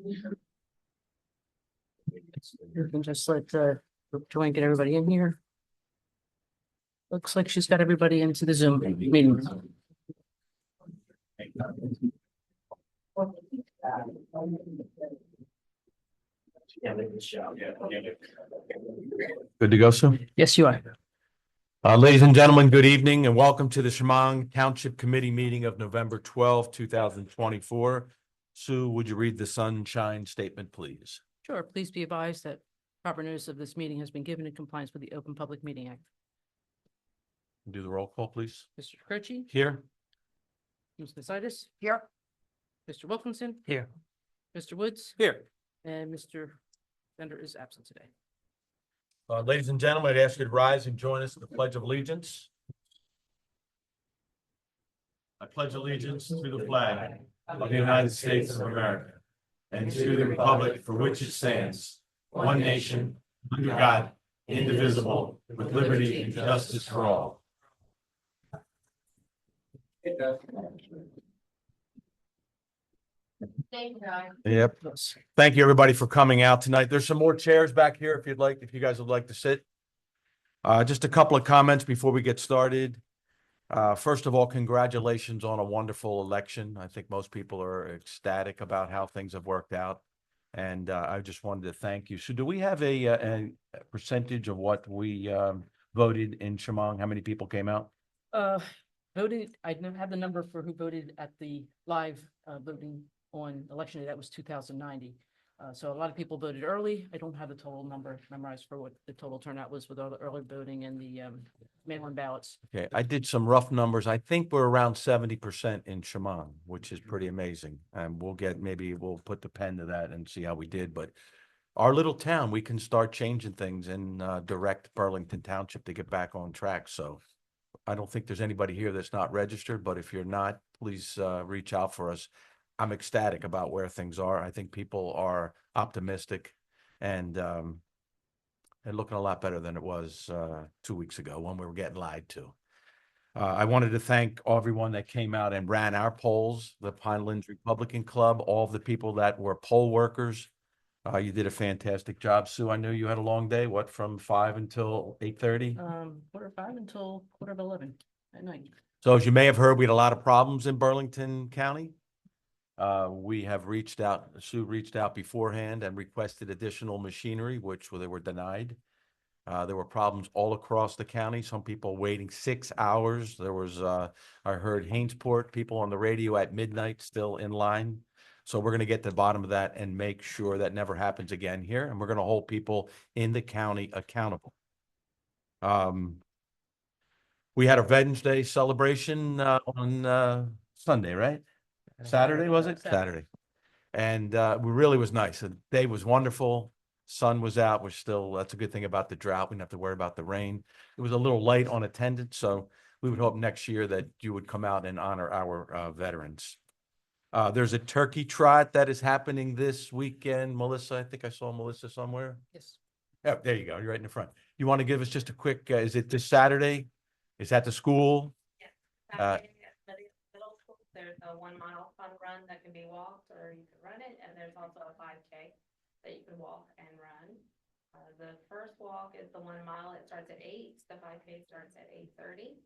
You can just let Joanne get everybody in here. Looks like she's got everybody into the Zoom meeting. Good to go, Sue? Yes, you are. Ladies and gentlemen, good evening and welcome to the Shamong Township Committee meeting of November 12, 2024. Sue, would you read the sunshine statement, please? Sure. Please be advised that proper notice of this meeting has been given in compliance with the Open Public Meeting Act. Do the roll call, please. Mr. Croce? Here. Ms. Casidas? Here. Mr. Wilkinson? Here. Mr. Woods? Here. And Mr. Bender is absent today. Ladies and gentlemen, I'd ask you to rise and join us in the Pledge of Allegiance. I pledge allegiance to the flag of the United States of America and to the republic for which it stands, one nation, under God, indivisible, with liberty and justice for all. Yep. Thank you, everybody, for coming out tonight. There's some more chairs back here if you guys would like to sit. Just a couple of comments before we get started. First of all, congratulations on a wonderful election. I think most people are ecstatic about how things have worked out. And I just wanted to thank you. So do we have a percentage of what we voted in Shamong? How many people came out? Voted, I don't have the number for who voted at the live voting on election day. That was 2,090. So a lot of people voted early. I don't have the total number memorized for what the total turnout was with all the early voting and the mail-in ballots. Okay, I did some rough numbers. I think we're around 70% in Shamong, which is pretty amazing. And maybe we'll put the pen to that and see how we did. But our little town, we can start changing things and direct Burlington Township to get back on track. So I don't think there's anybody here that's not registered, but if you're not, please reach out for us. I'm ecstatic about where things are. I think people are optimistic and looking a lot better than it was 2 weeks ago when we were getting lied to. I wanted to thank everyone that came out and ran our polls, the Pinelands Republican Club, all of the people that were poll workers. You did a fantastic job, Sue. I know you had a long day, from 5 until 8:30? Quarter 5 until quarter of 11 at night. So as you may have heard, we had a lot of problems in Burlington County. We have reached out, Sue reached out beforehand and requested additional machinery, which they were denied. There were problems all across the county. Some people waiting 6 hours. There was, I heard Hainesport, people on the radio at midnight still in line. So we're going to get to the bottom of that and make sure that never happens again here. And we're going to hold people in the county accountable. We had a Veterans Day celebration on Sunday, right? Saturday, was it? Saturday. And it really was nice. The day was wonderful. Sun was out. That's a good thing about the drought. We didn't have to worry about the rain. It was a little light on attendance. So we would hope next year that you would come out and honor our veterans. There's a turkey trot that is happening this weekend. Melissa, I think I saw Melissa somewhere. Yes. Yeah, there you go. You're right in the front. You want to give us just a quick, is it this Saturday? Is that the school? Yes. Saturday at middle school, there's a 1 mile fun run that can be walked or you can run it. And there's also a 5K that you can walk and run. The first walk is the 1 mile. It starts at 8. The 5K starts at 8:30.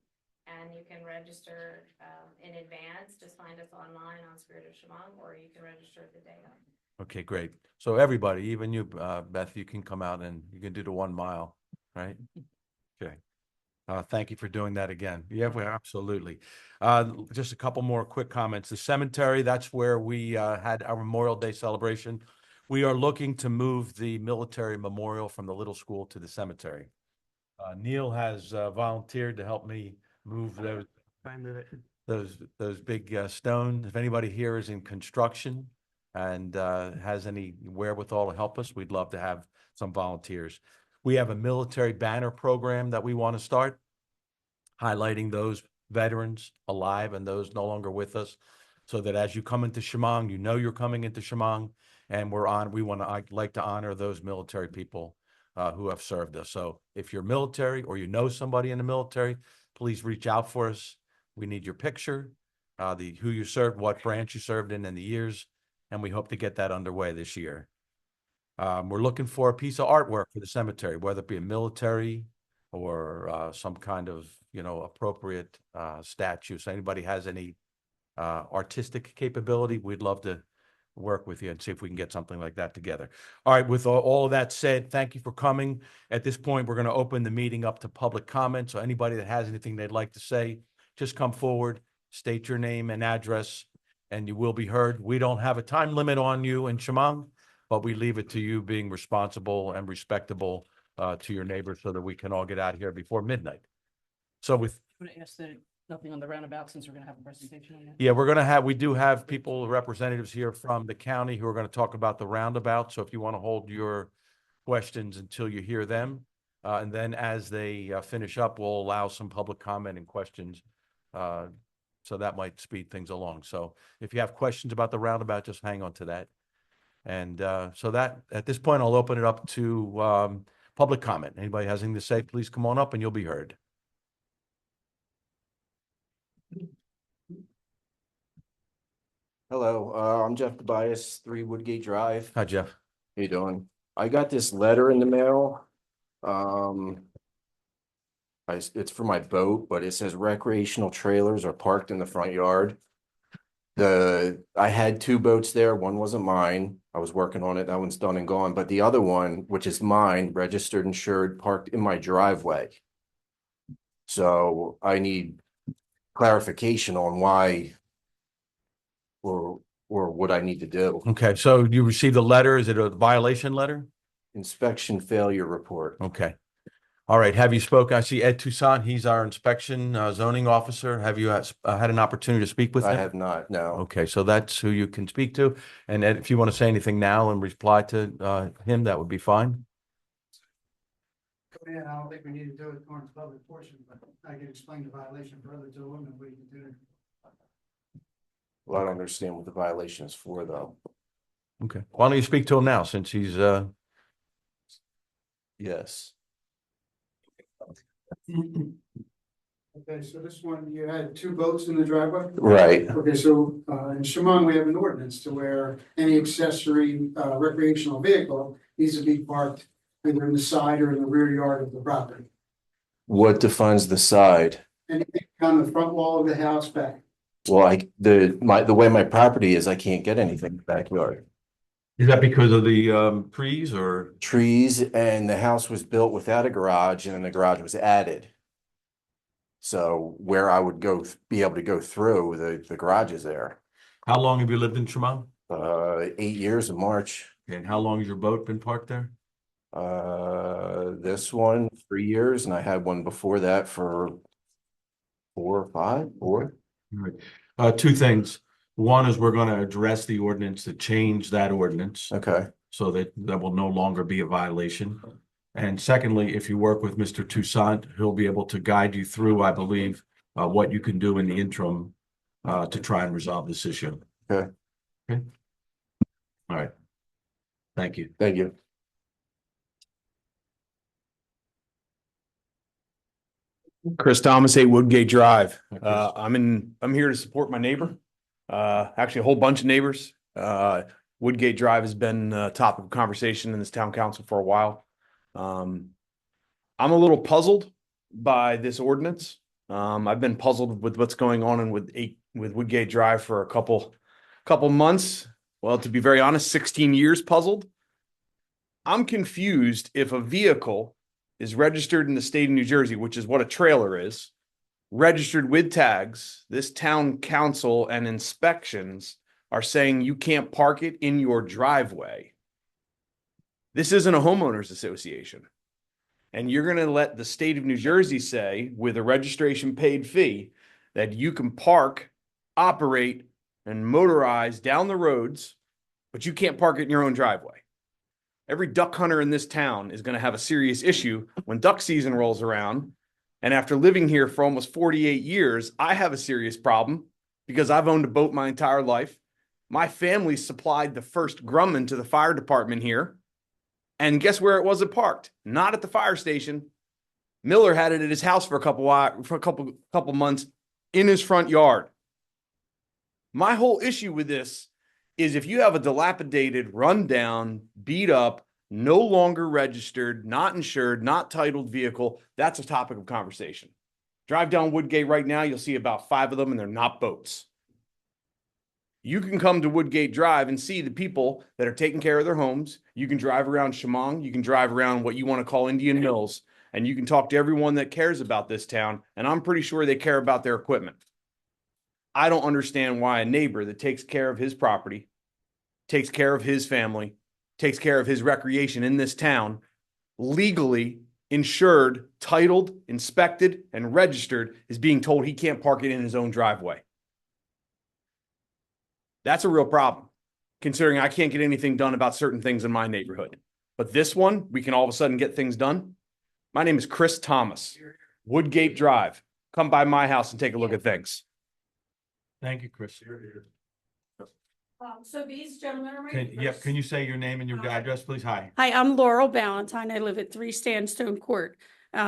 And you can register in advance. Just find us online on Spirit of Shamong, or you can register the day of. Okay, great. So everybody, even you, Beth, you can come out and you can do the 1 mile, right? Okay. Thank you for doing that again. Yeah, absolutely. Just a couple more quick comments. The cemetery, that's where we had our Memorial Day celebration. We are looking to move the military memorial from the little school to the cemetery. Neil has volunteered to help me move those big stones. If anybody here is in construction and has any wherewithal to help us, we'd love to have some volunteers. We have a military banner program that we want to start, highlighting those veterans alive and those no longer with us, so that as you come into Shamong, you know you're coming into Shamong, and I'd like to honor those military people who have served us. So if you're military or you know somebody in the military, please reach out for us. We need your picture, who you served, what branch you served in, and the years. and we hope to get that underway this year. We're looking for a piece of artwork for the cemetery, whether it be a military or some kind of, appropriate statue. So anybody has any artistic capability, we'd love to work with you and see if we can get something like that together. All right, with all of that said, thank you for coming. At this point, we're going to open the meeting up to public comment. So anybody that has anything they'd like to say, just come forward, state your name and address, and you will be heard. We don't have a time limit on you in Shamong, but we leave it to you being responsible and respectable to your neighbors so that we can all get out of here before midnight. So with I'm going to ask that nothing on the roundabout since we're going to have a presentation on that. Yeah, we do have people, representatives here from the county who are going to talk about the roundabout. So if you want to hold your questions until you hear them, and then as they finish up, we'll allow some public comment and questions. So that might speed things along. So if you have questions about the roundabout, just hang on to that. And so that at this point, I'll open it up to public comment. Anybody has anything to say, please come on up and you'll be heard. Hello, I'm Jeff Tobias, 3 Woodgate Drive. Hi, Jeff. How you doing? I got this letter in the mail. It's for my boat, but it says recreational trailers are parked in the front yard. I had 2 boats there. One wasn't mine. I was working on it. That one's done and gone. But the other one, which is mine, registered, insured, parked in my driveway. So I need clarification on why or what I need to do. Okay, so you received a letter. Is it a violation letter? Inspection failure report. Okay. All right. Have you spoken? I see Ed Toussaint. He's our inspection zoning officer. Have you had an opportunity to speak with him? I have not, no. Okay, so that's who you can speak to. And Ed, if you want to say anything now and reply to him, that would be fine. Yeah, I don't think we need to do it during the public portion, but I can explain the violation further to them and we can do it. Well, I don't understand what the violation is for, though. Okay. Why don't you speak to him now since he's Yes. Okay, so this one, you had 2 boats in the driveway? Right. Okay, so in Shamong, we have an ordinance to where any accessory recreational vehicle needs to be parked either in the side or in the rear yard of the property. What defines the side? Anything on the front wall of the house back. Well, the way my property is, I can't get anything in the backyard. is that because of the trees or? Trees, and the house was built without a garage and then the garage was added. So where I would be able to go through, the garage is there. How long have you lived in Shamong? 8 years in March. And how long has your boat been parked there? This one, 3 years, and I had one before that for 4 or 5. All right. 2 things. One is we're going to address the ordinance to change that ordinance Okay, so that will no longer be a violation. And secondly, if you work with Mr. Toussaint, he'll be able to guide you through, I believe, what you can do in the interim to try and resolve this issue. Okay. Okay. All right. Thank you. thank you. Chris Thomas, 8 Woodgate Drive. I'm here to support my neighbor. Actually a whole bunch of neighbors. Woodgate Drive has been top of conversation in this town council for a while. I'm a little puzzled by this ordinance. I've been puzzled with what's going on with Woodgate Drive for a couple months. Well, to be very honest, 16 years puzzled. I'm confused if a vehicle is registered in the state of New Jersey, which is what a trailer is, registered with tags. This town council and inspections are saying you can't park it in your driveway. This isn't a homeowners association. And you're going to let the state of New Jersey say, with a registration paid fee, that you can park, operate, and motorize down the roads, but you can't park it in your own driveway. Every duck hunter in this town is going to have a serious issue when duck season rolls around. And after living here for almost 48 years, I have a serious problem because I've owned a boat my entire life. My family supplied the first Grumman to the fire department here. And guess where it was parked? Not at the fire station. Miller had it at his house for a couple months in his front yard. My whole issue with this is if you have a dilapidated, rundown, beat up, no longer registered, not insured, not titled vehicle, that's a topic of conversation. Drive down Woodgate right now, you'll see about 5 of them, and they're not boats. You can come to Woodgate Drive and see the people that are taking care of their homes. You can drive around Shamong. You can drive around what you want to call Indian Mills, and you can talk to everyone that cares about this town. And I'm pretty sure they care about their equipment. I don't understand why a neighbor that takes care of his property, takes care of his family, takes care of his recreation in this town, legally insured, titled, inspected, and registered, is being told he can't park it in his own driveway. That's a real problem, considering I can't get anything done about certain things in my neighborhood. But this one, we can all of a sudden get things done. My name is Chris Thomas, Woodgate Drive. Come by my house and take a look at things. Thank you, Chris. So these gentlemen are my Can, neighbors. yep, can you say your name and your address, please? Hi. Hi, I'm Laurel Ballantyne. I live at 3 Sandstone Court.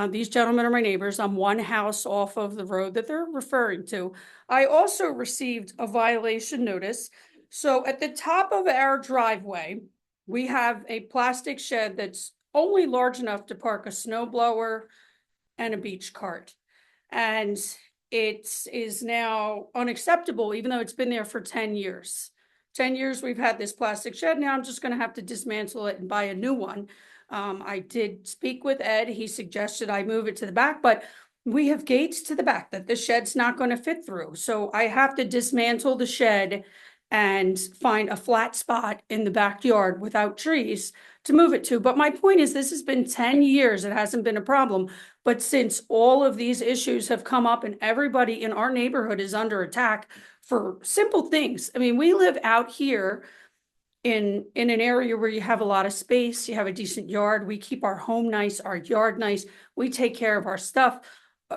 These gentlemen are my neighbors. I'm one house off of the road that they're referring to. I also received a violation notice. So at the top of our driveway, we have a plastic shed that's only large enough to park a snow blower and a beach cart. And it is now unacceptable, even though it's been there for 10 years. 10 years we've had this plastic shed. Now I'm just going to have to dismantle it and buy a new one. I did speak with Ed. He suggested I move it to the back, but we have gates to the back that the shed's not going to fit through. So I have to dismantle the shed and find a flat spot in the backyard without trees to move it to. But my point is, this has been 10 years. It hasn't been a problem. But since all of these issues have come up and everybody in our neighborhood is under attack for simple things. I mean, we live out here in an area where you have a lot of space, you have a decent yard. We keep our home nice, our yard nice. We take care of our stuff.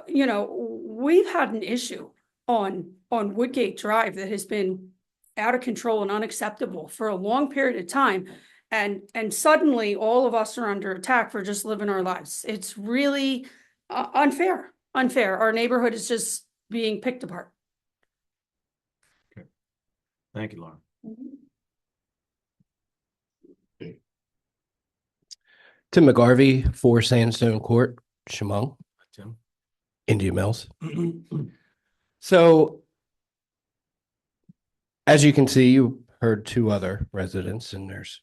You know, we've had an issue on Woodgate Drive that has been out of control and unacceptable for a long period of time. And suddenly all of us are under attack for just living our lives. It's really unfair. Our neighborhood is just being picked apart. Thank you, Lauren. Tim McGarvey, 4 Sandstone Court, Shamong, Tim. Indian Mills. So, as you can see, you heard 2 other residents, and there's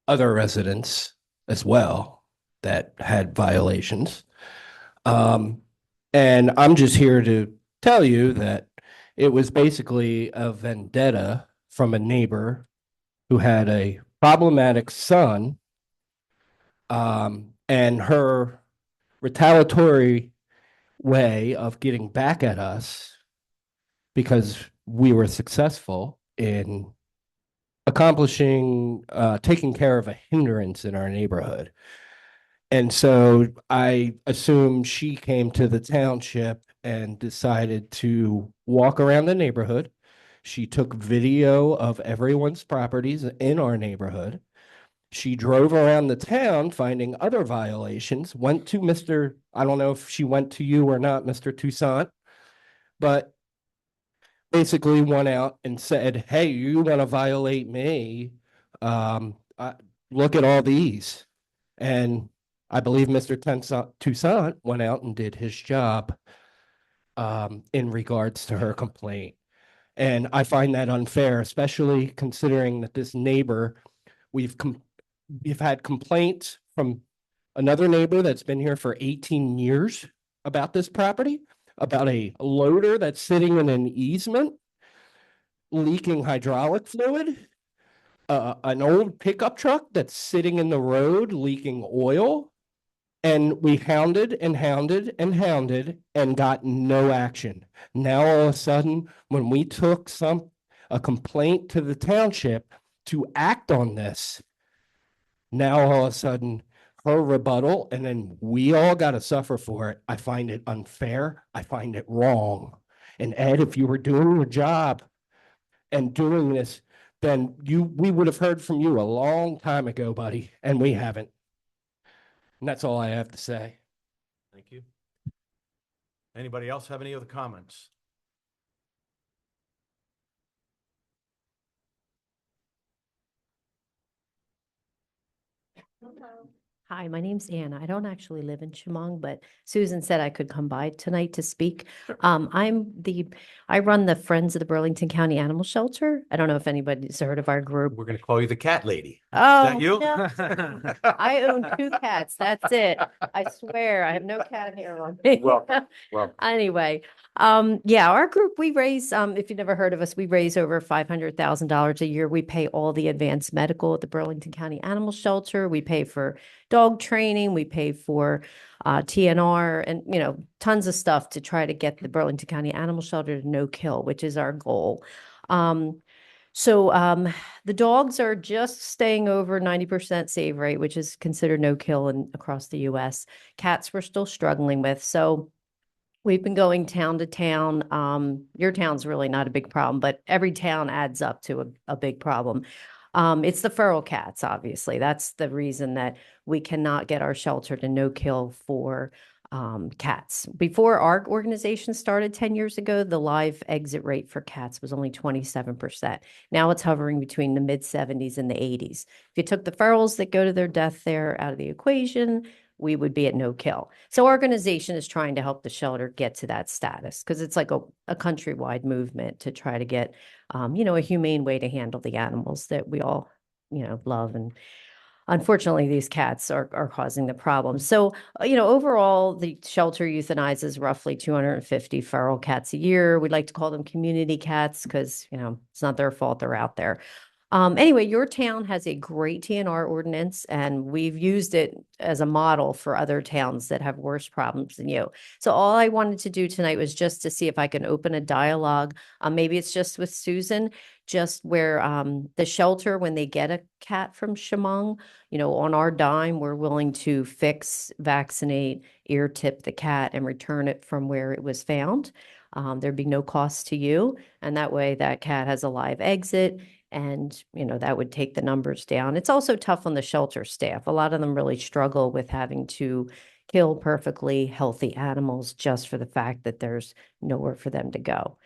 other residents as well that had violations. And I'm just here to tell you that it was basically a vendetta from a neighbor who had a problematic son. And her retaliatory way of getting back at us because we were successful in accomplishing, taking care of a hindrance in our neighborhood. And so I assume she came to the township and decided to walk around the neighborhood. She took video of everyone's properties in our neighborhood. She drove around the town finding other violations, went to Mr. I don't know if she went to you or not, Mr. Toussaint, but basically went out and said, hey, you want to violate me? Look at all these. And I believe Mr. Toussaint went out and did his job in regards to her complaint. And I find that unfair, especially considering that this neighbor, we've had complaints from another neighbor that's been here for 18 years about this property, about a loader that's sitting in an easement, leaking hydraulic fluid, an old pickup truck that's sitting in the road leaking oil. And we hounded and hounded and hounded and got no action. Now all of a sudden, when we took a complaint to the township to act on this, now all of a sudden her rebuttal, and then we all got to suffer for it. I find it unfair. I find it wrong. And Ed, if you were doing your job and doing this, then we would have heard from you a long time ago, buddy, and we haven't. And that's all I have to say. Thank you. Anybody else have any other comments? Hi, my name's Anna. I don't actually live in Shamong, but Susan said I could come by tonight to speak. I run the Friends of the Burlington County Animal Shelter. I don't know if anybody's heard of our group. We're gonna call you the cat lady. Is Oh, that you? no. I own 2 cats. That's it. I swear, I have no cat hair on me. Well, Anyway, yeah, our group, we raise, if you've never heard of us, we raise over $500,000 a year. We pay all the advanced medical at the Burlington County Animal Shelter. We pay for dog training. We pay for TNR and, tons of stuff to try to get the Burlington County Animal Shelter to no kill, which is our goal. So the dogs are just staying over 90% save rate, which is considered no kill across the US. Cats we're still struggling with. So we've been going town to town. Your town's really not a big problem, but every town adds up to a big problem. It's the feral cats, obviously. That's the reason that we cannot get our shelter to no kill for cats. Before our organization started 10 years ago, the live exit rate for cats was only 27%. Now it's hovering between the mid 70s and the 80s. If you took the ferals that go to their death there out of the equation, we would be at no kill. So our organization is trying to help the shelter get to that status because it's like a countrywide movement to try to get, a humane way to handle the animals that we all, love. And unfortunately, these cats are causing the problem. So, overall, the shelter euthanizes roughly 250 feral cats a year. We'd like to call them community cats because, it's not their fault they're out there. Anyway, your town has a great TNR ordinance, and we've used it as a model for other towns that have worse problems than you. So all I wanted to do tonight was just to see if I can open a dialogue. Maybe it's just with Susan, just where the shelter, when they get a cat from Shamong, on our dime, we're willing to fix, vaccinate, ear tip the cat, and return it from where it was found. There'd be no cost to you, and that way that cat has a live exit. And, that would take the numbers down. It's also tough on the shelter staff. A lot of them really struggle with having to kill perfectly healthy animals just for the fact that there's nowhere for them to go.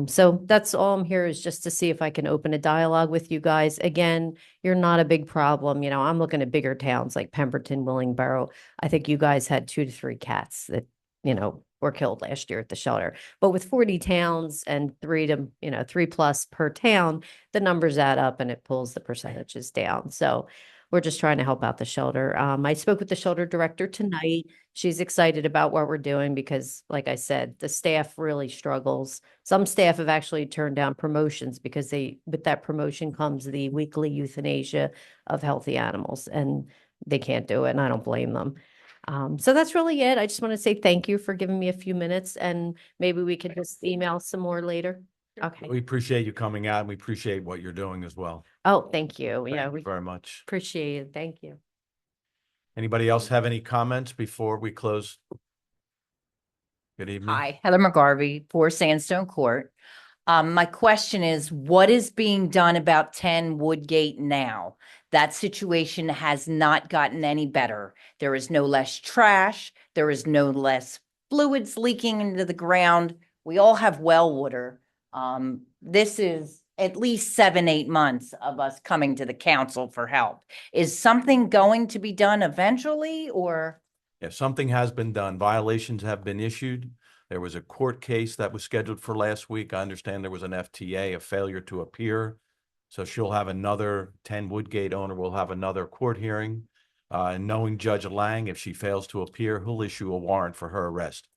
So that's all I'm here is just to see if I can open a dialogue with you guys. Again, you're not a big problem. I'm looking at bigger towns like Pemberton, Willingboro. I think you guys had 2 to 3 cats that, were killed last year at the shelter. But with 40 towns and 3 plus per town, the numbers add up and it pulls the percentages down. So we're just trying to help out the shelter. I spoke with the shelter director tonight. She's excited about what we're doing because, like I said, the staff really struggles. Some staff have actually turned down promotions because with that promotion comes the weekly euthanasia of healthy animals, and they can't do it, and I don't blame them. So that's really it. I just want to say thank you for giving me a few minutes, and maybe we could just email some more later. Okay. we appreciate you coming out and we appreciate what you're doing as well. Oh, thank you. Thank We you very much. appreciate it. Thank you. Anybody else have any comments before we close? Good evening. Hi, Heather McGarvey, 4 Sandstone Court. My question is, what is being done about 10 Woodgate now? That situation has not gotten any better. There is no less trash. There is no less fluids leaking into the ground. We all have well water. This is at least 7, 8 months of us coming to the council for help. Is something going to be done eventually, or? Yeah, something has been done. Violations have been issued. There was a court case that was scheduled for last week. I understand there was an FTA, a failure to appear. So she'll have another 10 Woodgate owner will have another court hearing. And knowing Judge Lang, if she fails to appear, he'll issue a warrant for her arrest.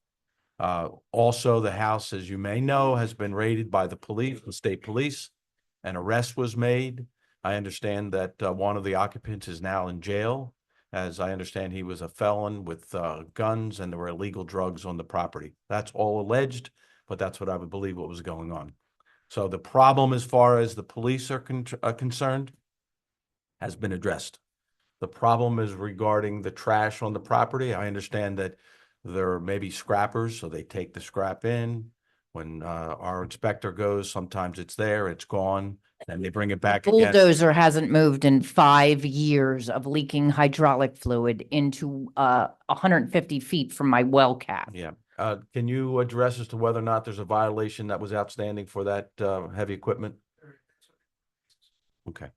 Also, the house, as you may know, has been raided by the police, the state police. An arrest was made. I understand that one of the occupants is now in jail. As I understand, he was a felon with guns and there were illegal drugs on the property. That's all alleged, but that's what I would believe what was going on. So the problem as far as the police are concerned has been addressed. The problem is regarding the trash on the property. I understand that there may be scrappers, so they take the scrap in. When our inspector goes, sometimes it's there, it's gone, and they bring it back again. Bulldozer hasn't moved in 5 years of leaking hydraulic fluid into 150 feet from my well cap. Yeah. Can you address as to whether or not there's a violation that was outstanding for that heavy equipment? Okay.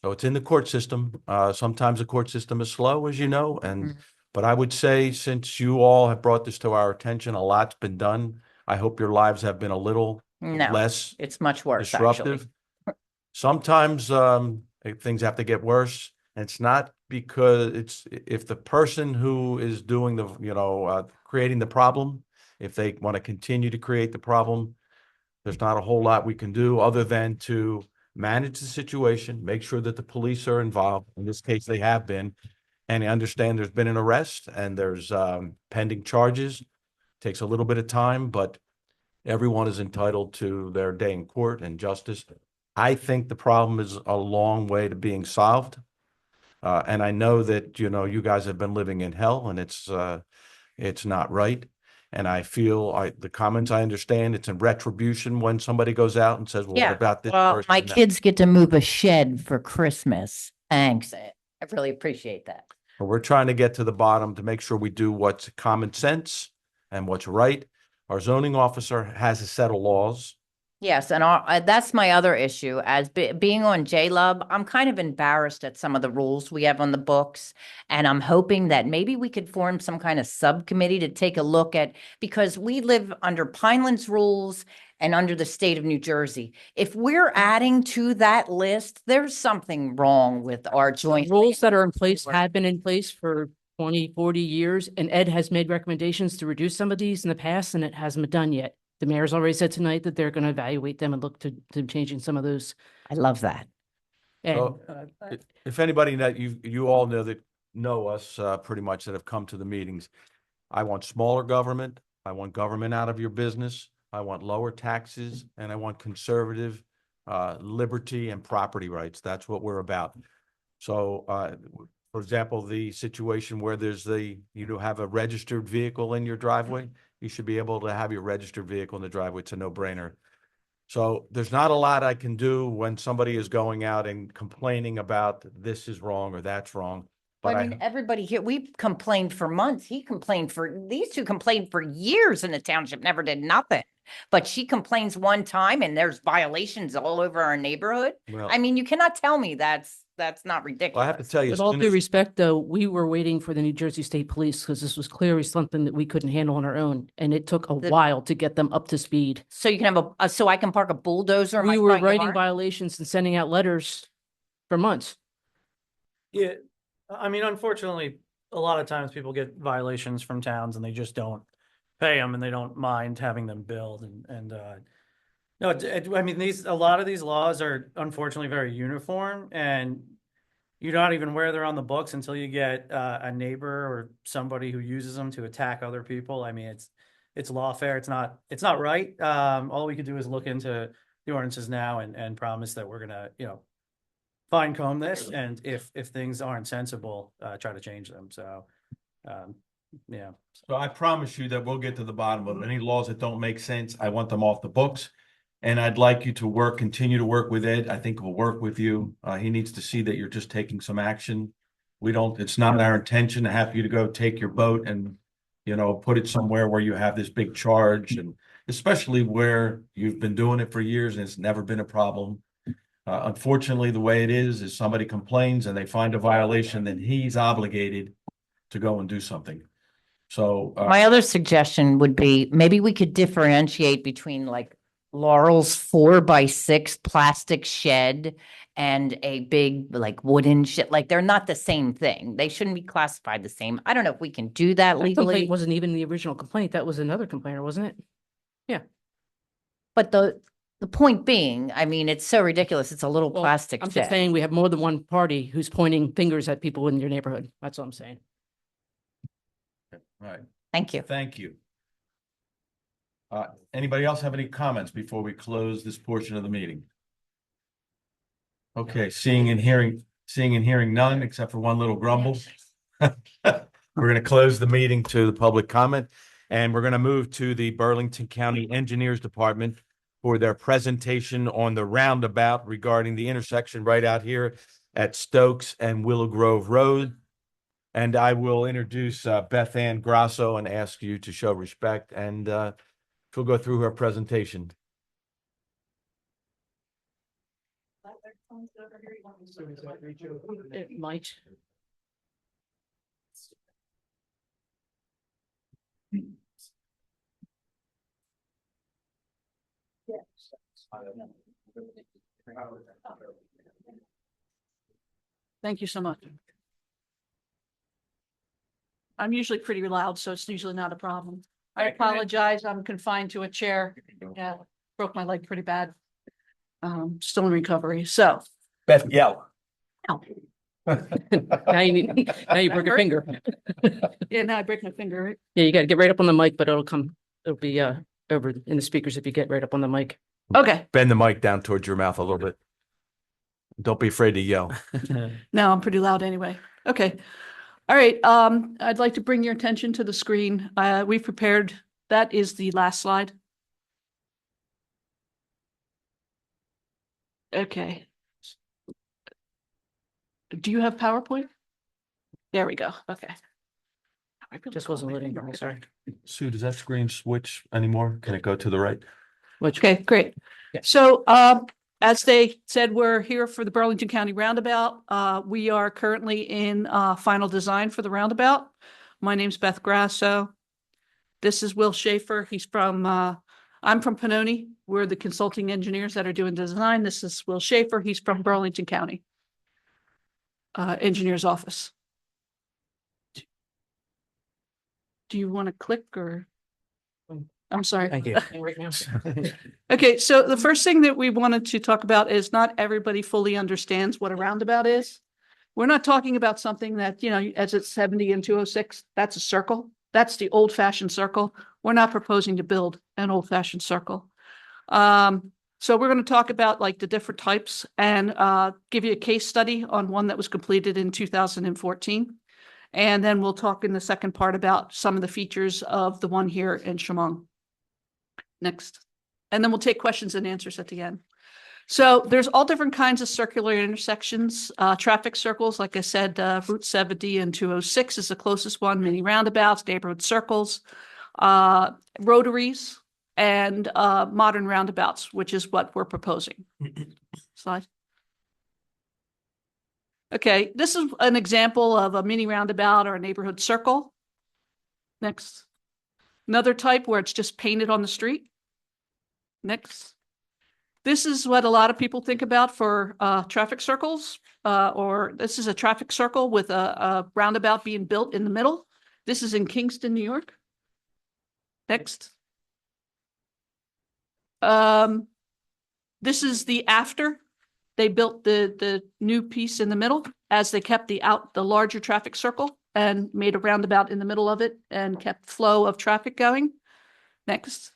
So it's in the court system. Sometimes the court system is slow, as you know, and, Mhm. but I would say since you all have brought this to our attention, a lot's been done. I hope your lives have been a little No, less it's much worse, actually. disruptive. Sometimes, things have to get worse. And it's not because it's, if the person who is doing the, creating the problem, if they want to continue to create the problem, there's not a whole lot we can do other than to manage the situation, make sure that the police are involved. In this case, they have been. And I understand there's been an arrest and there's pending charges. Takes a little bit of time, but everyone is entitled to their day in court and justice. I think the problem is a long way to being solved. And I know that, you guys have been living in hell and it's not right. And I feel the comments I understand, it's in retribution when somebody goes out and says, well, what Yeah, about this well, person? my and that?" kids get to move a shed for Christmas. Thanks. I really appreciate that. But we're trying to get to the bottom to make sure we do what's common sense and what's right. Our zoning officer has a set of laws. Yes, and that's my other issue. As being on JLub, I'm kind of embarrassed at some of the rules we have on the books. And I'm hoping that maybe we could form some kind of subcommittee to take a look at, because we live under Pinelands rules and under the state of New Jersey. If we're adding to that list, there's something wrong with our joint. Rules that are in place have been in place for 20, 40 years, and Ed has made recommendations to reduce some of these in the past, and it hasn't been done yet. The mayor's already said tonight that they're going to evaluate them and look to changing some of those. I love that. And Well, If anybody that you all know us pretty much that have come to the meetings, I want smaller government. I want government out of your business. I want lower taxes, and I want conservative liberty and property rights. That's what we're about. So, for example, the situation where you have a registered vehicle in your driveway, you should be able to have your registered vehicle in the driveway. It's a no-brainer. So there's not a lot I can do when somebody is going out and complaining about this is wrong or that's wrong. But I mean, everybody here, we complained for months. These two complained for years in the township, never did nothing. But she complains one time and there's violations all over our neighborhood. well, I mean, you cannot tell me that's not I ridiculous. have to tell you, with all due respect, though, we were waiting for the New Jersey State Police because this was clearly something that we couldn't handle on our own, and it took a while to get them up to speed. So you can have so I can park a bulldozer in my We were front writing yard? violations and sending out letters for months. Yeah, I mean, unfortunately, a lot of times people get violations from towns and they just don't pay them and they don't mind having them billed no, I mean, a lot of these laws are unfortunately very uniform and you're not even aware they're on the books until you get a neighbor or somebody who uses them to attack other people. I mean, it's lawfare. It's not right. All we could do is look into the ordinances now and promise that we're gonna, fine comb this, and if things aren't sensible, try to change them. So, yeah. So I promise you that we'll get to the bottom of it. Any laws that don't make sense, I want them off the books. And I'd like you to continue to work with Ed. I think we'll work with you. He needs to see that you're just taking some action. It's not our intention to have you to go take your boat and, put it somewhere where you have this big charge, and especially where you've been doing it for years and it's never been a problem. Unfortunately, the way it is somebody complains and they find a violation, then he's obligated to go and do something. So My other suggestion would be maybe we could differentiate between like Laurel's 4x6 plastic shed and a big like wooden shed. Like they're not the same thing. They shouldn't be classified the same. I don't know if we can do that That legally. complaint wasn't even the original complaint. That was another complainer, wasn't it? But the point being, I mean, it's so ridiculous. It's a little Well, plastic I'm just shed. saying we have more than one party who's pointing fingers at people in your neighborhood. That's all I'm saying. all right, Thank you. thank you. Anybody else have any comments before we close this portion of the meeting? Okay, seeing and hearing none, except for one little grumble. We're going to close the meeting to the public comment, and we're going to move to the Burlington County Engineers Department for their presentation on the roundabout regarding the intersection right out here at Stokes and Willow Grove Road. And I will introduce Beth Ann Grasso and ask you to show respect, and she'll go through her presentation. It might. Thank you so much. I'm usually pretty loud, so it's usually not a problem. I apologize. I'm confined to a chair. Yeah, broke my leg pretty bad. Still in recovery, so. Beth, yell. Now you broke your finger. Yeah, now I break my finger, right? Yeah, you gotta get right up on the mic, but it'll be over in the speakers if you get right up on the mic. Okay. Bend the mic down towards your mouth a little bit. Don't be afraid to yell. No, I'm pretty loud anyway. Okay. All right. I'd like to bring your attention to the screen. We've prepared, that is the last slide. Okay. Do you have PowerPoint? There we go. Okay. Just wasn't loading. Sorry. Sue, does that screen switch anymore? Can it go to the right? Okay, great. Yeah. So, as they said, we're here for the Burlington County Roundabout. We are currently in final design for the roundabout. My name's Beth Grasso. This is Will Schaefer. He's from, I'm from Panoni. We're the consulting engineers that are doing design. This is Will Schaefer. He's from Burlington County Engineer's Office. Do you want to click or? I'm sorry. Thank you. Okay, so the first thing that we wanted to talk about is not everybody fully understands what a roundabout is. We're not talking about something that, as it's 70 and 206, that's a circle. That's the old fashioned circle. We're not proposing to build an old fashioned circle. So we're going to talk about like the different types and give you a case study on one that was completed in 2014. And then we'll talk in the second part about some of the features of the one here in Shamong. Next. And then we'll take questions and answers at the end. So there's all different kinds of circular intersections, traffic circles. Like I said, Route 70 and 206 is the closest one, mini roundabouts, neighborhood circles, rotaries, and modern roundabouts, which is what we're proposing. Slide. Okay, this is an example of a mini roundabout or a neighborhood circle. Next. Another type where it's just painted on the street. Next. This is what a lot of people think about for traffic circles, or this is a traffic circle with a roundabout being built in the middle. This is in Kingston, New York. Next. This is the after. They built the new piece in the middle as they kept the larger traffic circle and made a roundabout in the middle of it and kept flow of traffic going. Next.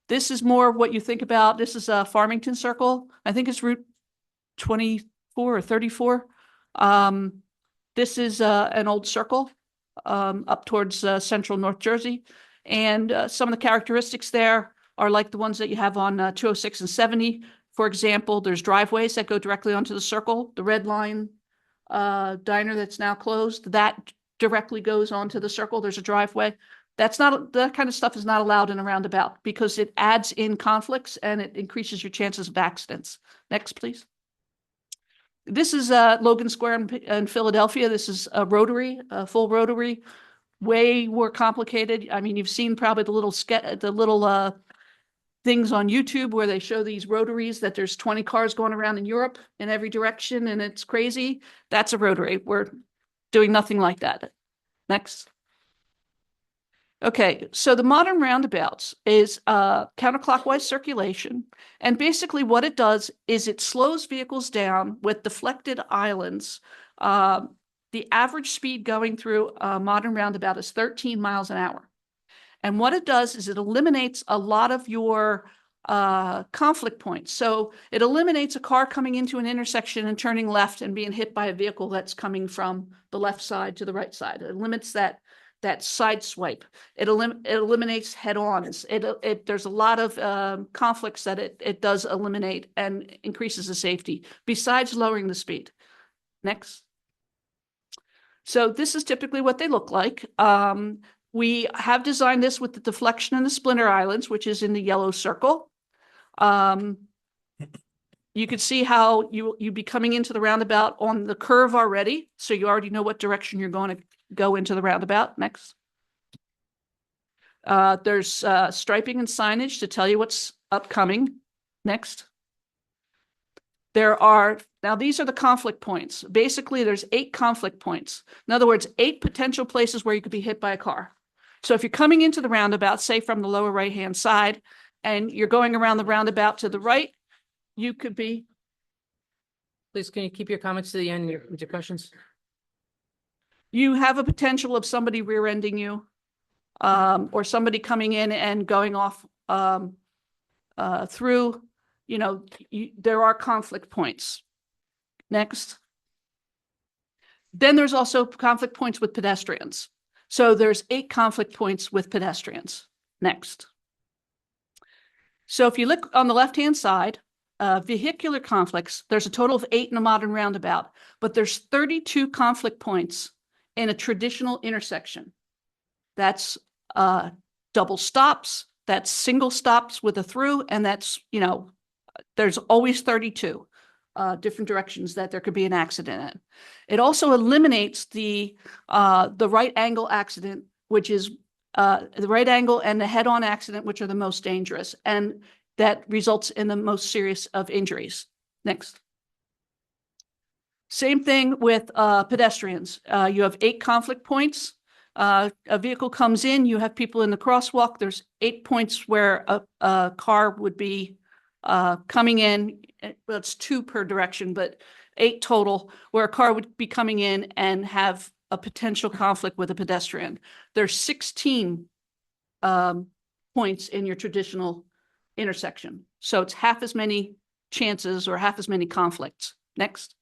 This is more what you think about. This is a Farmington Circle. I think it's Route 24 or 34. This is an old circle up towards central North Jersey. And some of the characteristics there are like the ones that you have on 206 and 70. For example, there's driveways that go directly onto the circle. The Red Line diner that's now closed, that directly goes onto the circle. There's a driveway. That kind of stuff is not allowed in a roundabout because it adds in conflicts and it increases your chances of accidents. Next, please. This is Logan Square in Philadelphia. This is a rotary, a full rotary, way more complicated. I mean, you've seen probably the little things on YouTube where they show these rotaries that there's 20 cars going around in Europe in every direction and it's crazy. That's a rotary. We're doing nothing like that. Next. Okay, so the modern roundabouts is counterclockwise circulation. And basically what it does is it slows vehicles down with deflected islands. The average speed going through a modern roundabout is 13 miles an hour. And what it does is it eliminates a lot of your conflict points. So it eliminates a car coming into an intersection and turning left and being hit by a vehicle that's coming from the left side to the right side. It limits that side swipe. It eliminates head-ons. There's a lot of conflicts that it does eliminate and increases the safety, besides lowering the speed. Next. So this is typically what they look like. We have designed this with the deflection and the splinter islands, which is in the yellow circle. you could see how you'd be coming into the roundabout on the curve already. So you already know what direction you're going to go into the roundabout. Next. There's striping and signage to tell you what's upcoming. Next. Now these are the conflict points. Basically, there's 8 conflict points. In other words, 8 potential places where you could be hit by a car. So if you're coming into the roundabout, say from the lower right-hand side, and you're going around the roundabout to the right, you could be. Please, can you keep your comments to the end with your questions? You have a potential of somebody rear-ending you, or somebody coming in and going off through. There are conflict points. Next. Then there's also conflict points with pedestrians. So there's 8 conflict points with pedestrians. Next. So if you look on the left-hand side, vehicular conflicts, there's a total of 8 in a modern roundabout, but there's 32 conflict points in a traditional intersection. That's double stops, that's single stops with a through, and that's, there's always 32 different directions that there could be an accident in. It also eliminates the right angle accident, which is the right angle and the head-on accident, which are the most dangerous, and that results in the most serious of injuries. Next. Same thing with pedestrians. You have 8 conflict points. A vehicle comes in, you have people in the crosswalk. There's 8 points where a car would be coming in. Well, it's 2 per direction, but 8 total where a car would be coming in and have a potential conflict with a pedestrian. There's 16 points in your traditional intersection. So it's half as many chances or half as many conflicts. Next.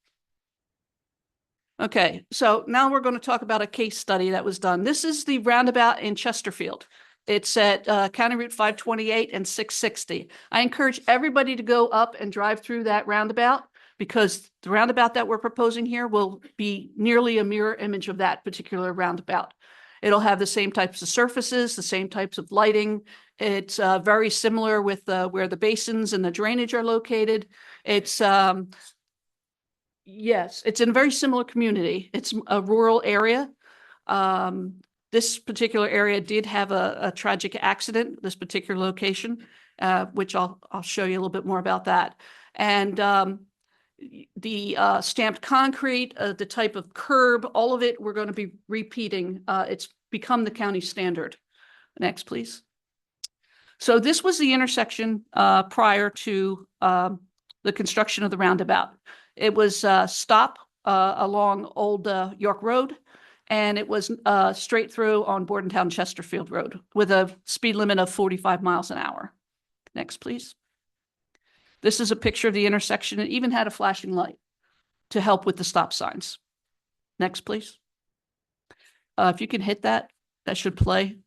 Okay, so now we're going to talk about a case study that was done. This is the roundabout in Chesterfield. It's at County Route 528 and 660. I encourage everybody to go up and drive through that roundabout because the roundabout that we're proposing here will be nearly a mirror image of that particular roundabout. It'll have the same types of surfaces, the same types of lighting. It's very similar with where the basins and the drainage are located. It's yes, it's in a very similar community. It's a rural area. This particular area did have a tragic accident, this particular location, which I'll show you a little bit more about that. And the stamped concrete, the type of curb, all of it, we're going to be repeating. It's become the county standard. Next, please. So this was the intersection prior to the construction of the roundabout. It was stop along Old York Road, and it was straight through on Bordentown Chesterfield Road with a speed limit of 45 miles an hour. Next, please. This is a picture of the intersection. It even had a flashing light to help with the stop signs. Next, please. If you can hit that, that should play.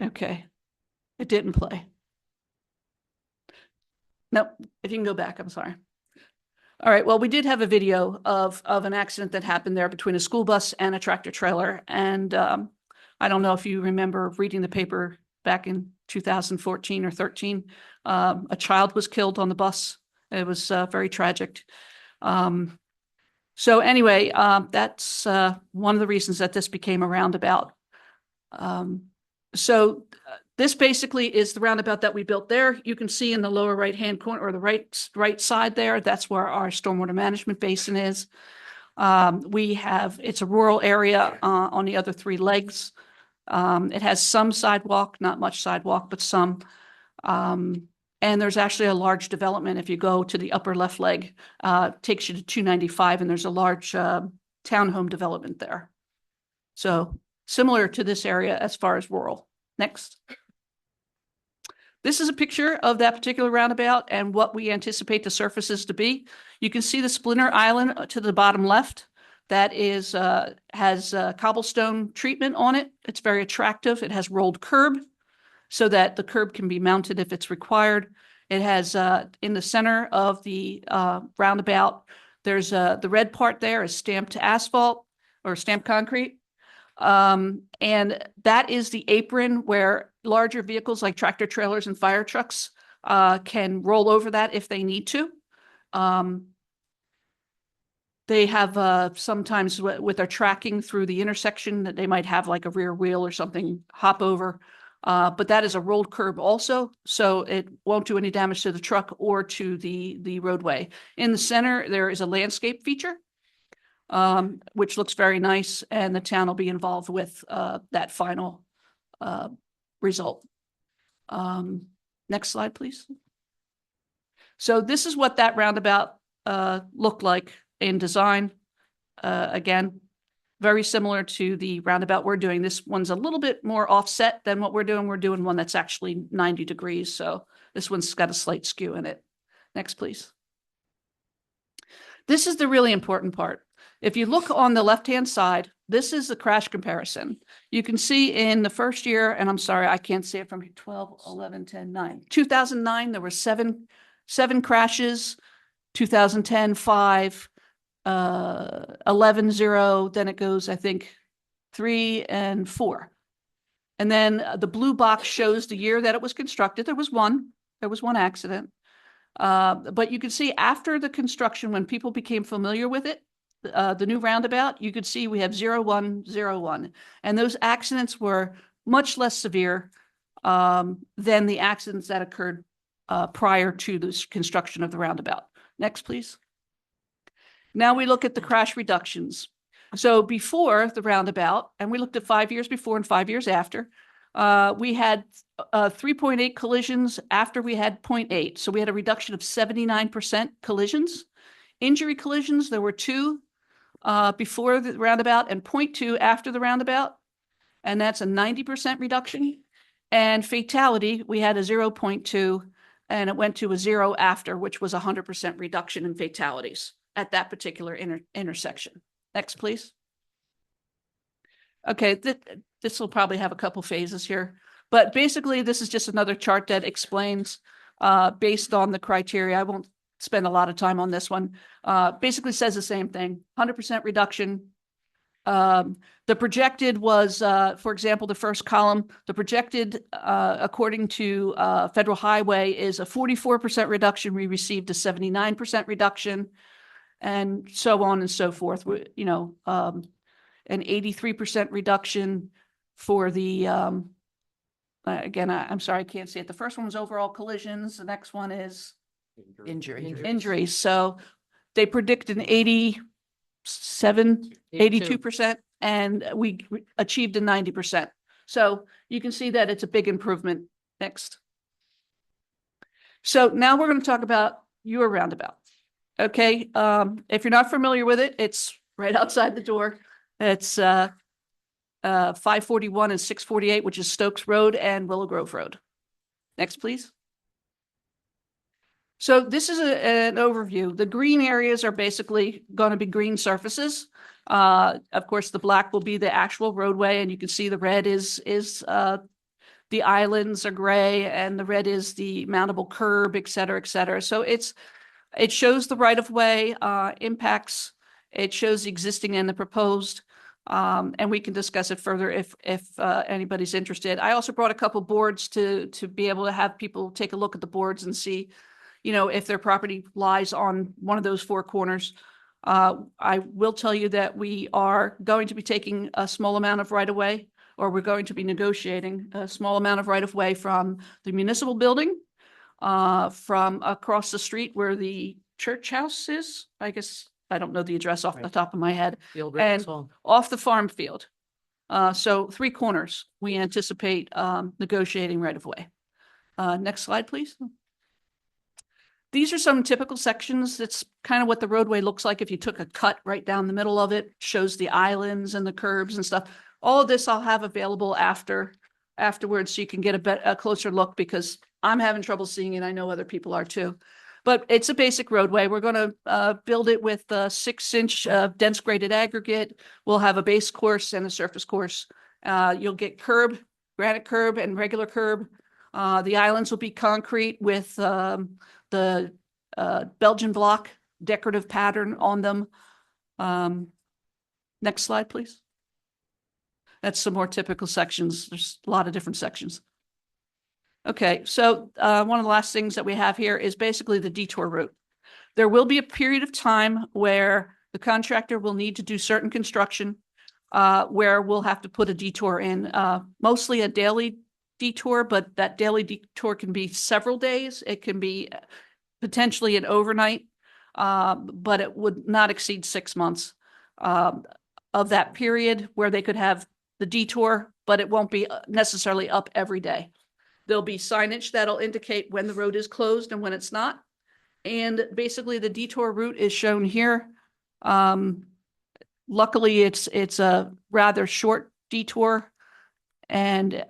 Okay. It didn't play. Nope. If you can go back, I'm sorry. All right. Well, we did have a video of an accident that happened there between a school bus and a tractor trailer. And I don't know if you remember reading the paper back in 2014 or 13. A child was killed on the bus. It was very tragic. So anyway, that's one of the reasons that this became a roundabout. This basically is the roundabout that we built there. You can see in the lower right-hand corner or the right side there, that's where our stormwater management basin is. It's a rural area on the other 3 legs. It has some sidewalk, not much sidewalk, but some. And there's actually a large development. If you go to the upper left leg, takes you to 295, and there's a large townhome development there. So similar to this area as far as rural. Next. This is a picture of that particular roundabout and what we anticipate the surfaces to be. You can see the splinter island to the bottom left. That is has cobblestone treatment on it. It's very attractive. It has rolled curb so that the curb can be mounted if it's required. It has in the center of the roundabout, there's the red part there is stamped asphalt or stamped concrete. And that is the apron where larger vehicles like tractor trailers and fire trucks can roll over that if they need to. They have sometimes with their tracking through the intersection that they might have like a rear wheel or something hop over. But that is a rolled curb also, so it won't do any damage to the truck or to the roadway. In the center, there is a landscape feature, which looks very nice, and the town will be involved with that final result. Next slide, please. So this is what that roundabout looked like in design. Again, very similar to the roundabout we're doing. This one's a little bit more offset than what we're doing. We're doing one that's actually 90 degrees. So this one's got a slight skew in it. Next, please. This is the really important part. If you look on the left-hand side, this is the crash comparison. You can see in the first year, and I'm sorry, I can't see it from here, 12, 11, 10, 9. 2009, there were seven crashes. 2010, 5. 11, 0, then it goes, I think, 3 and 4. And then the blue box shows the year that it was constructed. There was one accident. But you can see after the construction, when people became familiar with it, the new roundabout, you could see we have 0, 1, 0, 1. And those accidents were much less severe than the accidents that occurred prior to the construction of the roundabout. Next, please. Now we look at the crash reductions. So before the roundabout, and we looked at 5 years before and 5 years after, we had 3.8 collisions after we had 0.8. So we had a reduction of 79% collisions. Injury collisions, there were 2 before the roundabout and 0.2 after the roundabout. And that's a 90% reduction. And fatality, we had a 0.2 and it went to a 0 after, which was a 100% reduction in fatalities at that particular intersection. Next, please. Okay, this will probably have a couple phases here, but basically this is just another chart that explains based on the criteria. I won't spend a lot of time on this one. Basically says the same thing, 100% reduction. The projected was, for example, the first column, the projected according to Federal Highway is a 44% reduction. We received a 79% reduction. And so on and so forth, you know, an 83% reduction for the, again, I'm sorry, I can't see it. The first one was overall collisions. The next one is injuries. So they predict an 82%, and we achieved a 90%. So you can see that it's a big improvement. Next. So now we're going to talk about your roundabout. Okay, if you're not familiar with it, it's right outside the door. It's 541 and 648, which is Stokes Road and Willow Grove Road. Next, please. So this is an overview. The green areas are basically going to be green surfaces. Of course, the black will be the actual roadway, and you can see the red is the islands are gray, and the red is the mountable curb, et cetera, et cetera. So it shows the right-of-way impacts. It shows the existing and the proposed, and we can discuss it further if anybody's interested. I also brought a couple boards to be able to have people take a look at the boards and see, you know, if their property lies on one of those 4 corners. I will tell you that we are going to be taking a small amount of right-of-way, or we're going to be negotiating a small amount of right-of-way from the municipal building, from across the street where the church house is. I guess I don't know the address off the top of my head. And off the farm field. So 3 corners we anticipate negotiating right of way. Next slide, please. These are some typical sections. That's kind of what the roadway looks like if you took a cut right down the middle of it. Shows the islands and the curbs and stuff. All of this I'll have available afterwards, so you can get a closer look, because I'm having trouble seeing it. I know other people are too. But it's a basic roadway. We're going to build it with 6-inch dense graded aggregate. We'll have a base course and a surface course. You'll get curb, granite curb, and regular curb. The islands will be concrete with the Belgian block decorative pattern on them. Next slide, please. That's some more typical sections. There's a lot of different sections. Okay, so one of the last things that we have here is basically the detour route. There will be a period of time where the contractor will need to do certain construction, where we'll have to put a detour in, mostly a daily detour, but that daily detour can be several days. It can be potentially an overnight, but it would not exceed 6 months of that period where they could have the detour, but it won't be necessarily up every day. There'll be signage that'll indicate when the road is closed and when it's not. And basically the detour route is shown here. Luckily, it's a rather short detour, and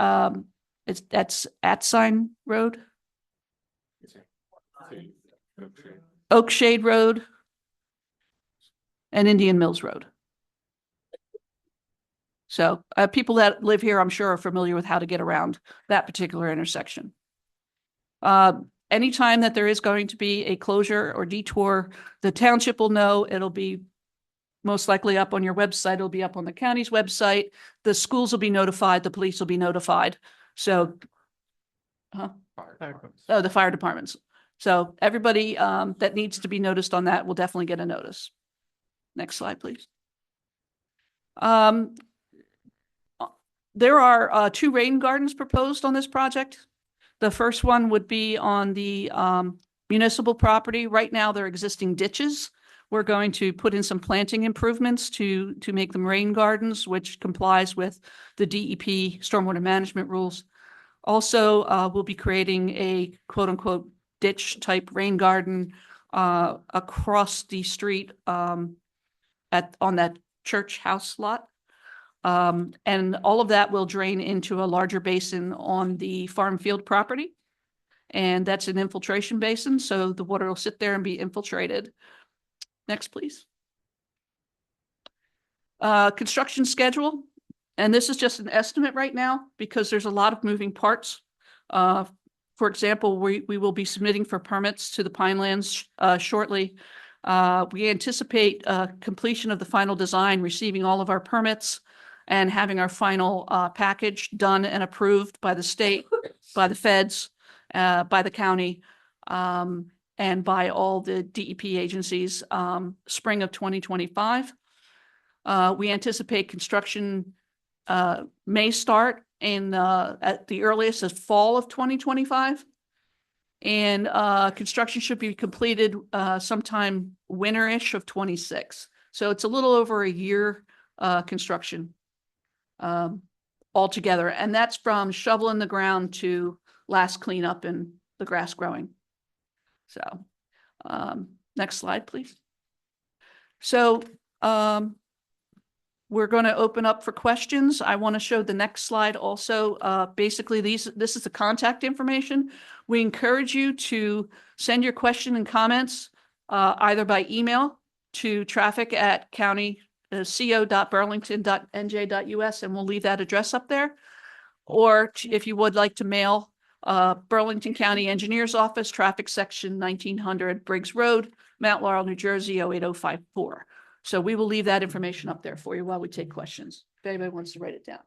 that's at Sign Road, Oak Shade Road, and Indian Mills Road. So people that live here, I'm sure, are familiar with how to get around that particular intersection. Anytime that there is going to be a closure or detour, the township will know. It'll be most likely up on your website. It'll be up on the county's website. The schools will be notified. The police will be notified. So, the fire departments. So everybody that needs to be noticed on that will definitely get a notice. Next slide, please. There are 2 rain gardens proposed on this project. The first one would be on the municipal property. Right now, they're existing ditches. We're going to put in some planting improvements to make them rain gardens, which complies with the DEP stormwater management rules. Also, we'll be creating a quote unquote ditch type rain garden across the street on that church house lot. And all of that will drain into a larger basin on the farm field property. And that's an infiltration basin, so the water will sit there and be infiltrated. Next, please. Construction schedule. And this is just an estimate right now because there's a lot of moving parts. For example, we will be submitting for permits to the Pinelands shortly. We anticipate completion of the final design, receiving all of our permits, and having our final package done and approved by the state, by the feds, by the county, and by all the DEP agencies, spring of 2025. We anticipate construction may start at the earliest as fall of 2025. And construction should be completed sometime winter-ish of 26. So it's a little over a year construction altogether. And that's from shoveling the ground to last cleanup and the grass growing. So next slide, please. So we're going to open up for questions. I want to show the next slide also. Basically, this is the contact information. We encourage you to send your question and comments either by email to traffic@co.burlington.nj.us, and we'll leave that address up there. Or if you would like to mail, Burlington County Engineers Office, Traffic Section 1900 Briggs Road, Mount Laurel, New Jersey, 08054. So we will leave that information up there for you while we take questions, if anybody wants to write it down.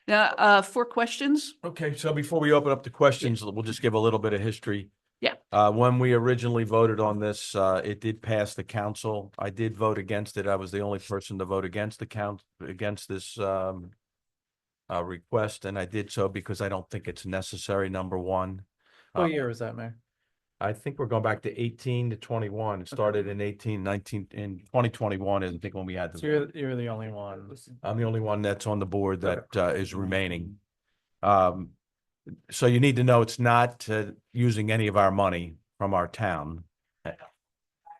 Now, for questions. Okay, so before we open up the questions, we'll just give a little bit of history. Yeah. When we originally voted on this, it did pass the council. I did vote against it. I was the only person to vote against this request, and I did so because I don't think it's necessary, number one. What year was that, Mayor? I think we're going back to 18 to 21. It started in 18, 19, in 2021 is I think when we had So the. you're the only one. I'm the only one that's on the board that is remaining. So you need to know it's not using any of our money from our town.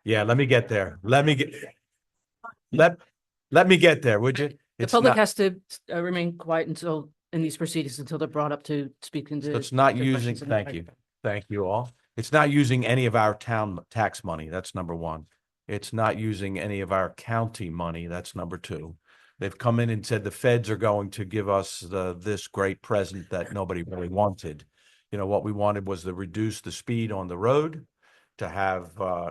Yeah, let me get there. Let me get there, would you? The It's public not- has to remain quiet until, in these proceedings, until they're brought up to speak into. So it's not their using, questions and thank you. Thank you all. It's not using any of our town tax money. That's number one. It's not using any of our county money. That's number two. They've come in and said the feds are going to give us this great present that nobody really wanted. You know, what we wanted was to reduce the speed on the road, to have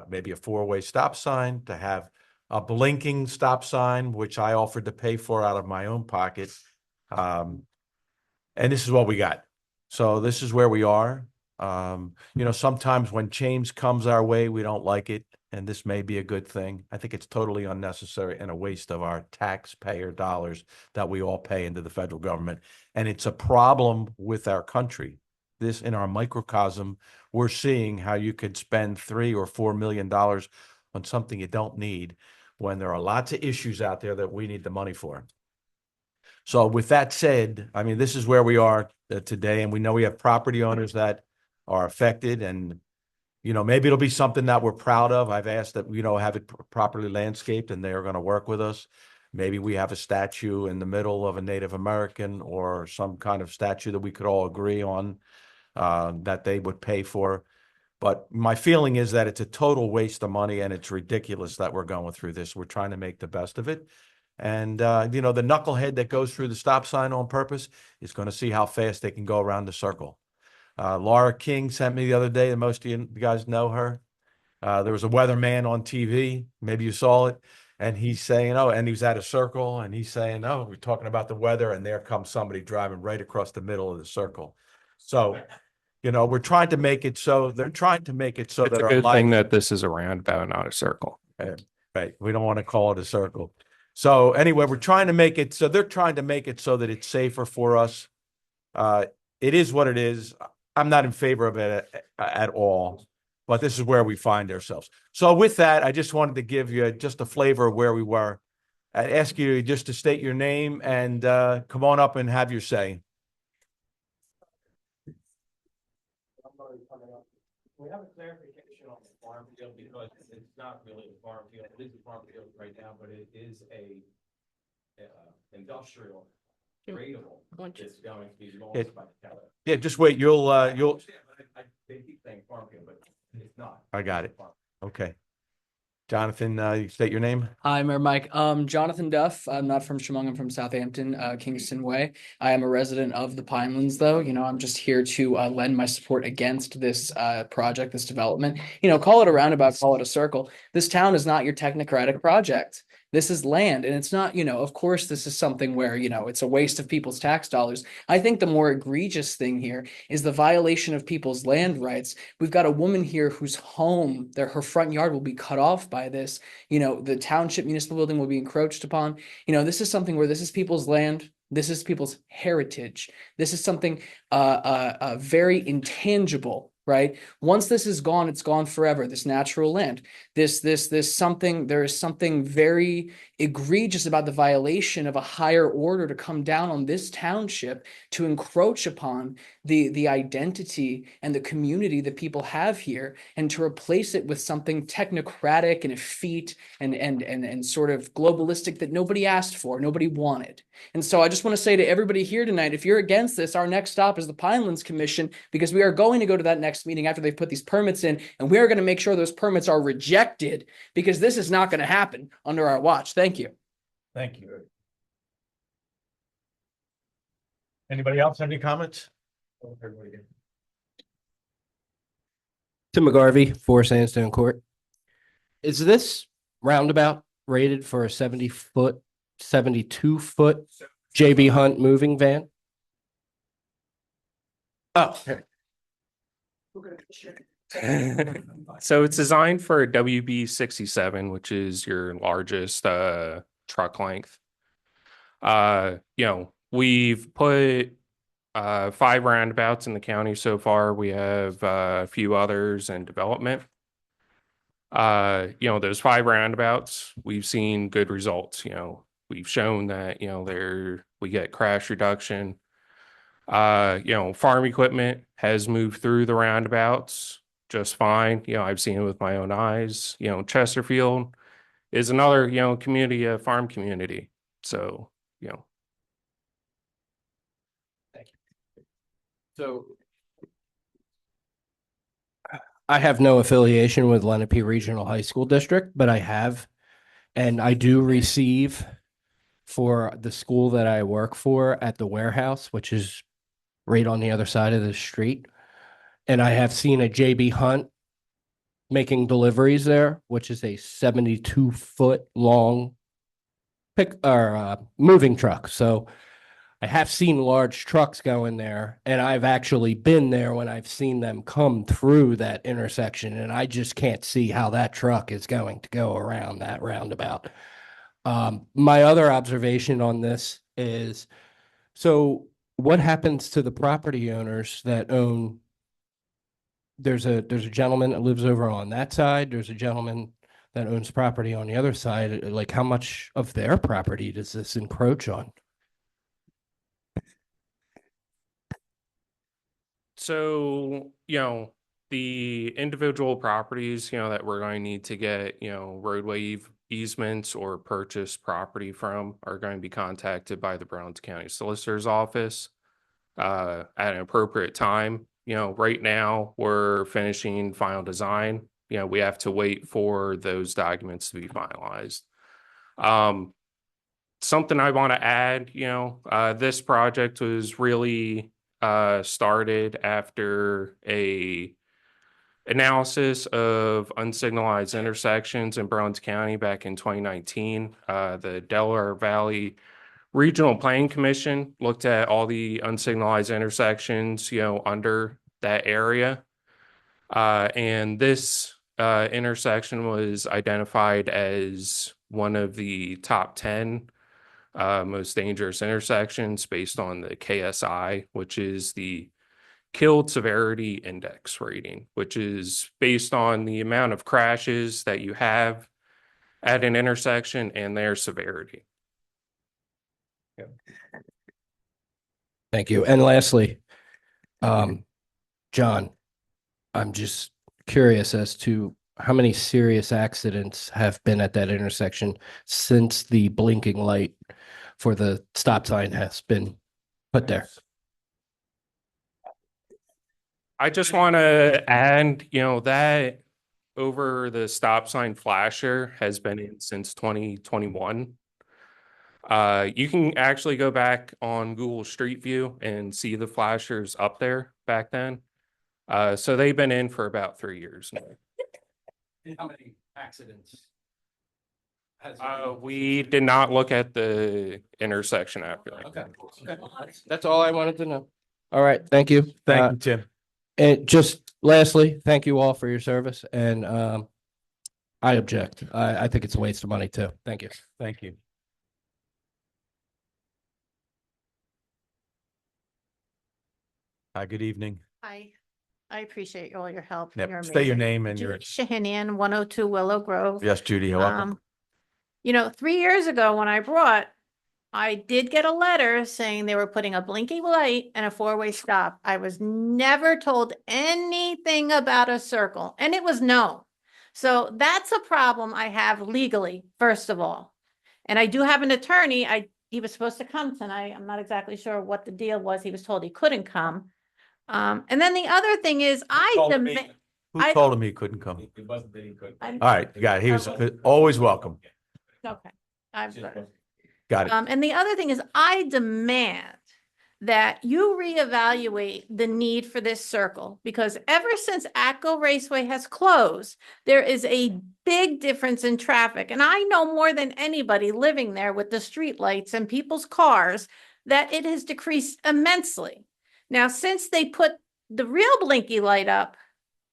maybe a 4-way stop sign, to have a blinking stop sign, which I offered to pay for out of my own pocket. And this is what we got. So this is where we are. Sometimes when change comes our way, we don't like it, and this may be a good thing. I think it's totally unnecessary and a waste of our taxpayer dollars that we all pay into the federal government. And it's a problem with our country. This, in our microcosm, we're seeing how you could spend $3 or $4 million on something you don't need when there are lots of issues out there that we need the money for. So with that said, I mean, this is where we are today, and we know we have property owners that are affected, and maybe it'll be something that we're proud of. I've asked that have it properly landscaped, and they are going to work with us. Maybe we have a statue in the middle of a Native American or some kind of statue that we could all agree on that they would pay for. But my feeling is that it's a total waste of money, and it's ridiculous that we're going through this. We're trying to make the best of it. And, the knucklehead that goes through the stop sign on purpose is going to see how fast they can go around the circle. Laura King sent me the other day, and most of you guys know her. There was a weatherman on TV. Maybe you saw it. And he's saying, and he was at a circle, and he's saying, we're talking about the weather. And there comes somebody driving right across the middle of the circle. So, we're trying to make it so they're trying to make it so It's that a our good life. thing that this is a roundabout, not a circle. Right. We don't want to call it a circle. So anyway, we're trying to make it so they're trying to make it so that it's safer for us. It is what it is. I'm not in favor of it at all, but this is where we find ourselves. So with that, I just wanted to give you just a flavor of where we were. I'd ask you just to state your name and come on up and have your say. We have a clarification on the farm field because it's not really a farm field. It is a farm field right now, but it is a industrial gradable that's going to be launched by the county. Yeah, just wait. You'll. They keep saying farm field, but it's not. I got it. Okay. Jonathan, you state your name. Hi, Mayor Mike. Jonathan Duff. I'm not from Shamong. I'm from Southampton, Kingston Way. I am a resident of the Pinelands, though. I'm just here to lend my support against this project, this development. Call it a roundabout, call it a circle. This town is not your technocratic project. This is land, and it's not, of course, this is something where, it's a waste of people's tax dollars. I think the more egregious thing here is the violation of people's land rights. We've got a woman here whose home, her front yard will be cut off by this. The township municipal building will be encroached upon. This is something where this is people's land. This is people's heritage. This is something very intangible. Right. Once this is gone, it's gone forever. This natural land, there is something very egregious about the violation of a higher order to come down on this township to encroach upon the identity and the community that people have here, and to replace it with something technocratic and effete and sort of globalistic that nobody asked for, nobody wanted. And so I just want to say to everybody here tonight, if you're against this, our next stop is the Pinelands Commission, because we are going to go to that next meeting after they've put these permits in, and we are going to make sure those permits are rejected, because this is not going to happen under our watch. Thank you. Thank you. Anybody else have any comments? Tim McGarvey, 4 Sandstone Court. Is this roundabout rated for a 72-foot JB Hunt moving van? Oh. So it's designed for a WB67, which is your largest truck length. We've put 5 roundabouts in the county so far. We have a few others in development. Those 5 roundabouts, we've seen good results. We've shown that, we get crash reduction. Farm equipment has moved through the roundabouts just fine. I've seen it with my own eyes. Chesterfield is another, community, a farm community. So, Thank you. So I have no affiliation with Lenape Regional High School District, but I do receive for the school that I work for at the warehouse, which is right on the other side of the street. And I have seen a JB Hunt making deliveries there, which is a 72-foot long moving truck. So I have seen large trucks go in there, and I've actually been there when I've seen them come through that intersection, and I just can't see how that truck is going to go around that roundabout. My other observation on this is, so what happens to the property owners that own? There's a gentleman that lives over on that side. There's a gentleman that owns property on the other side. Like, how much of their property does this encroach on? So, the individual properties, that we're going to need to get, roadway easements or purchase property from are going to be contacted by the Browns County Solicitor's Office at an appropriate time. Right now we're finishing final design. We have to wait for those documents to be finalized. Something I want to add, this project was really started after a analysis of unsignalized intersections in Browns County back in 2019. The Delaware Valley Regional Planning Commission looked at all the unsignalized intersections, under that area. And this intersection was identified as one of the top 10 most dangerous intersections based on the KSI, which is the Killed Severity Index rating, which is based on the amount of crashes that you have at an intersection and their severity. Thank you. And lastly, John, I'm just curious as to how many serious accidents have been at that intersection since the blinking light for the stop sign has been put there. I just want to add, that over the stop sign flasher has been in since 2021. You can actually go back on Google Street View and see the flashers up there back then. So they've been in for about 3 years now. How many accidents? We did not look at the intersection after that. Okay. That's all I wanted to know. All right. Thank you. Thank you, Tim. And just lastly, thank you all for your service. And I object. I think it's a waste of money too. Thank you. Thank you. Hi, good evening. Hi, I appreciate all your help. Yep, You're state your amazing. name and Judy your, Shahinian, 102 Willow Grove. yes, Judy, you're welcome. 3 years ago when I did get a letter saying they were putting a blinking light and a four-way stop. I was never told anything about a circle, and it was known. So that's a problem I have legally, first of all. And I do have an attorney. He was supposed to come tonight. I'm not exactly sure what the deal was. He was told he couldn't come. And then the other thing is Who told him he couldn't come? It wasn't that he could. All right, you got it. He was always welcome. Okay. Got it. And the other thing is I demand that you reevaluate the need for this circle, because ever since Atco Raceway has closed, there is a big difference in traffic. And I know more than anybody living there with the street lights and people's cars that it has decreased immensely. Now, since they put the real blinky light up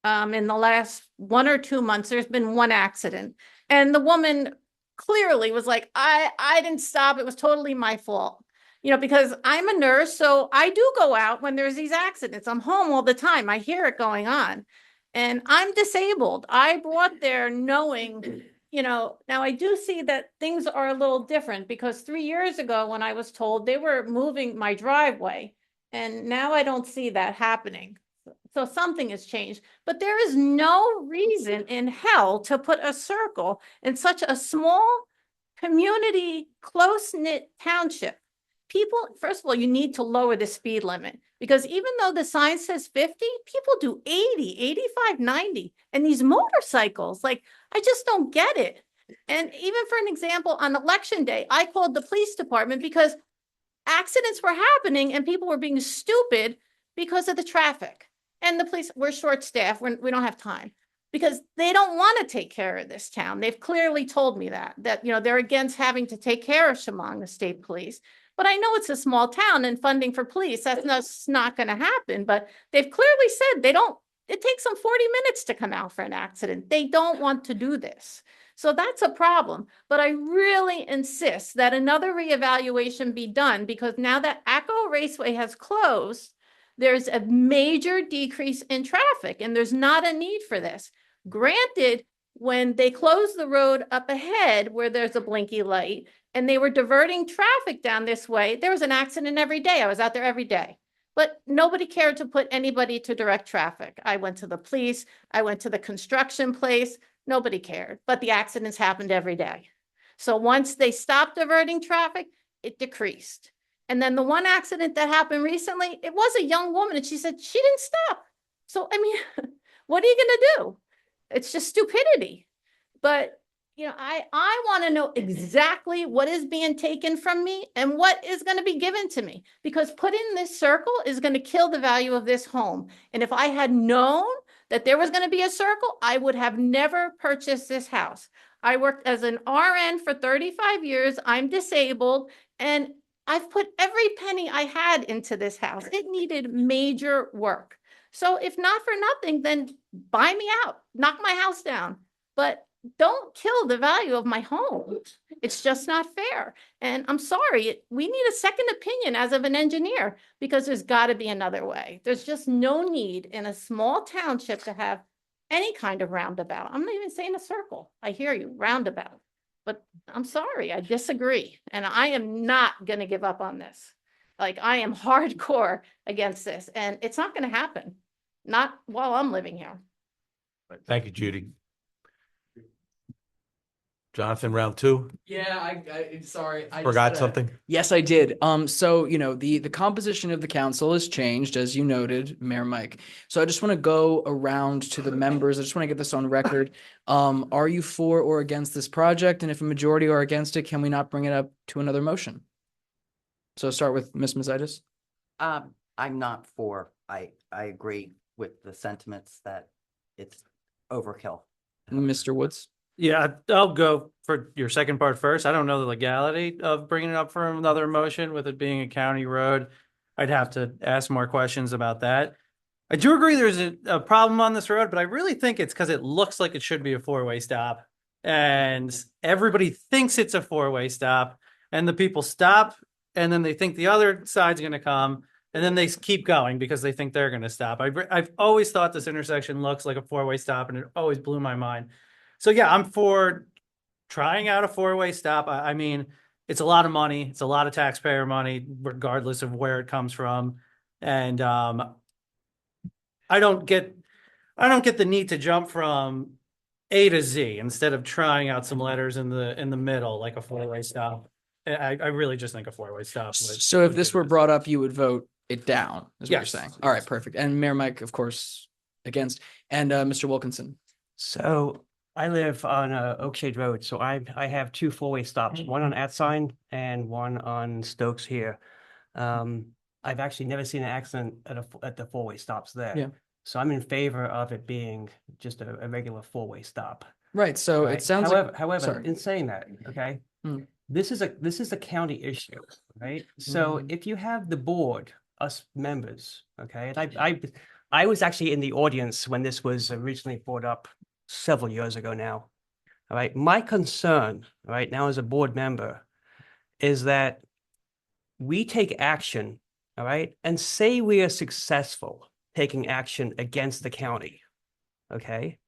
in the last 1 or 2 months, there's been one accident. And the woman clearly was like, I didn't stop. It was totally my fault. Because I'm a nurse, so I do go out when there's these accidents. I'm home all the time. I hear it going on. And I'm disabled. I brought there knowing, now I do see that things are a little different, because 3 years ago when I was told they were moving my driveway, and now I don't see that happening. So something has changed, but there is no reason in hell to put a circle in such a small community, close-knit township. People, first of all, you need to lower the speed limit, because even though the sign says 50, people do 80, 85, 90. And these motorcycles, I just don't get it. And even for an example, on election day, I called the police department because accidents were happening and people were being stupid because of the traffic. And the police, we're short-staffed, we don't have time, because they don't want to take care of this town. They've clearly told me that they're against having to take care of Shamong, the state police. But I know it's a small town and funding for police, that's not gonna happen, but they've clearly said it takes them 40 minutes to come out for an accident. They don't want to do this. So that's a problem. But I really insist that another reevaluation be done because now that Acco Raceway has closed, there's a major decrease in traffic and there's not a need for this. Granted, when they closed the road up ahead where there's a blinky light and they were diverting traffic down this way, there was an accident every day. I was out there every day. But nobody cared to put anybody to direct traffic. I went to the police, I went to the construction place, nobody cared, but the accidents happened every day. So once they stopped diverting traffic, it decreased. And then the one accident that happened recently, it was a young woman and she said she didn't stop. So, I mean, what are you gonna do? It's just stupidity. But, you know, I want to know exactly what is being taken from me and what is going to be given to me, because putting this circle is going to kill the value of this home. And if I had known that there was going to be a circle, I would have never purchased this house. I worked as an RN for 35 years. I'm disabled and I've put every penny I had into this house. It needed major work. So if not for nothing, then buy me out, knock my house down, but don't kill the value of my home. It's just not fair. And I'm sorry, we need a second opinion as of an engineer, because there's got to be another way. There's just no need in a small township to have any kind of roundabout. I'm not even saying a circle. I hear you, roundabout. But I'm sorry, I disagree. And I am not going to give up on this. Like, I am hardcore against this, and it's not going to happen. Not while I'm living here. Thank you, Judy. Jonathan, round two. Yeah, I sorry. I Forgot just, something? Yes, I did. So, you know, the composition of the council has changed, as you noted, Mayor Mike. So I just want to go around to the members. I just want to get this on record. Are you for or against this project? And if a majority are against it, can we not bring it up to another motion? So start with Ms. Mazitis. I'm not for. I agree with the sentiments that it's overkill. Mr. Woods. Yeah, I'll go for your second part first. I don't know the legality of bringing it up for another motion with it being a county road. I'd have to ask more questions about that. I do agree there's a problem on this road, but I really think it's because it looks like it should be a four-way stop. And everybody thinks it's a four-way stop, and the people stop, and then they think the other side's going to come, and then they keep going because they think they're going to stop. I've always thought this intersection looks like a four-way stop, and it always blew my mind. So yeah, I'm for trying out a four-way stop. I mean, it's a lot of money. It's a lot of taxpayer money, regardless of where it comes from. And I don't get the need to jump from A to Z instead of trying out some letters in the middle, like a four-way stop. I really just think a four-way stop. So if this were brought up, you would vote it down, is what you're Yes. saying. All right, perfect. And Mayor Mike, of course, against. And Mr. Wilkinson. So I live on Oakshade Road, so I have two four-way stops, one on Atsign and one on Stokes here. I've actually never seen an accident at the four-way stops there. Yeah. So I'm in favor of it being just a regular four-way stop. Right. So Right? it sounds However, sorry. in saying that, okay, Hmm. this is a county issue, right? So if you have the board, us members, okay, and I was actually in the audience when this was originally brought up several years ago now. All right. My concern right now as a board member is that we take action, all right, and say we are successful taking action against the county. Okay.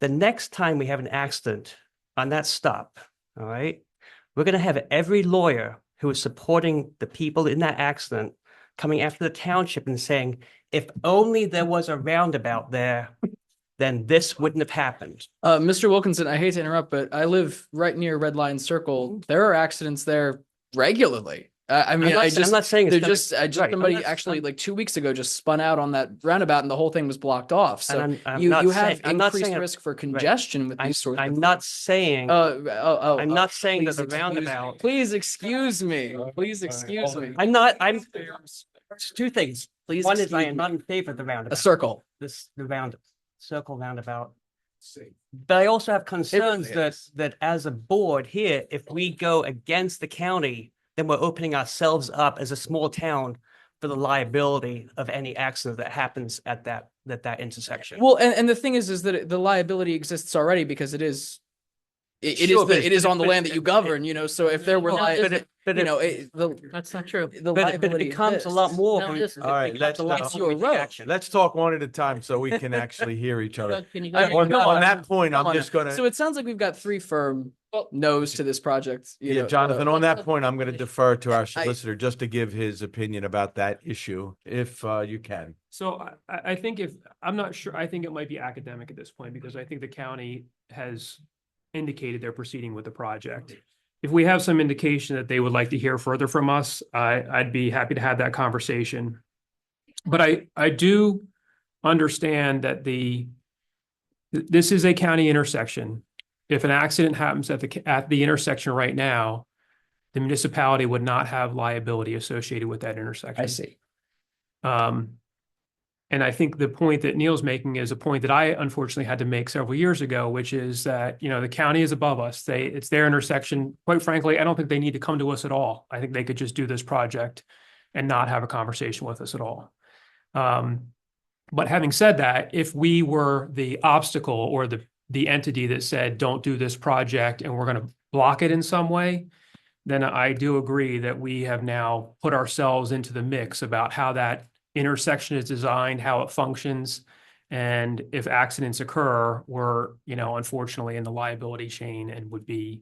The next time we have an accident on that stop, all right, we're going to have every lawyer who is supporting the people in that accident coming after the township and saying, if only there was a roundabout there, then this wouldn't have happened. Mr. Wilkinson, I hate to interrupt, but I live right near Red Line Circle. There are accidents there regularly. I mean, I'm not saying it's they're gonna- just right, somebody I'm not- actually like 2 weeks ago just spun out on that roundabout and the whole thing was blocked off. So And I'm you not have saying- I'm not increased saying- risk for congestion with these sorts I'm of. not saying. I'm not saying that the roundabout. Please excuse me. Please excuse me. I'm two things. Please One is I excuse am me. not in favor of the roundabout. A circle. The circle roundabout. But I also have concerns really that as a board here, if we go against the county, then we're opening ourselves up as a small town for the liability of any accident that happens at that intersection. Well, and the thing is that the liability exists already because it is. Sure, but It is on the but land that you govern, you know, so if there were, No, but you it- know, That's not true. the but it liability becomes a lot exists. more. No, when- listen. it All right, becomes let's a lot It's more your when you road. action. Let's talk one at a time so we can actually hear each other. Doug, can you go I- ahead? On, no, on that point, Come I'm on just now. gonna, So it sounds like we've got 3 firm no's to this project. You yeah, know, Jonathan, on that point, I'm gonna defer to our I- solicitor just to give his opinion about that issue, if you can. So I think I'm not sure, I think it might be academic at this point because I think the county has indicated they're proceeding with the project. If we have some indication that they would like to hear further from us, I'd be happy to have that conversation. But I do understand that this is a county intersection. If an accident happens at the intersection right now, the municipality would not have liability associated with that intersection. I see. And I think the point that Neil's making is a point that I unfortunately had to make several years ago, which is that, the county is above us. It's their intersection. Quite frankly, I don't think they need to come to us at all. I think they could just do this project and not have a conversation with us at all. But having said that, if we were the obstacle or the entity that said, don't do this project and we're going to block it in some way, then I do agree that we have now put ourselves into the mix about how that intersection is designed, how it functions. And if accidents occur, we're, unfortunately in the liability chain and would be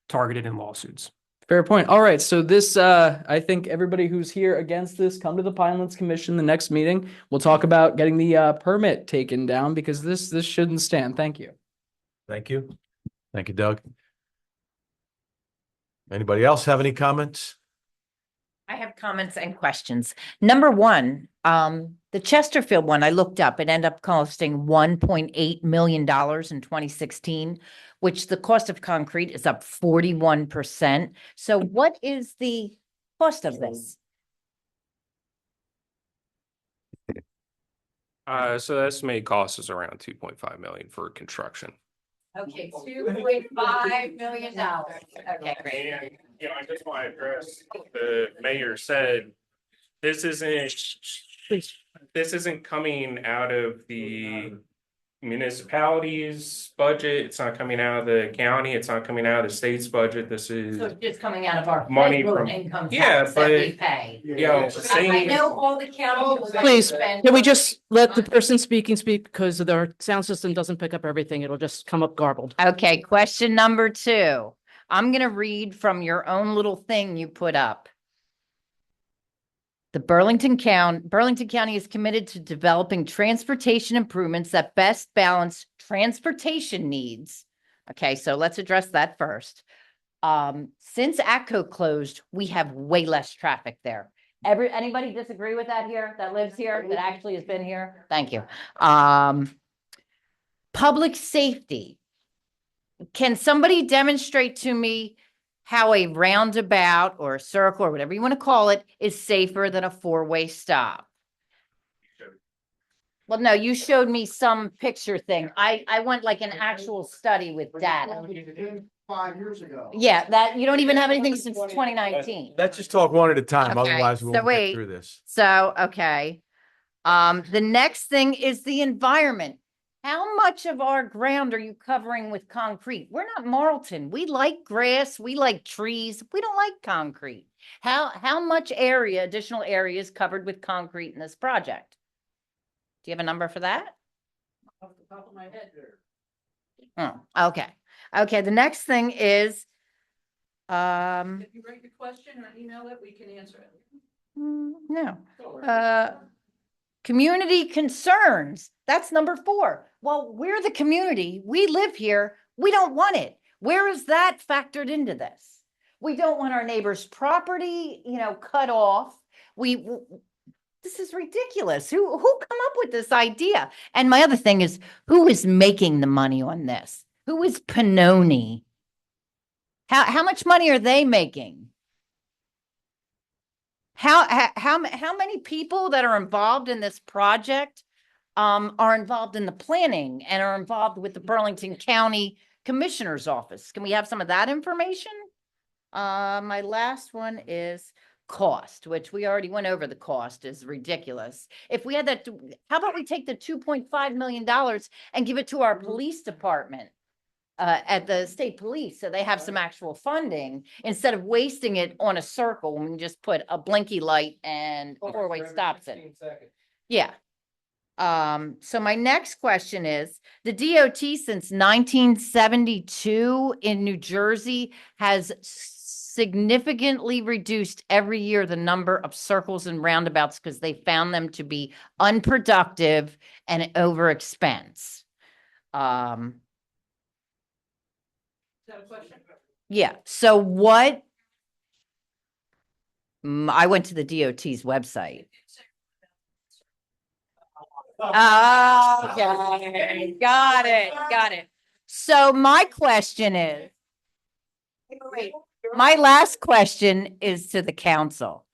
targeted in lawsuits. Fair point. All right. So this, I think everybody who's here against this, come to the Pinelands Commission the next meeting. We'll talk about getting the permit taken down because this shouldn't stand. Thank you. Thank you. Thank you, Doug. Anybody else have any comments? I have comments and questions. Number one, the Chesterfield one, I looked up, it ended up costing $1.8 million in 2016, which the cost of concrete is up 41%. So what is the cost of this? So the estimated cost is around 2.5 million for construction. Okay, $2.5 million. Okay, great. And, I just want to address, the mayor said, this isn't coming out of the municipality's budget. It's not coming out of the county. It's not coming out of the state's budget. This is So it's just coming out of our money federal from, income yeah, tax that we but, pay. I I know all the counties. Please, can we just let the person speaking speak because their sound system doesn't pick up everything. It'll just come up garbled. Okay, question number 2. I'm going to read from your own little thing you put up. The Burlington County is committed to developing transportation improvements that best balance transportation needs. Okay, so let's address that first. Since ATCO closed, we have way less traffic there. Anybody disagree with that here, that lives here, that actually has been here? Thank you. Public safety. Can somebody demonstrate to me how a roundabout or a circle or whatever you want to call it is safer than a 4-way stop? Well, no, you showed me some picture thing. I went like an actual study with data. 5 years ago. Yeah, that you don't even have anything since 2019. Let's just talk one at a time, Okay, otherwise we so won't wait. get through this. So, okay. The next thing is the environment. How much of our ground are you covering with concrete? We're not Marlton. We like grass. We like trees. We don't like concrete. How much additional area is covered with concrete in this project? Do you have a number for that? Off the top of my head. Oh, okay. Okay, the next thing is, If you write the question or email it, we can answer it. no. Community concerns. That's number 4. Well, we're the community. We live here. We don't want it. Where is that factored into this? We don't want our neighbor's property, cut off. This is ridiculous. Who come up with this idea? And my other thing is, who is making the money on this? Who is Pannoni? How much money are they making? How many people that are involved in this project are involved in the planning and are involved with the Burlington County Commissioner's Office? Can we have some of that information? My last one is cost, which we already went over. The cost is ridiculous. If we had that, how about we take the $2.5 million and give it to our police department? At the state police, so they have some actual funding instead of wasting it on a circle when we just put a blinky light and four-way stops it. Yeah. So my next question is, the DOT since 1972 in New Jersey has significantly reduced every year the number of circles and roundabouts because they found them to be unproductive and over expense. Yeah, so what? I went to the DOT's website. Okay, got it. So my question is, my last question is to the council.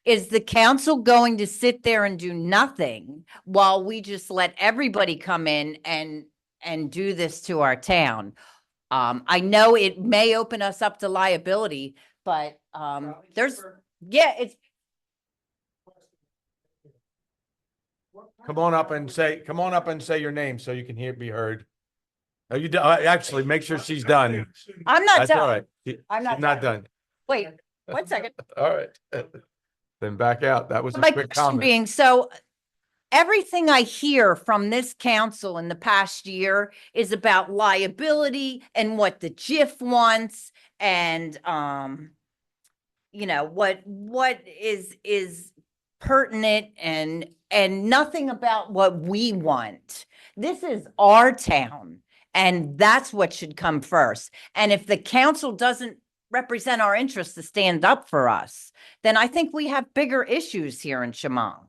Is the council going to sit there and do nothing while we just let everybody come in and do this to our town? I know it may open us up to liability, but it's Come on up and say your name so you can be heard. Are you actually make sure she's done. I'm not That's done. all right. I'm not She's not done. Wait, 1 second. All right. Then back out. That was a My quick question comment. being, so everything I hear from this council in the past year is about liability and what the GIF wants and, what is pertinent and nothing about what we want. This is our town and that's what should come first. And if the council doesn't represent our interests to stand up for us, then I think we have bigger issues here in Shamong.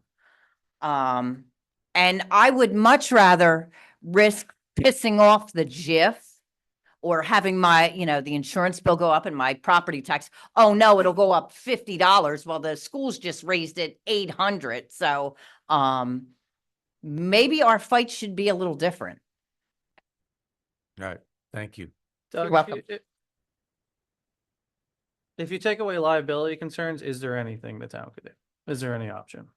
And I would much rather risk pissing off the GIF or having my, the insurance bill go up and my property tax. Oh no, it'll go up $50. Well, the schools just raised it $800. So, maybe our fight should be a little different. All right. Thank you. Doug, welcome. If you take away liability concerns, is there anything the town could do? Is there any option?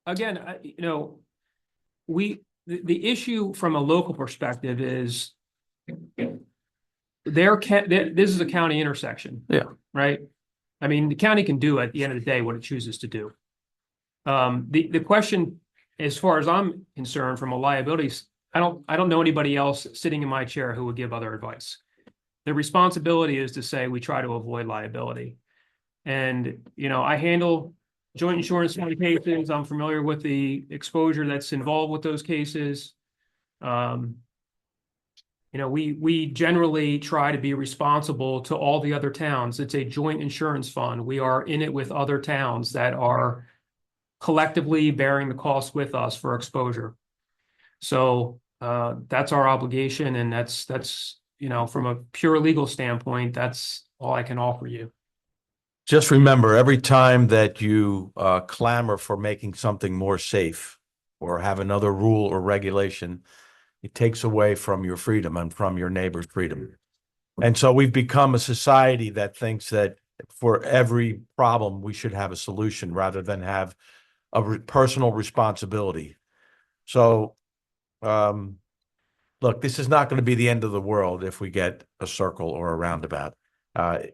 Again, the issue from a local perspective is this is a county intersection. Yeah. Right? I mean, the county can do at the end of the day what it chooses to do. The question, as far as I'm concerned, from a liability, I don't know anybody else sitting in my chair who would give other advice. The responsibility is to say we try to avoid liability. And, I handle joint insurance cases. I'm familiar with the exposure that's involved with those cases. We generally try to be responsible to all the other towns. It's a joint insurance fund. We are in it with other towns that are collectively bearing the cost with us for exposure. So that's our obligation. And that's, from a pure legal standpoint, that's all I can offer you. Just remember, every time that you clamor for making something more safe or have another rule or regulation, it takes away from your freedom and from your neighbor's freedom. And so we've become a society that thinks that for every problem, we should have a solution rather than have a personal responsibility. So, look, this is not going to be the end of the world if we get a circle or a roundabout. I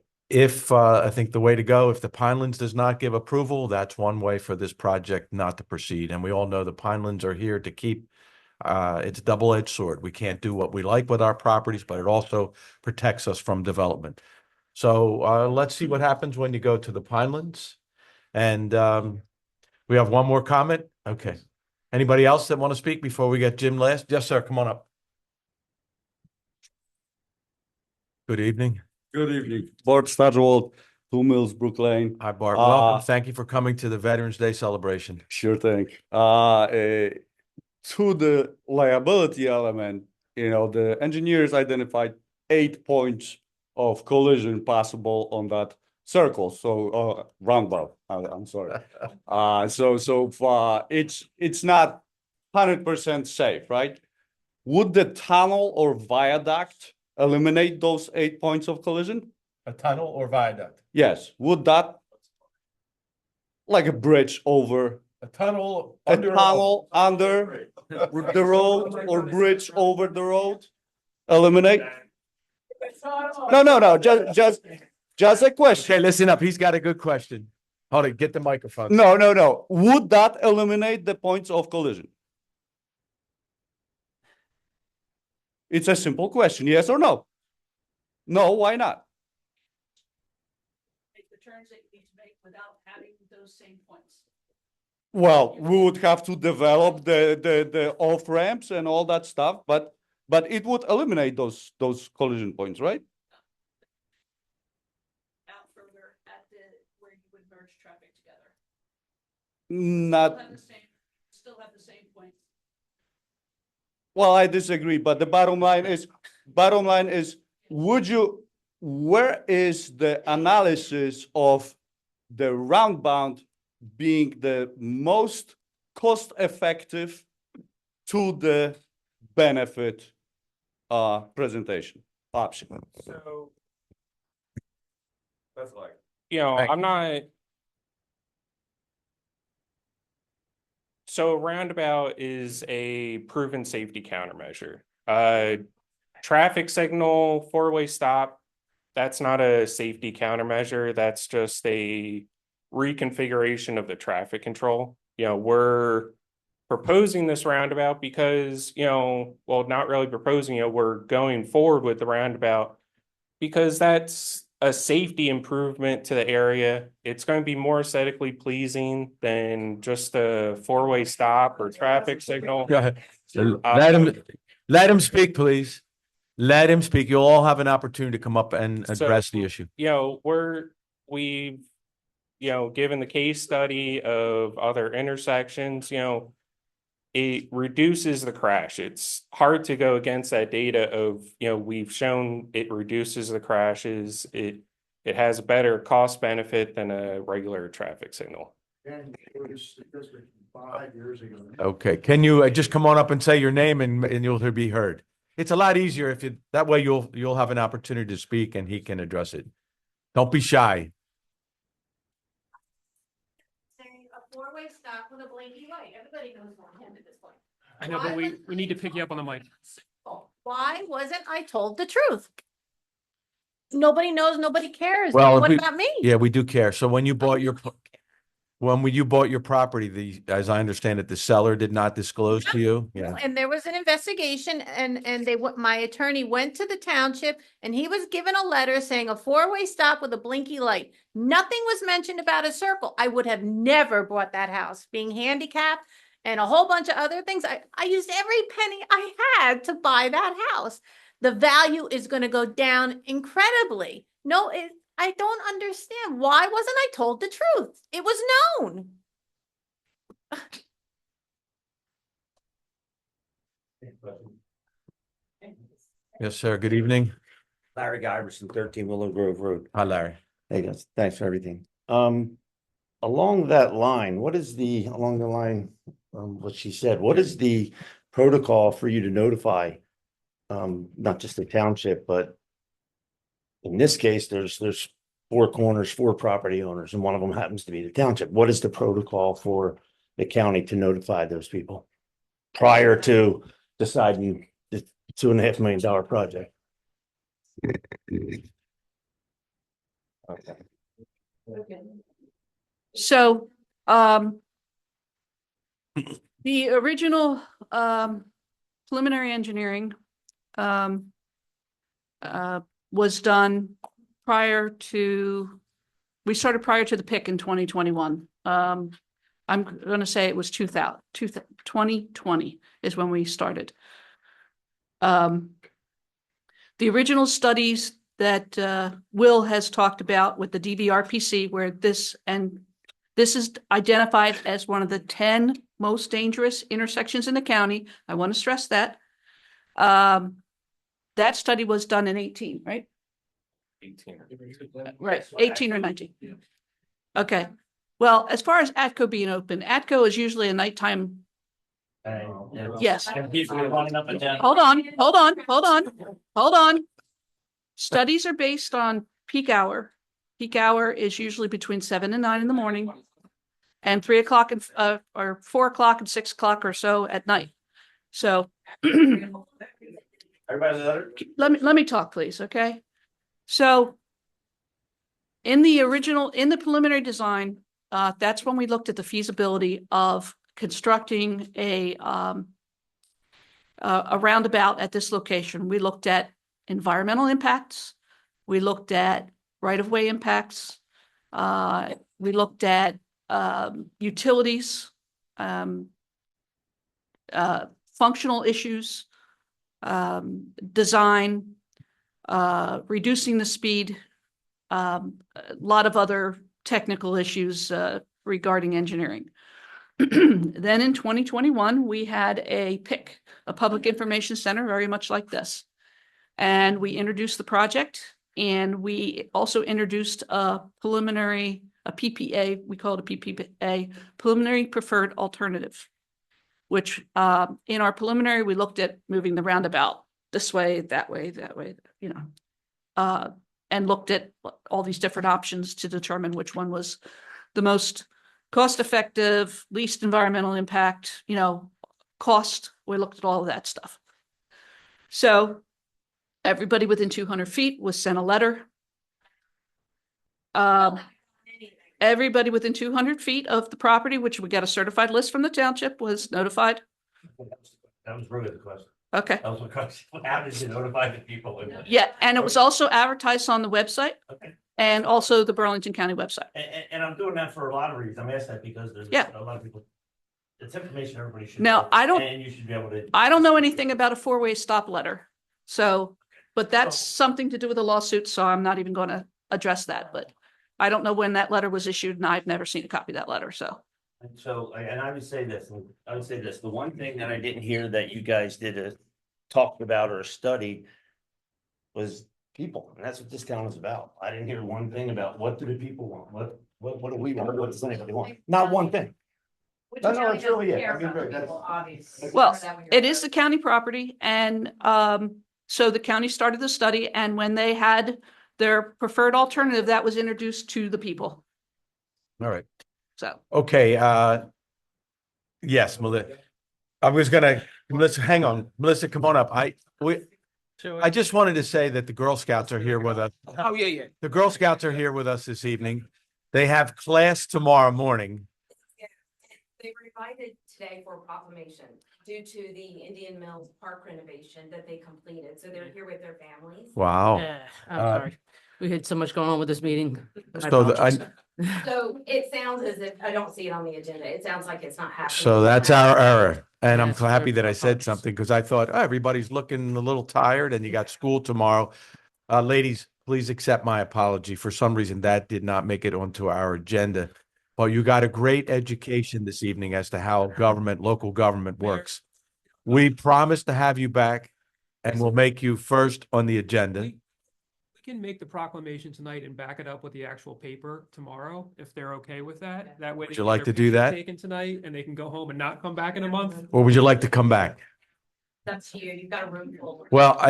think the way to go, if the Pinelands does not give approval, that's one way for this project not to proceed. And we all know the Pinelands are here to keep, it's a double-edged sword. We can't do what we like with our properties, but it also protects us from development. So let's see what happens when you go to the Pinelands. And we have one more comment. Okay. Anybody else that want to speak before we get Jim last? Yes, sir. Come on up. Good evening. Good evening. Bart Stadwold, 2 Mills, Brook Lane. Hi, Bart. Welcome. Thank you for coming to the Veterans Day celebration. Sure thing. To the liability element, the engineers identified 8 points of collision possible on that circle. So roundabout. I'm sorry. It's not 100% safe, right? Would the tunnel or viaduct eliminate those 8 points of collision? A tunnel or viaduct? Yes, would that, like a bridge over, A tunnel a tunnel under the road or bridge over the road? Eliminate? No, just a question. Okay, listen up. He's got a good question. Hold on, get the microphone. No. Would that eliminate the points of collision? It's a simple question, yes or no? No, why not? Make the turns that you need to make without having those same points. Well, we would have to develop the off ramps and all that stuff, but it would eliminate those collision points, right? Out further at where you would merge traffic together. Not, Still have the same points. well, I disagree, but the bottom line is, where is the analysis of the roundabout being the most cost effective to the benefit presentation option? So, That's like, I'm not. So a roundabout is a proven safety countermeasure. Traffic signal, four-way stop, that's not a safety countermeasure. That's just a reconfiguration of the traffic control. We're proposing this roundabout because, not really proposing it, we're going forward with the roundabout because that's a safety improvement to the area. It's going to be more aesthetically pleasing than just a four-way stop or traffic signal. Go ahead. Let him speak, please. Let him speak. You'll all have an opportunity to come up and address the issue. We've given the case study of other intersections, it reduces the crash. It's hard to go against that data of, we've shown it reduces the crashes. It has a better cost benefit than a regular traffic signal. And it was 5 years ago. Okay, can you just come on up and say your name and you'll be heard? It's a lot easier if that way you'll have an opportunity to speak and he can address it. Don't be shy. Saying a four-way stop with a blinky light. Everybody knows who I am at this point. I know, but we need to pick you up on the mic. Why wasn't I told the truth? Nobody knows, nobody cares. Well, What about me? Yeah, we do care. So when you bought your property, as I understand it, the seller did not disclose to you? Yeah. And there was an investigation and my attorney went to the township and he was given a letter saying a four-way stop with a blinky light. Nothing was mentioned about a circle. I would have never bought that house, being handicapped and a whole bunch of other things. I used every penny I had to buy that house. The value is going to go down incredibly. No, I don't understand. Why wasn't I told the truth? It was known. Yes, sir. Good evening. Larry Giverson, 13 Willow Grove Road. Hi, Larry. Hey guys, thanks for everything. Along that line, what she said, what is the protocol for you to notify, not just the township, but in this case, there's four corners, four property owners, and one of them happens to be the township. What is the protocol for the county to notify those people prior to deciding the $2.5 million project? Okay. So, the original, preliminary engineering, was done we started prior to the PIC in 2021. I'm going to say it was 2020 is when we started. The original studies that Will has talked about with the DVRPC, where this is identified as one of the 10 most dangerous intersections in the county. I want to stress that. That study was done in 18, right? 18. Right, 18 or 19. Okay. Well, as far as ATCO being open, ATCO is usually a nighttime. Yes. And people are running up and down. Hold on. Studies are based on peak hour. Peak hour is usually between 7 and 9 in the morning, and 3 o'clock and or 4 o'clock and 6 o'clock or so at night. So let me talk, please. Okay. So in the preliminary design, that's when we looked at the feasibility of constructing a roundabout at this location. We looked at environmental impacts. We looked at right-of-way impacts. We looked at utilities, functional issues, design, reducing the speed, a lot of other technical issues regarding engineering. Then in 2021, we had a PIC, a public information center, very much like this. And we introduced the project, and we also introduced a PPA, we call it a PPA, preliminary preferred alternative, which in our preliminary, we looked at moving the roundabout this way, that way, you know, and looked at all these different options to determine which one was the most cost-effective, least environmental impact, you know, cost. We looked at all of that stuff. So everybody within 200 feet was sent a letter. Everybody within 200 feet of the property, which we got a certified list from the township, was notified. That was really the question. Okay. That was the question. How did you notify the people? Yeah, and it was also advertised on the website. Okay. And also the Burlington County website. And I'm doing that for a lot of reasons. I'm asking that because there's a lot of people. It's information everybody should. Now, know, I don't. And you should be able to. I don't know anything about a four-way stop letter. So, but that's something to do with a lawsuit, so I'm not even going to address that. But I don't know when that letter was issued, and I've never seen a copy of that letter, so. And so, and I would say this, the one thing that I didn't hear that you guys talked about or studied was people, and that's what this town is about. I didn't hear one thing about what do the people want, what do we want, what does anybody want? Not one thing. No, it's really it. I mean, really, that's- Well, it is the county property, and so the county started the study, and when they had their preferred alternative, that was introduced to the people. All right. So. Okay, yes, Melissa. Melissa, hang on. Melissa, come on up. I just wanted to say that the Girl Scouts are here with us. Oh, yeah. The Girl Scouts are here with us this evening. They have class tomorrow morning. They were invited today for a proclamation due to the Indian Mills Park renovation that they completed. So they're here with their families. Wow. Yeah, I'm sorry. We had so much going on with this meeting. I So apologize. So it sounds as if, I don't see it on the agenda. It sounds like it's not happening. So that's our error. And I'm Yes, happy that I said apologies. something because I thought, oh, everybody's looking a little tired and you got school tomorrow. Ladies, please accept my apology. For some reason, that did not make it onto our agenda. But you got a great education this evening as to how local government works. We promise to have you back and we'll make you first on the agenda. We can make the proclamation tonight and back it up with the actual paper tomorrow, if they're okay with that. That way. Would they you get like their to do pictures that? Taken tonight, and they can go home and not come back in a month. Or would you like to come back? That's you. You've got a room full. Well,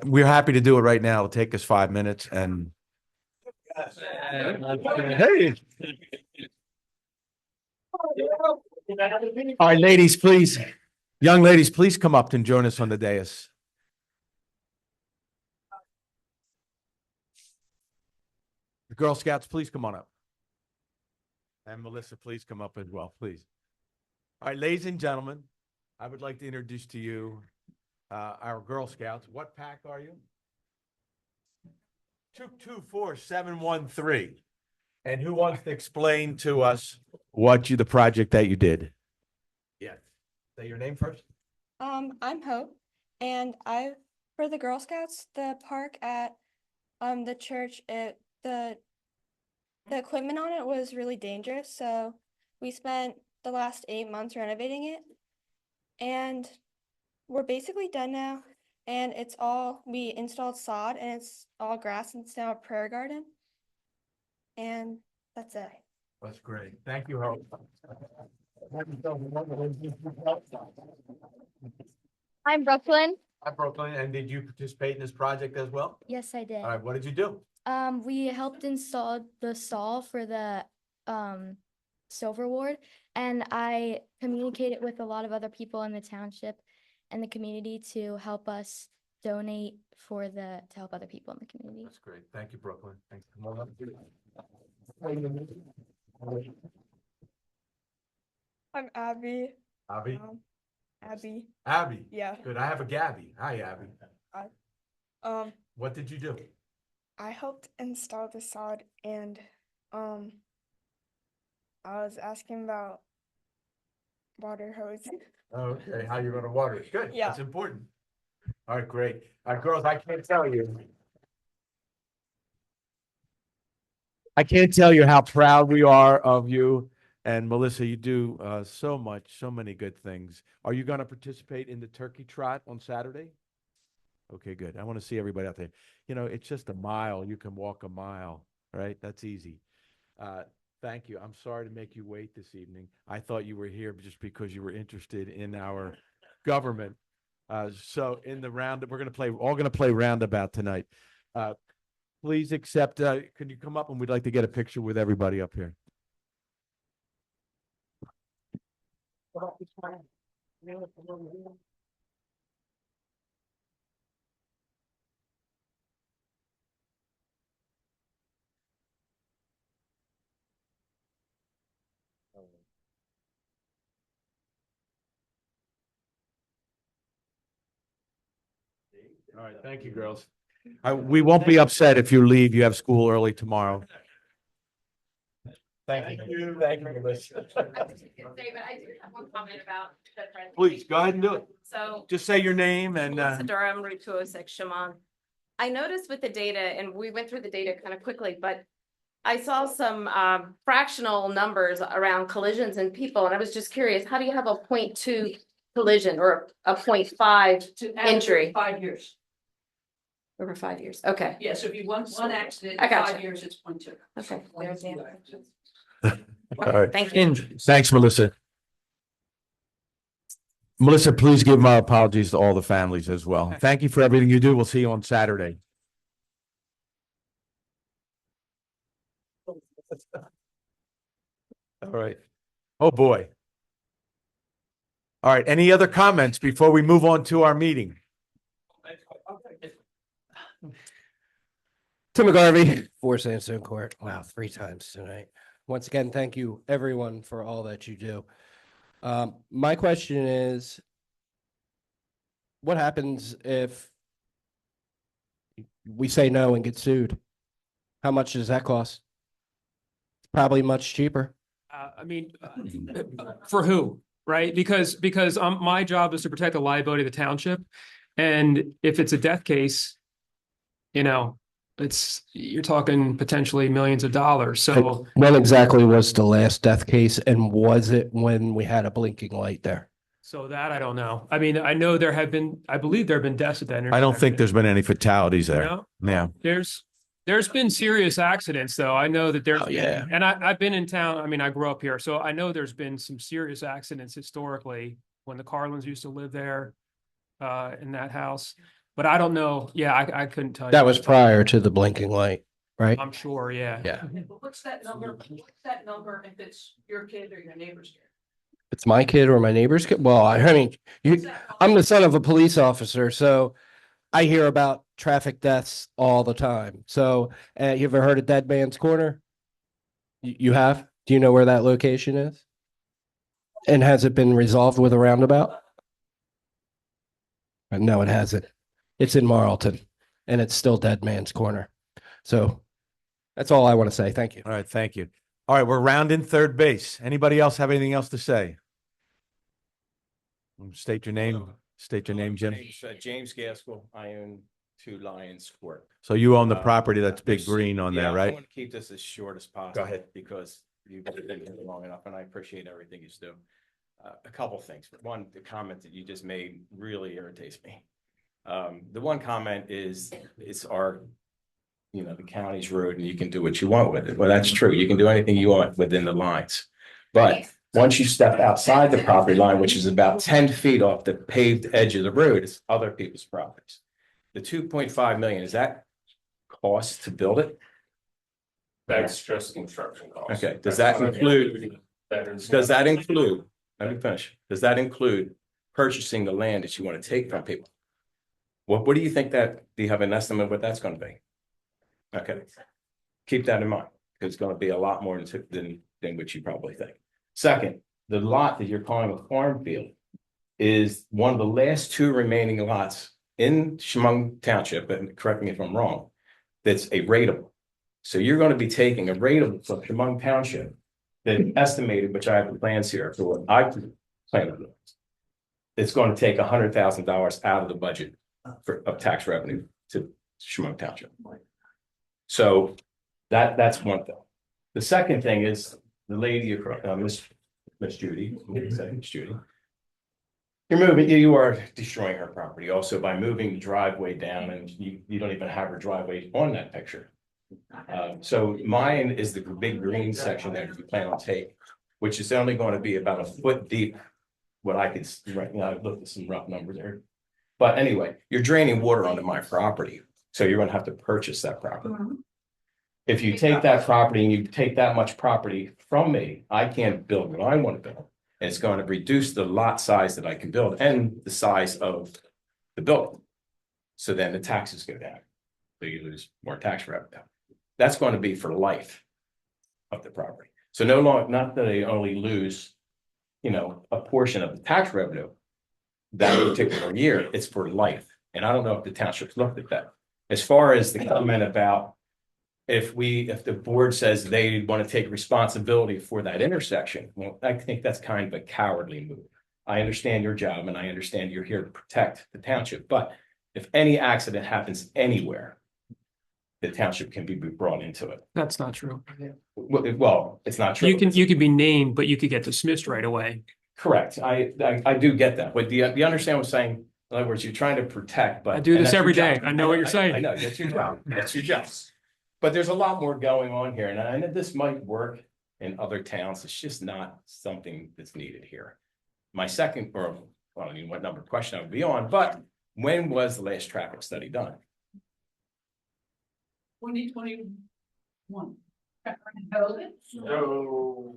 we're happy to do it right now. It'll take us 5 minutes and. Hey. All right, ladies, please. Young ladies, please come up and join us on the dais. The Girl Scouts, please come on up. And Melissa, please come up as well, please. All right, ladies and gentlemen, I would like to introduce to you our Girl Scouts. What pack are you? 224713. And who wants to explain to us the project that you did? Yes. Say your name first. I'm Hope, and for the Girl Scouts, the park at the church, the equipment on it was really dangerous, so we spent the last 8 months renovating it, and we're basically done now. And we installed sod, and it's all grass, and it's now a prayer garden. And that's it. That's great. Thank you, Hope. I'm Brooklyn. Hi, Brooklyn. And did you participate in this project as well? Yes, I did. All right, what did you do? We helped install the stall for the Silver Ward, and I communicated with a lot of other people in the township and the community to help us donate to help other people in the community. That's great. Thank you, Brooklyn. Thanks. Come on up. I'm Abby. Abby? Abby. Abby? Yeah. Good. I have a Gabby. Hi, Abby. Um, What did you do? I helped install the sod, and I was asking about water hose. Okay, how you gonna water it? Good. Yeah. That's important. All right, great. All right, girls, I can't tell you how proud we are of you. And Melissa, you do so much, so many good things. Are you going to participate in the turkey trot on Saturday? Okay, good. I want to see everybody out there. You know, it's just a mile. You can walk a mile, right? That's easy. Thank you. I'm sorry to make you wait this evening. I thought you were here just because you were interested in our government. So in the round, we're all going to play roundabout tonight. Please accept, can you come up and we'd like to get a picture with everybody up here. All right, thank you, girls. We won't be upset if you leave. You have school early tomorrow. Thank you. Thank you, Melissa. I was just gonna say, but I do have one comment about the presentation. Please, go ahead and do it. So. Just say your name and, Melissa Durham, Route 206, Shamong. I noticed with the data, and we went through the data kind of quickly, but I saw some fractional numbers around collisions and people, and I was just curious, how do you have a 0.2 collision or a 0.5 injury? 5 years. Over 5 years, okay. Yeah, so if you want one accident, I gotcha. 5 years, it's 0.2. Okay. There's the answer. all right. Thank you. Thanks, Melissa. Melissa, please give my apologies to all the families as well. Thank you for everything you do. We'll see you on Saturday. All right. Oh, boy. All right. Any other comments before we move on to our meeting? Tim McGarvey, 4 Sandstone Court. Wow, 3 times tonight. Once again, thank you everyone for all that you do. My question is, what happens if we say no and get sued? How much does that cost? Probably much cheaper. I mean, for who, right? Because my job is to protect the liability of the township. And if it's a death case, you know, you're talking potentially millions of dollars. So When exactly was the last death case, and was it when we had a blinking light there? so that I don't know. I mean, I know I believe there have been deaths at that intersection. I don't think there's been any fatalities there. No? Yeah. There's been serious accidents though. I know that there's Oh, yeah. and I've been in town. I mean, I grew up here, so I know there's been some serious accidents historically when the Carlins used to live there in that house. But I don't know. Yeah, I couldn't tell you. That was prior to the blinking light, right? I'm sure, yeah. Yeah. But what's that number? What's that number if it's your kid or your neighbor's kid? It's my kid or my neighbor's kid. Well, I mean, I'm the son of a police officer, so I hear about traffic deaths all the time. So, you ever heard of Dead Man's Corner? You have? Do you know where that location is? And has it been resolved with a roundabout? No, it hasn't. It's in Marlton, and it's still Dead Man's Corner. So that's all I want to say. Thank you. All right. Thank you. All right. We're rounding third base. Anybody else have anything else to say? State your name. State your name, Jim. James Gaskell. I own 2 Lions Court. So you own the property that's big There's- green on yeah, there, I right? want to keep this as short as possible. ahead. Because you've been here long enough, and I appreciate everything you do. A couple things. One, the comment that you just made really irritates me. The one comment is, it's our, the county's road, and you can do what you want with it. Well, that's true. You can do anything you want within the lines. But Once you step outside the property line, which is about 10 feet off the paved edge of the road, it's other people's properties. The 2.5 million, is that cost to build it? That's just construction costs. Okay, does that include, let me finish, does that include purchasing the land that you want to take from people? What do you think that, do you have an estimate of what that's going to be? Okay, keep that in mind, because it's going to be a lot more than what you probably think. Second, the lot that you're calling a farm field is one of the last two remaining lots in Shamong Township, and correct me if I'm wrong, that's a rateable. So you're going to be taking a rateable from Shamong Township that estimated, which I have the plans here for what I plan to do. It's going to take $100,000 out of the budget of tax revenue to Shamong Township. So that's one thing. The second thing is the lady across, Miss Judy, Miss Judy. You are destroying her property also by moving the driveway down, and you don't even have her driveway on that picture. So mine is the big green section that you plan on taking, which is only going to be about a foot deep. What I could, right now, I've looked at some rough numbers there. But anyway, you're draining water onto my property. So you're going to have to purchase that property. If you take that property and you take that much property from me, I can't build what I want to build. And it's going to reduce the lot size that I can build and the size of the building. So then the taxes go down. So you lose more tax revenue. That's going to be for life of the property. So no longer, not that they only lose, a portion of the tax revenue that particular year, it's for life. And I don't know if the townships looked at that. As far as the comment about if the board says they want to take responsibility for that intersection, well, I think that's kind of a cowardly move. I understand your job and I understand you're here to protect the township, but if any accident happens anywhere, the township can be brought into it. That's not true. Well, it's not true. You could be named, but you could get dismissed right away. Correct. I do get that, but do you understand what I'm saying? In other words, you're trying to protect, but I do this that's your every day. job. I know what you're saying. I know, that's your job. That's your job. But there's a lot more going on here, and I know this might work in other towns. It's just not something that's needed here. My second, or I don't know what number question I would be on, but when was the last traffic study done? 2021. So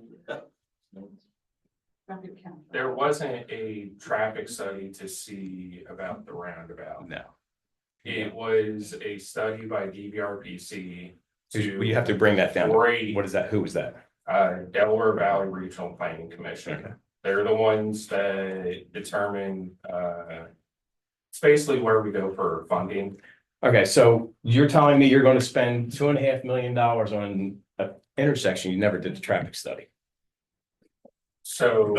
there wasn't a traffic study to see about the roundabout. No. It was a study by DVRPC. You have to bring that down. What is that? Who is that? Delaware Valley Regional Planning Commission. Okay. They're the ones that determine, it's basically where we go for funding. Okay, so you're telling me you're going to spend $2.5 million on an intersection, you never did the traffic study. So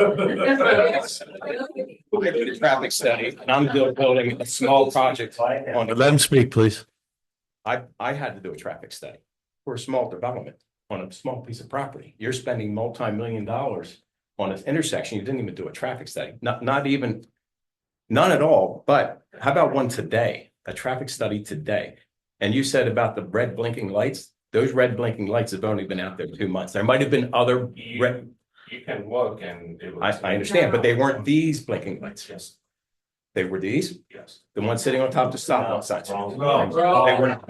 we did a traffic study, and I'm building a small project on. Let him speak, please. I had to do a traffic study for a small development on a small piece of property. You're spending multi-million dollars on an intersection. You didn't even do a traffic study, not even, none at all. But how about one today, a traffic study today? And you said about the red blinking lights, those red blinking lights have only been out there 2 months. There might have been other red. You can look and it was. I understand, but they weren't these blinking lights. Yes. They were these, Yes. the ones sitting on top of the stop signs. No. They were not.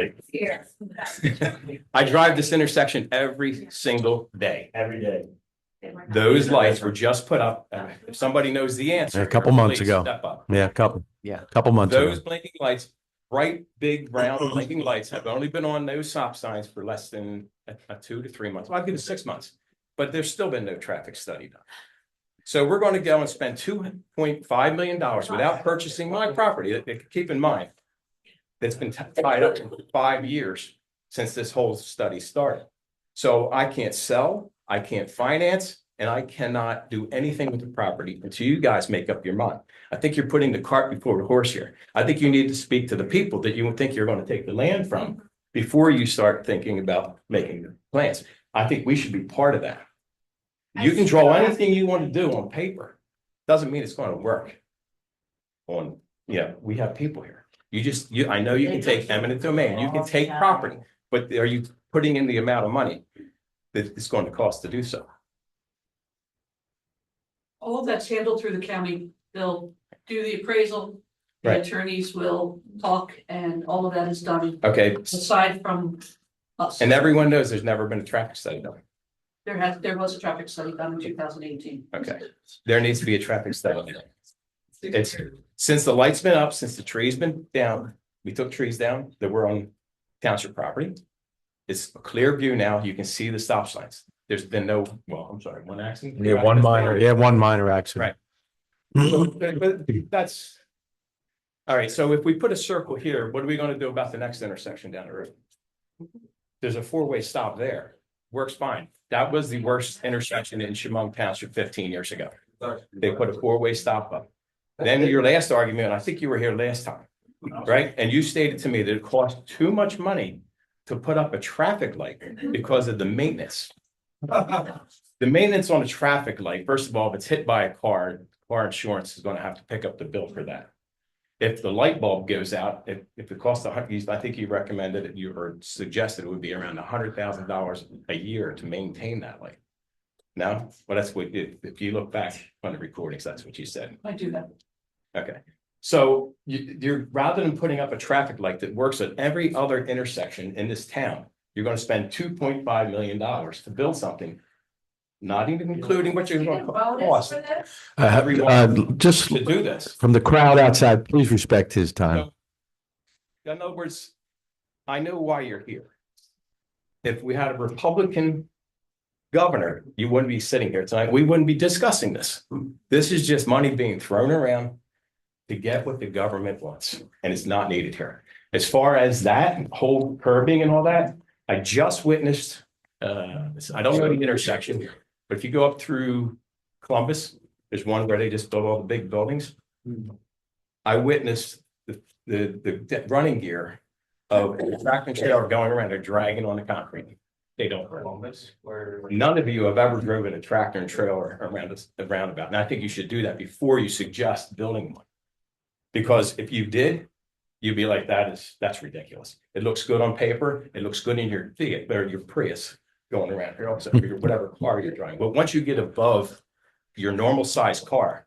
I drive this intersection every single day. Every day. Those lights were just put up. If somebody knows the answer. A couple months please ago. Step up. Yeah, couple months Those ago. blinking lights, bright, big, brown blinking lights have only been on those stop signs for less than 2 to 3 months. Well, I'll give it 6 months, but there's still been no traffic study done. So we're going to go and spend $2.5 million without purchasing my property. Keep in mind, that's been tied up for 5 years since this whole study started. So I can't sell, I can't finance, and I cannot do anything with the property until you guys make up your mind. I think you're putting the cart before the horse here. I think you need to speak to the people that you think you're going to take the land from before you start thinking about making the plans. I think we should be part of that. You can draw anything you want to do on paper. Doesn't mean it's going to work. We have people here. I know you can take eminent domain, you can take property, but are you putting in the amount of money that it's going to cost to do so? all of that's handled through the county. They'll do the appraisal. The Right. attorneys will talk and all of that is done Okay, aside from us. and everyone knows there's never been a traffic study done. There was a traffic study done in 2018. Okay, there needs to be a traffic study. It's, since the light's been up, since the tree's been down, we took trees down that were on township property. It's a clear view now. You can see the stop signs. There's been no, well, I'm sorry, one accident. Yeah, one minor accident. Right. But that's, all right, so if we put a circle here, what are we gonna do about the next intersection down the road? There's a four-way stop there. Works fine. That was the worst intersection in Shamong Township 15 years ago. They put a four-way stop up. Then your last argument, I think you were here last time, right? And you stated to me that it cost too much money to put up a traffic light because of the maintenance. The maintenance on a traffic light, first of all, if it's hit by a car insurance is gonna have to pick up the bill for that. If the light bulb goes out, if it costs I think you recommended it, you or suggested it would be around $100,000 a year to maintain that light. No, well, that's what, if you look back on the recordings, that's what you said. I do that. Okay, so you're rather than putting up a traffic light that works at every other intersection in this town, you're gonna spend $2.5 million to build something. Not even including what you're going to cost. Just To do this. from the crowd outside, please respect his time. In other words, I know why you're here. If we had a Republican governor, you wouldn't be sitting here tonight. We wouldn't be discussing this. This is just money being thrown around to get what the government wants, and it's not needed here. As far as that whole curbing and all that, I just witnessed, I don't know the intersection, but if you go up through Columbus, there's one where they just built all the big buildings. I witnessed the running gear of a tractor trailer going around, they're dragging on the concrete. They don't. None of you have ever driven a tractor and trailer around a roundabout. And I think you should do that before you suggest building one. Because if you did, you'd be like, that's ridiculous. It looks good on paper. It looks good in your Fiat or your Prius going around here also, or whatever car you're driving. But once you get above your normal size car,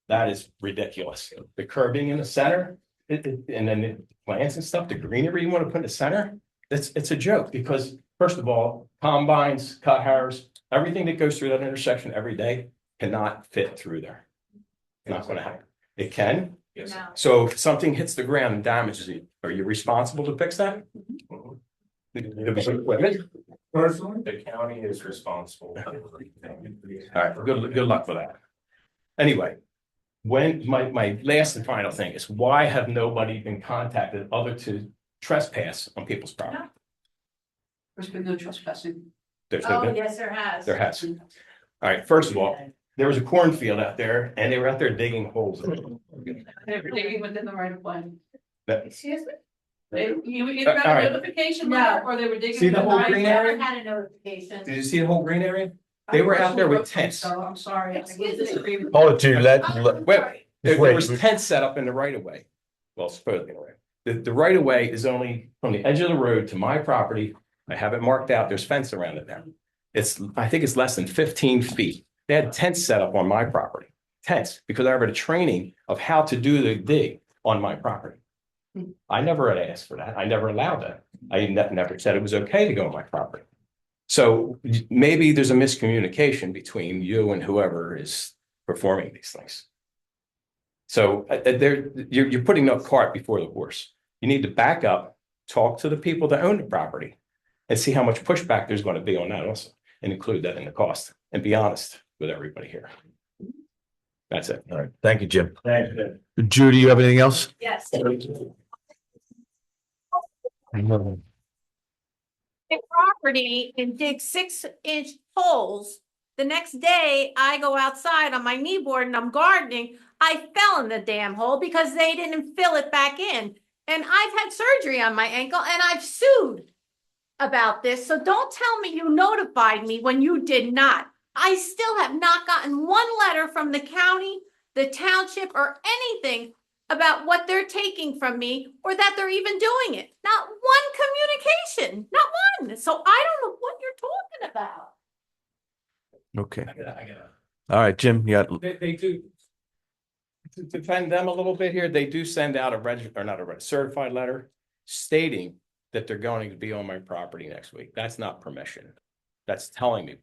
that is ridiculous. The curbing in the center, and then the plants and stuff, the greenery you want to put in the center, it's a joke because first of all, combines, cut harrows, everything that goes through that intersection every day cannot fit through there. Not going to happen. It can. Yes. No. So if something hits the ground and damages it, are you responsible to fix that? Personally, the county is responsible. All right, good luck with that. Anyway, when my last and final thing is why have nobody been contacted other to trespass on people's property? There's been no trespassing. There's no been? Yes, there has. There has. All right, first of all, there was a cornfield out there and they were out there digging holes. They were digging within the right of way. Excuse me? You either all got right. a notification letter or they were digging. See the within whole right of green way. area? Had a notification. Did you see the whole green area? They were out there with tents. So I'm sorry. Hold it to Wait, there was tents set up in the right of way. Well, supposedly in the right. The right of way is only from the edge of the road to my property. I have it marked out. There's fence around it now. I think it's less than 15 feet. They had tents set up on my property. Tents, because I had a training of how to do the dig on my property. I never had asked for that. I never allowed that. I never said it was okay to go on my property. So maybe there's a miscommunication between you and whoever is performing these things. So you're putting the cart before the horse. You need to back up, talk to the people that own the property and see how much pushback there's going to be on that also and include that in the cost and be honest with everybody here. That's it. All right. Thank you, Jim. Thank you. Judy, you have anything else? Yes. A property and dig 6-inch holes. The next day I go outside on my knee board and I'm gardening. I fell in the damn hole because they didn't fill it back in. And I've had surgery on my ankle and I've sued about this. So don't tell me you notified me when you did not. I still have not gotten one letter from the county, the township, or anything about what they're taking from me or that they're even doing it. Not one communication, not one. So I don't know what you're talking about. Okay. All right, Jim, you got, They do. To defend them a little bit here, they do send out a or not a certified letter stating that they're going to be on my property next week. That's not permission. That's telling me.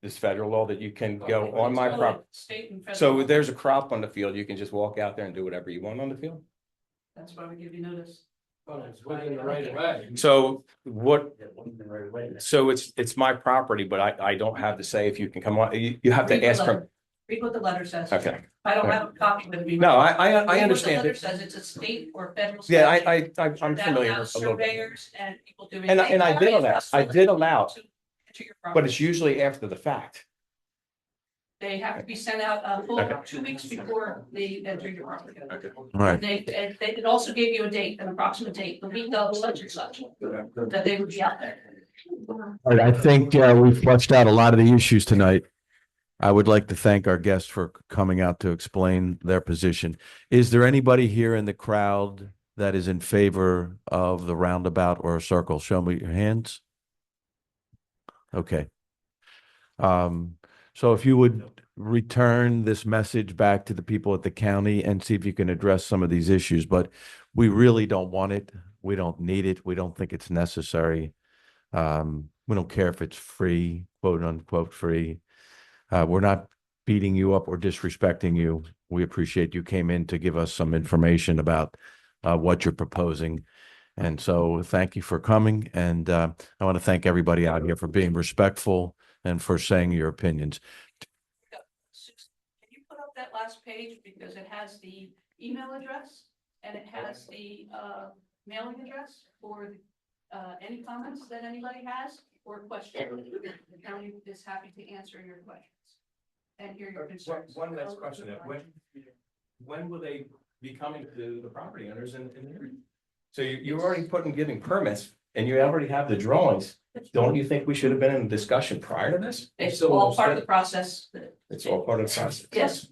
This federal law that you can go on my property. So there's a crop on the field, you can just walk out there and do whatever you want on the field? That's why we give you notice. So what, so it's my property, but I don't have to say if you can come on, you have to ask for. Read what the letter says. Okay. I don't have a copy with me. No, I Read what the understand letter it. says it's a state or federal. Yeah, statute I'm that familiar allows a little bit. surveyors and people doing. And they I did always allow, to enter your but property. it's usually after the fact. They have to be sent out a full Okay. 2 weeks before they enter your property. right. And they it also gave you a date, an approximate date, the week of such and such, that they would be out there. All right, I think we fleshed out a lot of the issues tonight. I would like to thank our guests for coming out to explain their position. Is there anybody here in the crowd that is in favor of the roundabout or a circle? Show me your hands. Okay. So if you would return this message back to the people at the county and see if you can address some of these issues, but we really don't want it. We don't need it. We don't think it's necessary. We don't care if it's free, quote unquote free. We're not beating you up or disrespecting you. We appreciate you came in to give us some information about what you're proposing. And so thank you for coming. And I want to thank everybody out here for being respectful and for saying your opinions. Can you put up that last page because it has the email address and it has the mailing address for any comments that anybody has or questions? The county is happy to answer your questions and hear your concerns. One last question. When will they be coming to the property owners and so you're already giving permits and you already have the drawings. Don't you think we should have been in a discussion prior to this? It's all part of the process. It's all part of the process. Yes.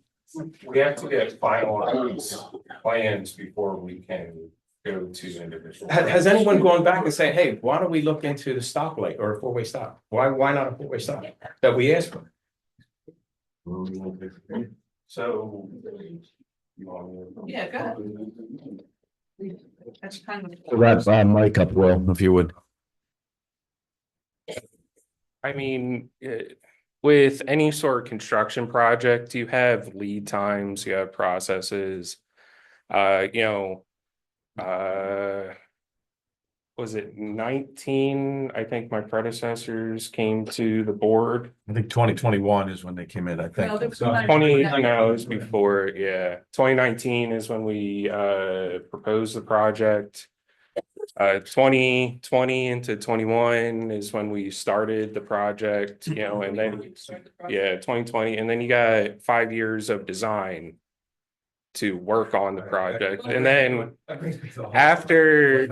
We have to get finalized plans before we can go to individual. Has anyone gone back and say, hey, why don't we look into the stoplight or a four-way stop? Why not a four-way stop that we asked for? So. Yeah, go ahead. That's kind of. That mic up, Will, if you would. I mean, with any sort of construction project, you have lead times, you have processes. Was it 19? I think my predecessors came to the board. I think 2021 is when they came in, I think. No, there was 20, no, it was before, yeah. 2019 is when we proposed the project. 2020 into 21 is when we started the project, and then, 2020, and then you got 5 years of design to work on the project, and then after.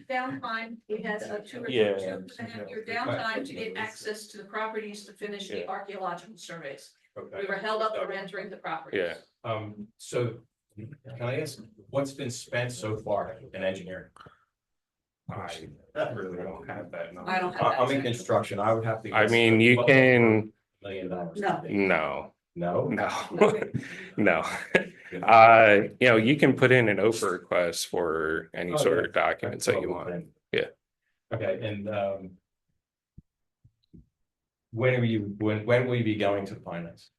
Downtime, we had a 2 or Yeah. 2.5 year downtime to get access to the properties to finish the archaeological surveys. We were held up for entering the property. Yeah. So can I ask, what's been spent so far in engineering? I really don't have that. number. I don't have that. I'm in construction, I would have to. I mean, you can, $1 million. No. no, No? no. You can put in an OPA request for any sort of documents that you want. Yeah. Okay, and when will you be going to the finance?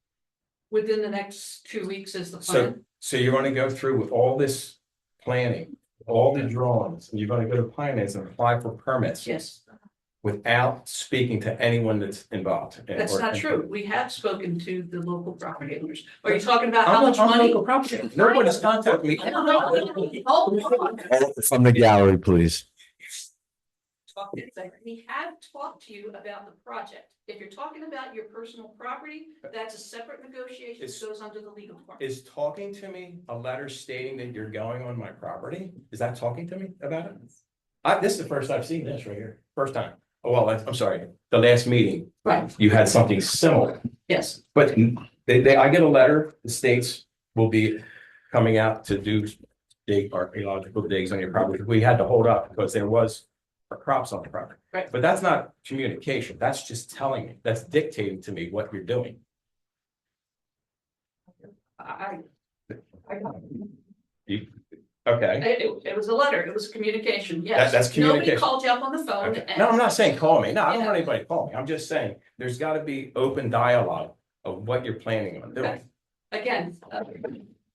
Within the next 2 weeks is the So, plan. so you're gonna go through with all this planning, all the drawings, and you're gonna go to finance and apply for permits? Yes, Without speaking to anyone that's involved? that's or- not true. We have spoken to the local property owners. Are you talking about I'm how not- much I'm money? local property. Nobody's contacted me. I don't know. Hold on. From the gallery, please. We have talked to you about the project. If you're talking about your personal property, that's a separate negotiation that goes under the legal department. Is talking to me a letter stating that you're going on my property? Is that talking to me about it? This is the first I've seen this right here, first time. Oh, well, I'm sorry, the last meeting. Right. You had something similar, Yes. but I get a letter, the states will be coming out to do dig archaeological digs on your property. We had to hold up because there was or crops on the property. Right. But that's not communication. That's just telling me, that's dictating to me what you're doing. Okay. It was a letter, it was communication, That's communication. Nobody called you up on the phone Okay. and. No, I'm not saying call me. No, I don't want anybody to call me. I'm just saying, there's gotta be open dialogue of what you're planning on doing. Again,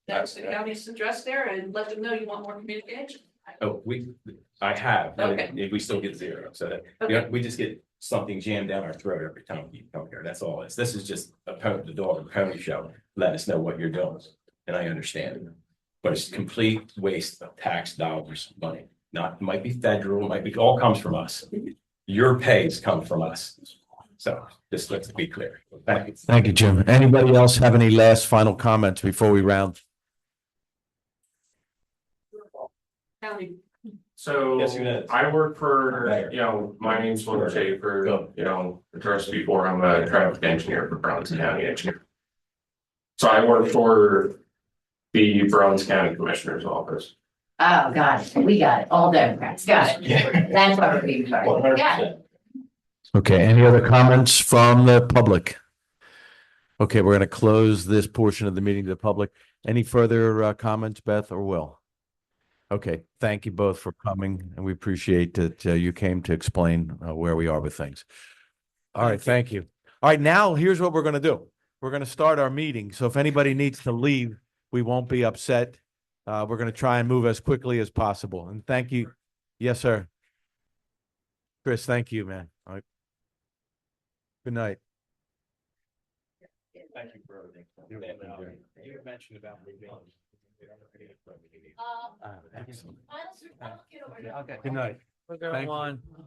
that's the county's address there and let them know you want more communication. Oh, I have, but Okay. we still get zero, so that, Okay. we just get something jammed down our throat every time we come here, that's all it is. This is just the dog and pony show, let us know what you're doing, and I understand it. But it's complete waste of tax dollars, money, it might be federal, all comes from us. Your pays come from us, so just let's be clear. Thank you. Thank you, Jim. Anybody else have any last final comments before we round? County. So Yes, you did. I work for, my name's Will Schaefer, addressed before, I'm a traffic engineer for Browns County Engineer. So I work for the Browns County Commissioner's Office. Oh, got it. We got it. All Democrats. Got it. That's why we're being targeted. Got it. Okay, any other comments from the public? Okay, we're gonna close this portion of the meeting to the public. Any further comments, Beth or Will? Okay, thank you both for coming, and we appreciate that you came to explain where we are with things. All right, thank you. All right, now here's what we're gonna do. We're gonna start our meeting, so if anybody needs to leave, we won't be upset. We're gonna try and move as quickly as possible, and thank you. Yes, sir. Chris, thank you, man. All right. Good night. Thank you for everything. You mentioned about. Excellent. Good night. Thank you.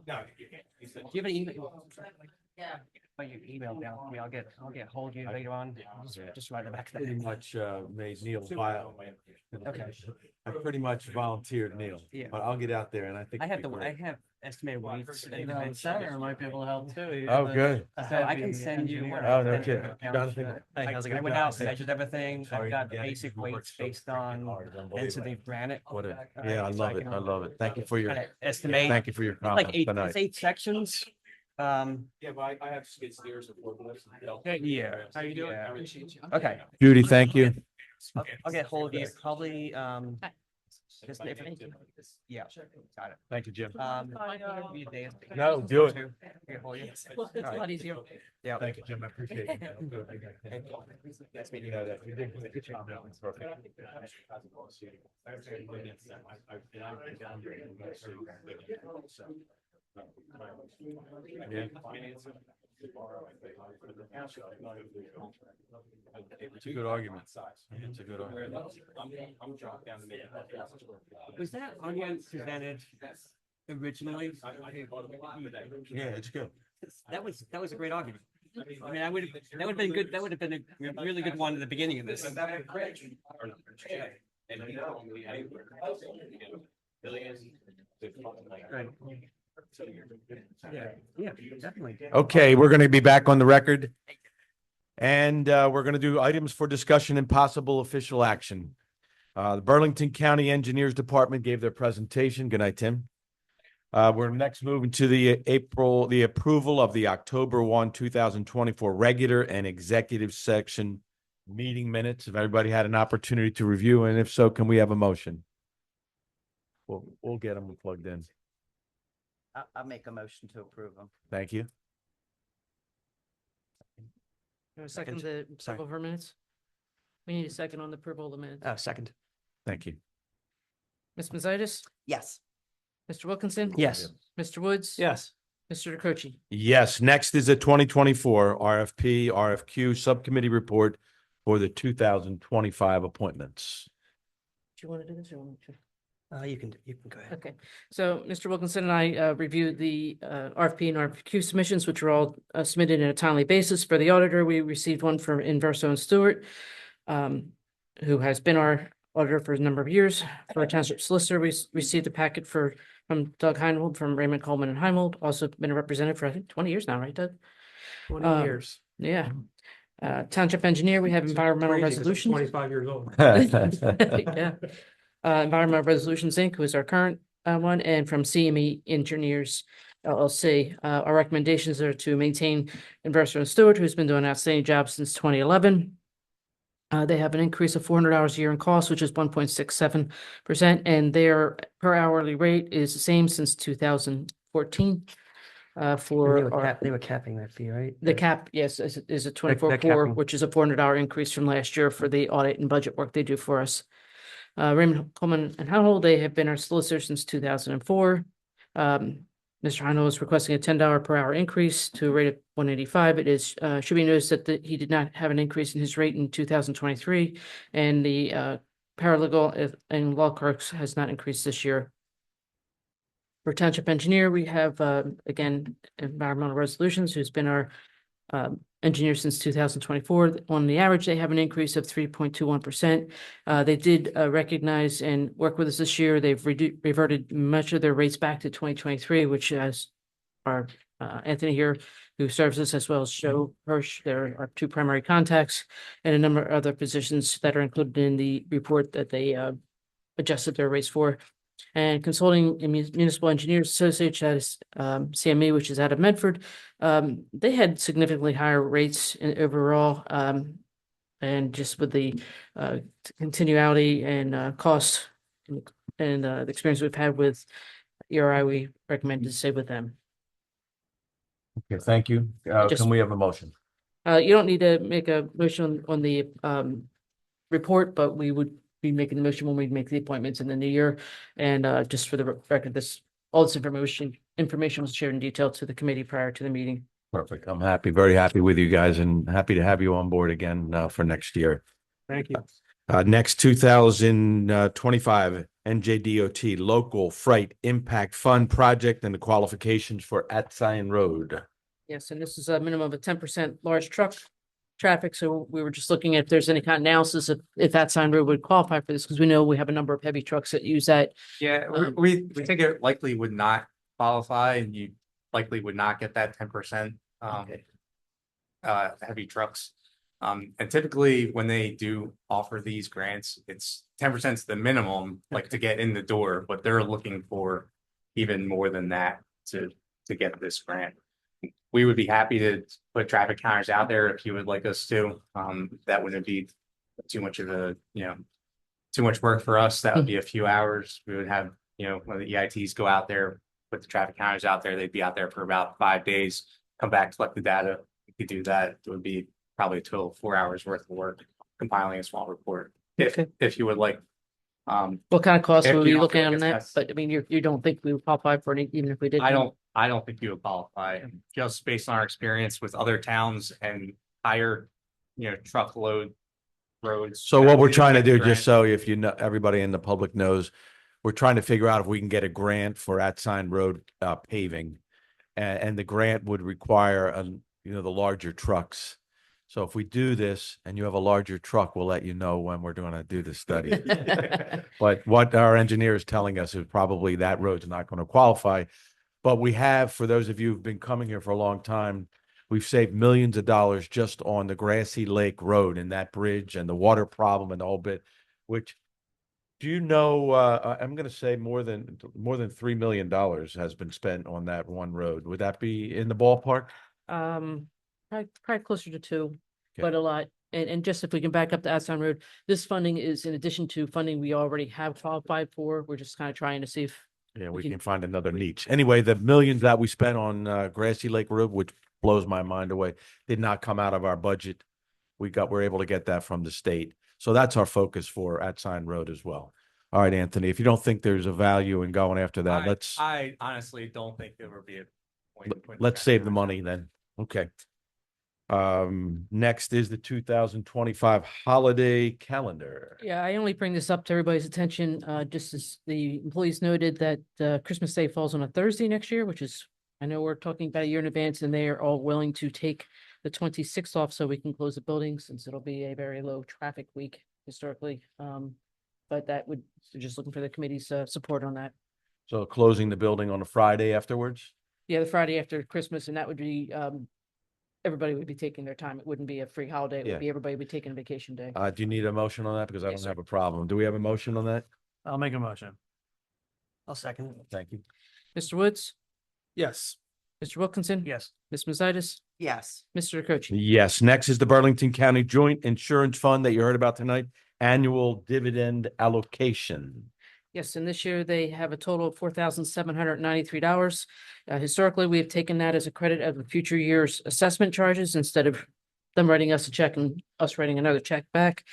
No, Do you have an email? Yeah. Put your email down for me. I'll get hold of you later on. Just write it back. Pretty much made Neil file. Okay. I pretty much volunteered Neil, Yeah. but I'll get out there and I think. I have it'll be I great. have estimated weights. Center might be able to help too. Oh, good. So I can send you. Oh, no kidding. Jonathan. I went out, measured everything. I've got basic weights based on density of granite. Yeah, I love it. I love it. Thank you for your, Kinda estimate. thank you for your Like comments eight, tonight. it's 8 sections. Yeah, but I have skid steers and forklifts. Yeah. How you doing? Yeah. I appreciate you. Okay. Judy, thank you. I'll get hold of you probably, just if, yeah, got it. Thank you, Jim. Be a day. No, do it. Get hold of you. It's a lot easier. Yeah. Thank you, Jim. I appreciate it. Nice meeting You know you. that. You did a good job. That was perfect. Yeah. It's a good argument. It's a good argument. I'm dropped down to make. Was that onion presented originally? Yeah, it's good. That was a great argument. I mean, that would have been good. That would have been a really good one at the beginning of this. Right. Yeah, definitely. Okay, we're going to be back on the record. And we're going to do items for discussion and possible official action. The Burlington County Engineers Department gave their presentation. Good night, Tim. We're next moving to the approval of the October 1, 2024 regular and executive section meeting minutes. If everybody had an opportunity to review, and if so, can we have a motion? We'll get them plugged in. I'll make a motion to approve them. Thank you. Second the approval of her minutes? We need a second on the approval of the minutes. Second. Thank you. Ms. Mazitis? Yes. Mr. Wilkinson? Yes. Mr. Woods? Yes. Mr. DeCroce? Yes, next is a 2024 RFP, RFQ Subcommittee Report for the 2025 appointments. Do you want to do this or want me to? You can go ahead. Okay, so Mr. Wilkinson and I reviewed the RFP and RFQ submissions, which were all submitted in a timely basis. For the auditor, we received one from Inverso and Stewart, who has been our auditor for a number of years. For our township solicitor, we received a packet from Doug Heinold from Raymond Coleman and Heinold, also been a representative for, I think, 20 years now, right, Doug? 20 years. Yeah. Township engineer, we have environmental resolutions. 25 years old. Yeah. Environmental Resolutions, Inc., who is our current one, and from CME Engineers LLC. Our recommendations are to maintain Investor Stewart, who's been doing an outstanding job since 2011. They have an increase of 400 hours a year in cost, which is 1.67%, and their per hourly rate is the same since 2014. They were capping that fee, right? The cap, yes, is a 24.4, capping. which is a $400 increase from last year for the audit and budget work they do for us. Raymond Coleman and Howell, they have been our solicitor since 2004. Mr. Howell is requesting a $10 per hour increase to a rate of 185. It is, should be noticed that he did not have an increase in his rate in 2023, and the paralegal and law clerks has not increased this year. For Township Engineer, we have, again, Environmental Resolutions, who's been our engineer since 2024. On the average, they have an increase of 3.21%. They did recognize and work with us this year. They've reverted much of their rates back to 2023, which has our Anthony here, who serves us, as well as Joe Hirsch. There are two primary contacts and a number of other positions that are included in the report that they adjusted their rates for. And Consulting and Municipal Engineers Association, has CME, which is out of Medford. They had significantly higher rates overall, and just with the continuality and cost and the experience we've had with ERI, we recommend to stay with them. Okay, thank you. Just- Can we have a motion? You don't need to make a motion on the report, but we would be making the motion when we make the appointments in the new year. And just for the record, all this information was shared in detail to the committee prior to the meeting. Perfect. I'm happy, very happy with you guys, and happy to have you on board again for next year. Thank you. Next 2025 NJDOT Local Freight Impact Fund Project and the qualifications for At Sign Road. Yes, and this is a minimum of a 10% large truck traffic. So we were just looking at if there's any kind of analysis if that sign road would qualify for this, because we know we have a number of heavy trucks that use that. Yeah, we think it likely would not qualify, and you likely would not get that 10% heavy trucks. And typically when they do offer these grants, it's 10% is the minimum, like to get in the door, but they're looking for even more than that to get this grant. We would be happy to put traffic counters out there if you would like us to. That wouldn't be too much of a, too much work for us. That would be a few hours. We would have, when the EITs go out there, put the traffic counters out there, they'd be out there for about 5 days, come back, collect the data. We could do that. It would be probably a total of 4 hours worth of work, compiling a small report. If you would like. What kind of cost if would we you be don't looking think at on it's that? necessary. But I mean, you don't think we would qualify for any, even if we did? I don't think you would qualify, just based on our experience with other towns and higher, truckload roads. So what we're trying to do, Grant. just so if you know, everybody in the public knows, we're trying to figure out if we can get a grant for At Sign Road paving. And the grant would require, the larger trucks. So if we do this and you have a larger truck, we'll let you know when we're going to do the study. But what our engineer is telling us is probably that road's not going to qualify. But we have, for those of you who've been coming here for a long time, we've saved millions of dollars just on the Grassy Lake Road and that bridge and the water problem and the whole bit, which, do you know, I'm going to say more than $3 million has been spent on that one road. Would that be in the ballpark? Probably closer to 2, Okay. but a lot. And just if we can back up the Aston Road, this funding is in addition to funding we already have qualified for. We're just kind of trying to see if. Yeah, we can find another niche. Anyway, the millions that we spent on Grassy Lake Road, which blows my mind away, did not come out of our budget. We're able to get that from the state. So that's our focus for At Sign Road as well. All right, Anthony, if you don't think there's a value in going after that, I honestly don't think there would be a point. in putting let's that save the down. money then. Okay. Next is the 2025 holiday calendar. Yeah, I only bring this up to everybody's attention, just as the employees noted that Christmas Day falls on a Thursday next year, which is, I know we're talking about a year in advance, and they are all willing to take the 26th off so we can close the building, since it'll be a very low traffic week historically. But that would, just looking for the committee's support on that. So closing the building on a Friday afterwards? Yeah, the Friday after Christmas, and that would be, everybody would be taking their time. It wouldn't be a free holiday. It Yeah. would be everybody would be taking a vacation day. Do you need a motion on that? Because I Yes, don't have a problem. Do we have a motion on that? I'll make a motion. I'll second it. Thank you. Mr. Woods, Yes. Mr. Wilkinson. Yes. Ms. Mazitis, Yes. Mr. Krochi. Yes, next is the Burlington County Joint Insurance Fund that you heard about tonight, annual dividend allocation. Yes, and this year they have a total of $4,793. Historically, we have taken that as a credit of the future year's assessment charges instead of them writing us a check and us writing another check back.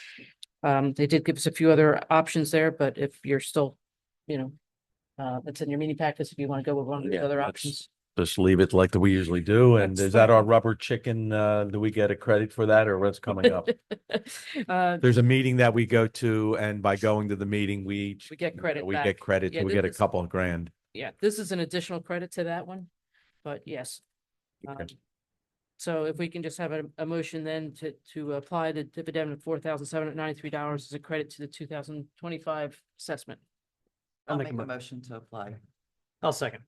They did give us a few other options there, but if you're still, it's in your meeting packets if you want to go with one of the Yeah, other let's options. Just leave it like we usually do. And That's is that our fine. rubber chicken? Do we get a credit for that or what's coming up? Uh, There's a meeting that we go to, and by going to the meeting, we get credit we back. get credit, Yeah, so we get a this- couple of grand. Yeah, this is an additional credit to that one, but yes. So if we can just have a motion then to apply the dividend of $4,793 as a credit to the 2025 assessment. I'll make a motion to apply. I'll second.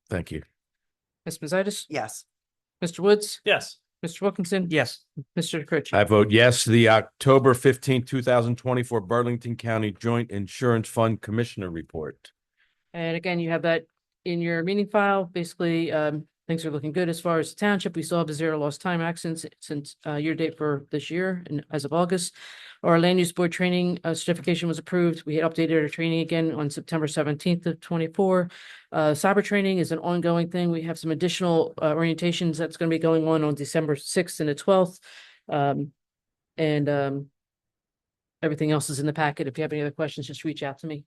Thank you. Ms. Mazitis? Yes. Mr. Woods? Yes. Mr. Wilkinson? Yes. Mr. Krochi. I vote yes to the October 15th, 2024 Burlington County Joint Insurance Fund Commissioner Report. And again, you have that in your meeting file. Basically, things are looking good as far as the township. We still have a 0 lost time accidents since year date for this year and as of August. Our land use board training certification was approved. We had updated our training again on September 17th of 24. Cyber training is an ongoing thing. We have some additional orientations that's going to be going on December 6th and the 12th. Everything else is in the packet. If you have any other questions, just reach out to me.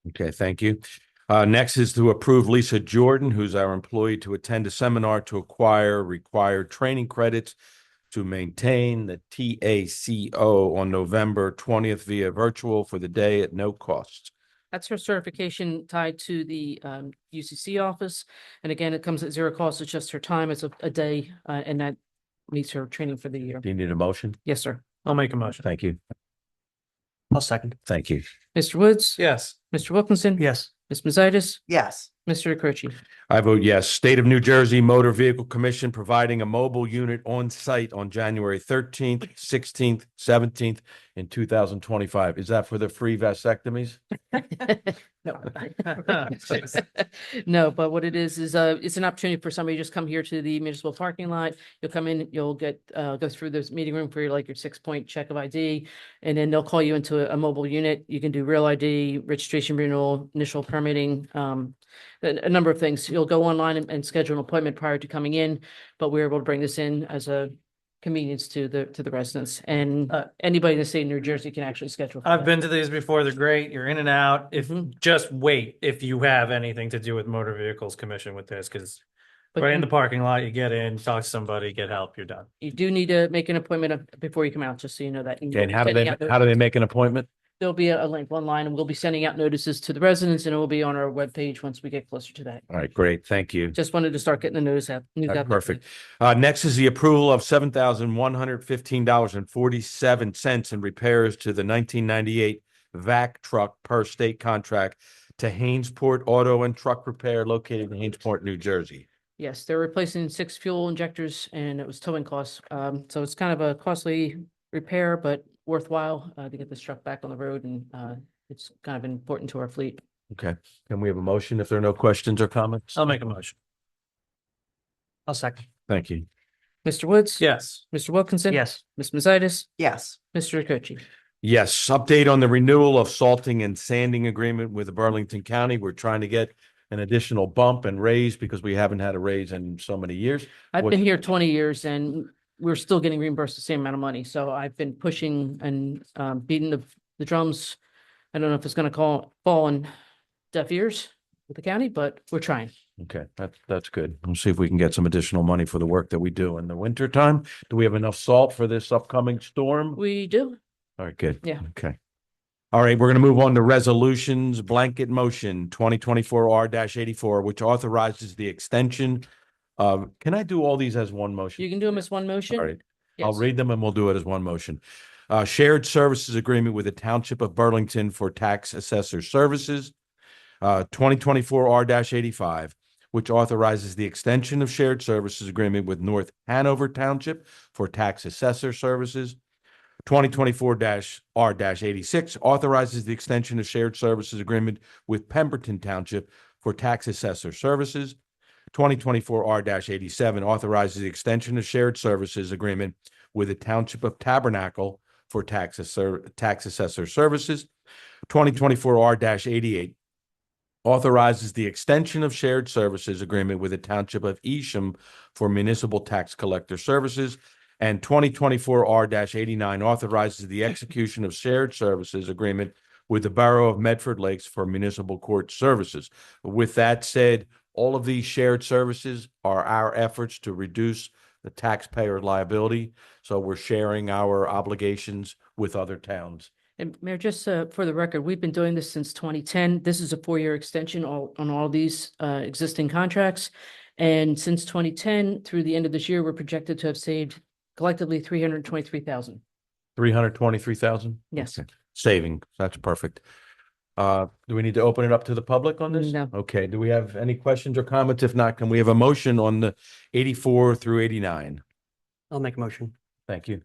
Okay, thank you. Next is to approve Lisa Jordan, who's our employee, to attend a seminar to acquire required training credits to maintain the TACO on November 20th via virtual for the day at no cost. That's her certification tied to the UCC office. And again, it comes at 0 cost. It's just her time. It's a day, and that meets her training for the year. Do you need a motion? Yes, sir. I'll make a motion. Thank you. I'll second. Thank you. Mr. Woods? Yes. Mr. Wilkinson? Yes. Ms. Mazitis? Yes. Mr. Krochi. I vote yes. State of New Jersey Motor Vehicle Commission providing a mobile unit on site on January 13th, 16th, 17th in 2025. Is that for the free vasectomies? No. No, but what it is it's an opportunity for somebody to just come here to the municipal parking lot. You'll come in, you'll get go through this meeting room for your 6-point check of ID, and then they'll call you into a mobile unit. You can do real ID, registration renewal, initial permitting, a number of things. You'll go online and schedule an appointment prior to coming in, but we're able to bring this in as a convenience to the residents, and anybody in the state of New Jersey can actually schedule. I've been to these before. They're great. You're in and out. If just wait if you have anything to do with motor vehicles commission with this, because right in the parking lot, you get in, talk to somebody, get help, you're done. You do need to make an appointment before you come out, just so you know that. Okay, and how do they make an appointment? There'll be a link online, and we'll be sending out notices to the residents, and it will be on our webpage once we get closer to that. All right, great. Thank you. Just wanted to start getting the notice out. news out there. Perfect. Next is the approval of $7,115.47 in repairs to the 1998 VAC truck per state contract to Hainesport Auto and Truck Repair located in Hainesport, New Jersey. Yes, they're replacing 6 fuel injectors, and it was towing costs. So it's kind of a costly repair, but worthwhile to get this truck back on the road, and it's kind of important to our fleet. Okay, can we have a motion if there are no questions or comments? I'll make a motion. I'll second. Thank you. Mr. Woods? Yes. Mr. Wilkinson? Yes. Ms. Mazitis? Yes. Mr. Krochi. Yes, update on the renewal of salting and sanding agreement with Burlington County. We're trying to get an additional bump and raise because we haven't had a raise in so many years. I've been here 20 years, and we're still getting reimbursed the same amount of money. So I've been pushing and beating the drums. I don't know if it's going to fall on deaf ears with the county, but we're trying. Okay, that's good. We'll see if we can get some additional money for the work that we do in the winter time. Do we have enough salt for this upcoming storm? We do. All right, good. Yeah. Okay. All right, we're going to move on to resolutions, blanket motion 2024R-84, which authorizes the extension of, can I do all these as one motion? You can do them as one motion. All right. I'll Yes. read them and we'll do it as one motion. Shared services agreement with the Township of Burlington for tax assessor services. 2024R-85, which authorizes the extension of shared services agreement with North Hanover Township for tax assessor services. 2024-R-86 authorizes the extension of shared services agreement with Pemberton Township for tax assessor services. 2024-R-87 authorizes the extension of shared services agreement with the Township of Tabernacle for tax assessor services. 2024-R-88 authorizes the extension of shared services agreement with the Township of Evesham for municipal tax collector services. And 2024-R-89 authorizes the execution of shared services agreement with the Borough of Medford Lakes for municipal court services. With that said, all of these shared services are our efforts to reduce the taxpayer liability. So we're sharing our obligations with other towns. And Mayor, just for the record, we've been doing this since 2010. This is a 4-year extension on all these existing contracts. And since 2010 through the end of this year, we're projected to have saved collectively 323,000. 323,000? Yes. Okay. Saving. That's perfect. Do we need to open it up to the public on this? No. Okay. Do we have any questions or comments? If not, can we have a motion on the 84 through 89? I'll make a motion. Thank you.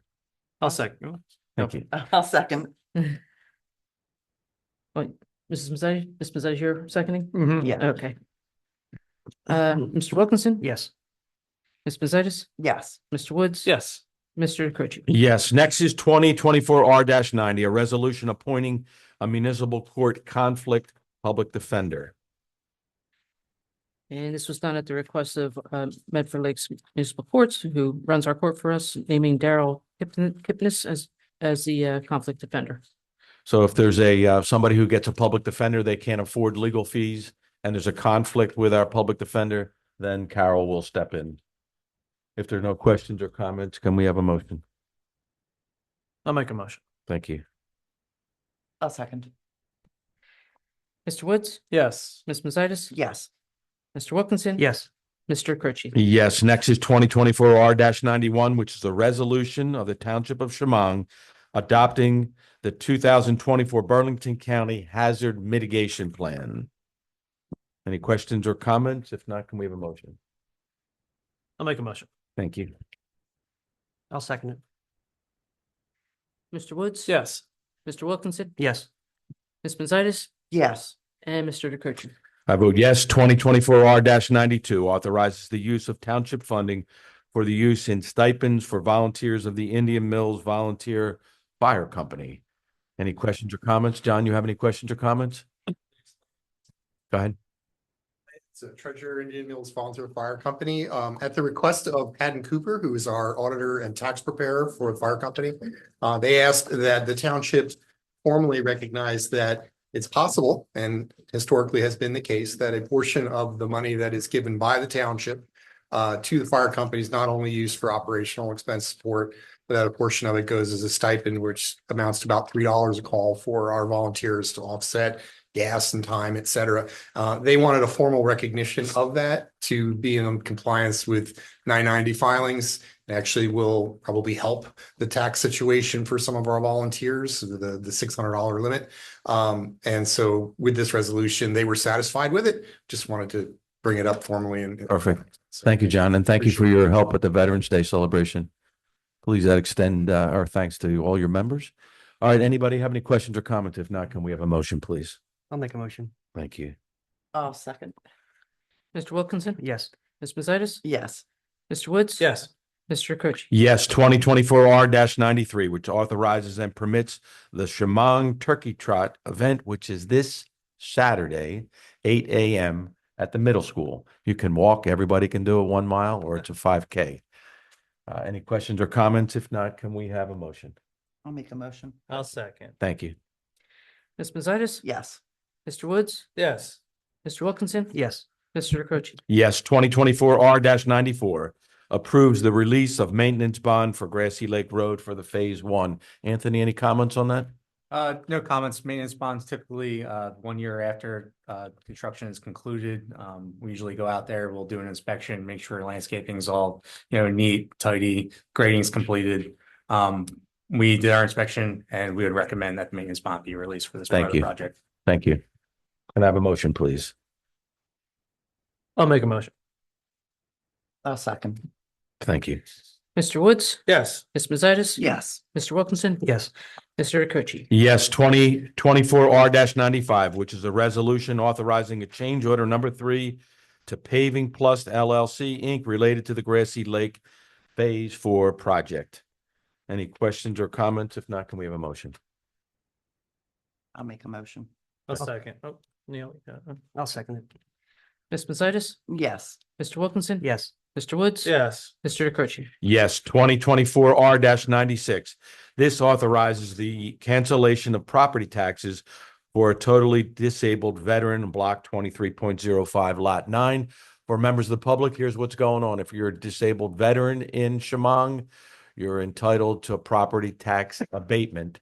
I'll second. Thank you. I'll second. Wait, Mrs. Mazzei, Ms. Mazzei, you're seconding? Yeah. Okay. Mr. Wilkinson? Yes. Ms. Mazzeitis? Yes. Mr. Woods? Yes. Mr. Croce? Yes. Next is 2024-R-90, a resolution appointing a municipal court conflict public defender. And this was done at the request of Medford Lakes Municipal Courts, who runs our court for us, naming Daryl Kipnis as the conflict defender. So if there's somebody who gets a public defender, they can't afford legal fees, and there's a conflict with our public defender, then Carol will step in. If there are no questions or comments, can we have a motion? I'll make a motion. Thank you. I'll second. Mr. Woods? Yes. Ms. Mazzeitis? Yes. Mr. Wilkinson? Yes. Mr. Croce? Yes. Next is 2024-R-91, which is the resolution of the Township of Shamong adopting the 2024 Burlington County Hazard Mitigation Plan. Any questions or comments? If not, can we have a motion? I'll make a motion. Thank you. I'll second it. Mr. Woods? Yes. Mr. Wilkinson? Yes. Ms. Mazzeitis? Yes. And Mr. DeCroce? I vote yes. 2024-R-92 authorizes the use of township funding for the use in stipends for volunteers of the Indian Mills Volunteer Fire Company. Any questions or comments? John, you have any questions or comments? Go ahead. It's a Treasurer Indian Mills Volunteer Fire Company. At the request of Patton Cooper, who is our auditor and tax preparer for the fire company, they asked that the township formally recognize that it's possible, and historically has been the case, that a portion of the money that is given by the township to the fire company is not only used for operational expense support, but that a portion of it goes as a stipend, which amounts to about $3 a call for our volunteers to offset gas and time, et cetera. They wanted a formal recognition of that to be in compliance with 990 filings. It actually will probably help the tax situation for some of our volunteers, the $600 limit. And so with this resolution, they were satisfied with it. Just wanted to bring it up formally. And Perfect. Thank you, John, and thank you for your help at the Veterans Day celebration. Please extend our thanks to all your members. All right, anybody have any questions or comments? If not, can we have a motion, please? I'll make a motion. Thank you. I'll second. Mr. Wilkinson? Yes. Ms. Mazzeitis? Yes. Mr. Woods? Yes. Mr. Croce? Yes, 2024-R-93, which authorizes and permits the Shamong Turkey Trot event, which is this Saturday, 8 a.m. at the middle school. You can walk, everybody can do a 1 mile, or it's a 5K. Any questions or comments? If not, can we have a motion? I'll make a motion. I'll second. Thank you. Ms. Mazzeitis? Yes. Mr. Woods? Yes. Mr. Wilkinson? Yes. Mr. DeCroce? Yes, 2024-R-94 approves the release of maintenance bond for Grassy Lake Road for the Phase 1. Anthony, any comments on that? No comments. Maintenance bonds typically 1 year after construction is concluded. We usually go out there, we'll do an inspection, make sure landscaping's all, neat, tidy, grading's completed. We did our inspection and we would recommend that the maintenance bond be released for this project. Thank you. Can I have a motion, please? I'll make a motion. I'll second. Thank you. Mr. Woods? Yes. Ms. Mazitis? Yes. Mr. Wilkinson? Yes. Mr. Kochi? Yes, 2024 R-95, which is a resolution authorizing a change order number 3 to Paving Plus LLC, Inc., related to the Grassy Lake Phase 4 project. Any questions or comments? If not, can we have a motion? I'll make a motion. A second. Oh, Neil. I'll second it. Ms. Mazitis? Yes. Mr. Wilkinson? Yes. Mr. Woods? Yes. Mr. Kochi? Yes, 2024 R-96. This authorizes the cancellation of property taxes for a totally disabled veteran in Block 23.05, Lot 9. For members of the public, here's what's going on. If you're a disabled veteran in Shamong, you're entitled to property tax abatement,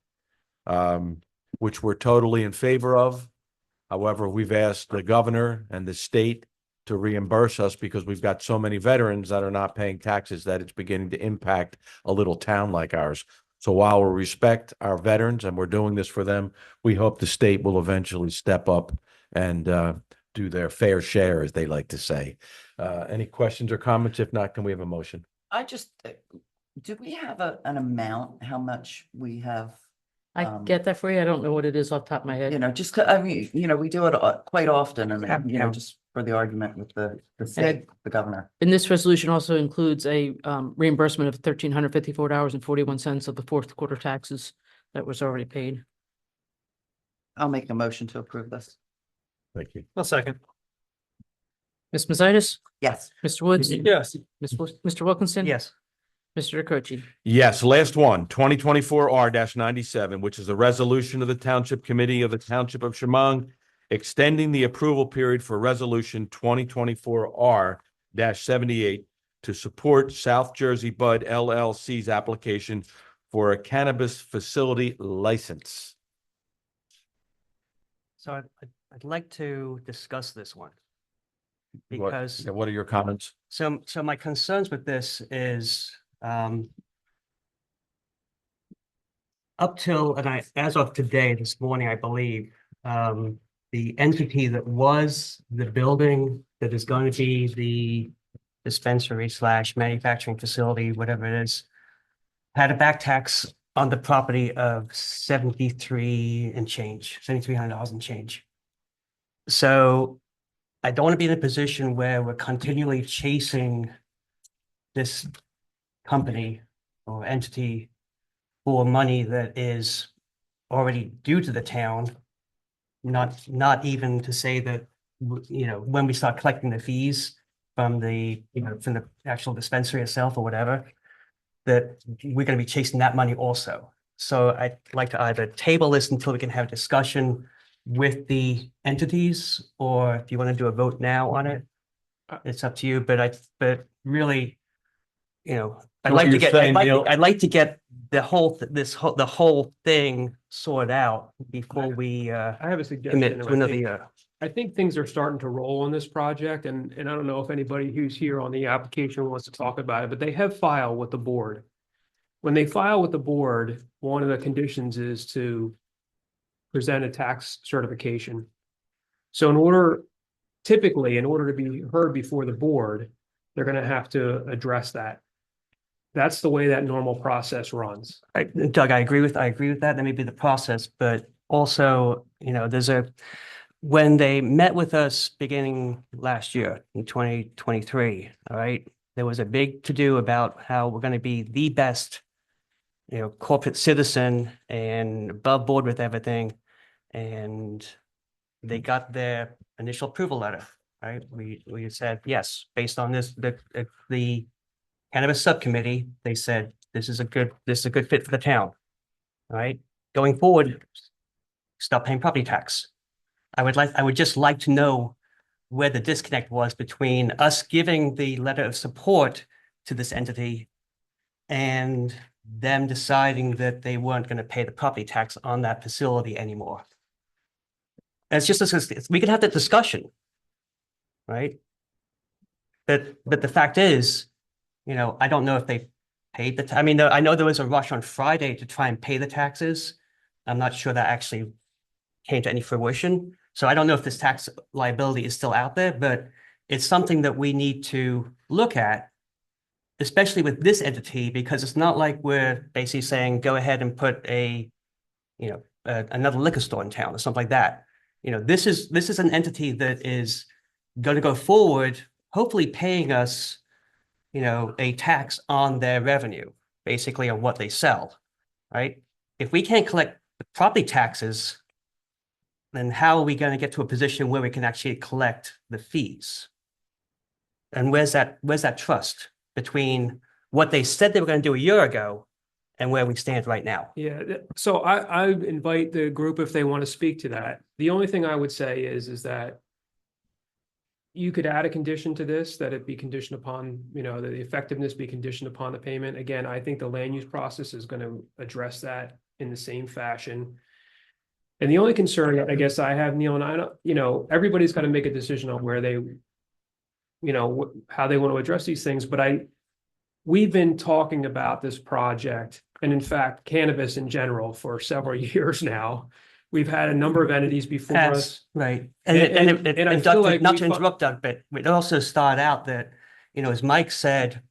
which we're totally in favor of. However, we've asked the governor and the state to reimburse us because we've got so many veterans that are not paying taxes that it's beginning to impact a little town like ours. So while we respect our veterans and we're doing this for them, we hope the state will eventually step up and do their fair share, as they like to say. Any questions or comments? If not, can we have a motion? I just, do we have an amount, how much we have? I get that for you. I don't know what it is off the top of my head. You know, just, I mean, you know, we do it quite often and, you know, just for the argument with the state, the governor. And this resolution also includes a reimbursement of $1,354.41 of the fourth quarter taxes that was already paid. I'll make a motion to approve this. Thank you. A second. Ms. Mazitis? Yes. Mr. Woods? Yes. Mr. Wilkinson? Yes. Mr. Kochi? Yes, last one, 2024 R-97, which is a resolution of the Township Committee of the Township of Shamong, extending the approval period for Resolution 2024 R-78 to support South Jersey Bud LLC's application for a cannabis facility license. So I'd like to discuss this one. What are your comments? So my concerns with this is, up till, as of today, this morning, I believe, the entity that was the building that is going to be the dispensary / manufacturing facility, whatever it is, had a back tax on the property of $7,300 and change. So I don't want to be in a position where we're continually chasing this company or entity for money that is already due to the town. Not even to say that, you know, when we start collecting the fees from the, you know, from the actual dispensary itself or whatever, that we're going to be chasing that money also. So I'd like to either table this until we can have a discussion with the entities, or if you want to do a vote now on it, it's up to you. But really, you know, I'd like to get the whole thing sorted out before we I have a commit suggestion. to another year. I think things are starting to roll on this project, and I don't know if anybody who's here on the application wants to talk about it, but they have filed with the board. When they file with the board, one of the conditions is to present a tax certification. So typically, in order to be heard before the board, they're going to have to address that. That's the way that normal process runs. Doug, I agree with that. That may be the process, but also, you know, when they met with us beginning last year in 2023, all right, there was a big to-do about how we're going to be the best, you know, corporate citizen and above board with everything. And they got their initial approval letter, right? We said, yes, based on this, the cannabis subcommittee, they said, this is a good fit for the town, all right? Going forward, stop paying property tax. I would just like to know where the disconnect was between us giving the letter of support to this entity and them deciding that they weren't going to pay the property tax on that facility anymore. And we can have that discussion, right? But the fact is, you know, I don't know if they paid I mean, I know there was a rush on Friday to try and pay the taxes. I'm not sure that actually came to any fruition. So I don't know if this tax liability is still out there, but it's something that we need to look at especially with this entity, because it's not like we're basically saying, go ahead and put another liquor store in town or something like that. This is an entity that is going to go forward, hopefully paying us, a tax on their revenue, basically on what they sell, right? If we can't collect the property taxes, then how are we going to get to a position where we can actually collect the fees? And where's that trust between what they said they were going to do a year ago and where we stand right now? Yeah, so I invite the group if they want to speak to that. The only thing I would say is that you could add a condition to this, that it be conditioned upon, that the effectiveness be conditioned upon the payment. Again, I think the land use process is going to address that in the same fashion. And the only concern I guess I have, Neil, and I don't, everybody's got to make a decision on where they, how they want to address these things. But we've been talking about this project, and in fact, cannabis in general, for several years now. We've had a number of entities before us. Right. And I feel Doug, like not to interrupt, Doug, but it also started out that, as Mike said,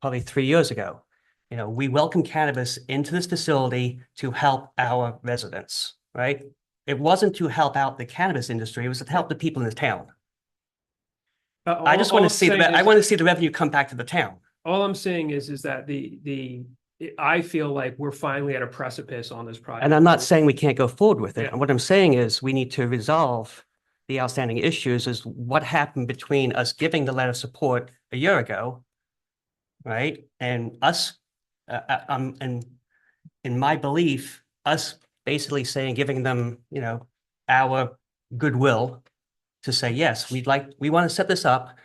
probably 3 years ago, we welcome cannabis into this facility to help our residents, right? It wasn't to help out the cannabis industry, it was to help the people in the town. I just want to see I want to see the revenue come back to the town. All I'm saying is that I feel like we're finally at a precipice on this project. And I'm not saying we can't go forward with it. What I'm saying is we need to resolve the outstanding issues, is what happened between us giving the letter of support a year ago, right? And us, and in my belief, us basically saying, giving them, our goodwill to say, yes, we want to set this up.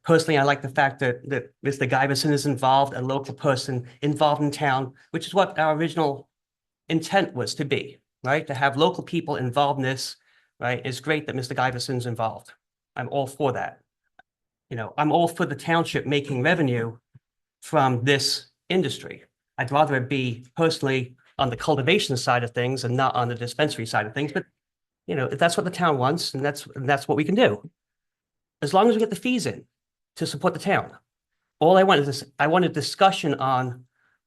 Personally, I like the fact that Mr. Giverson is involved, a local person involved in town, which is what our original intent was to be, right? To have local people involved in this, right? It's great that Mr. Giverson's involved. I'm all for that. I'm all for the township making revenue from this industry. I'd rather it be personally on the cultivation side of things and not on the dispensary side of things. But, if that's what the town wants, and that's what we can do. As long as we get the fees in to support the town. All I want is I want a discussion on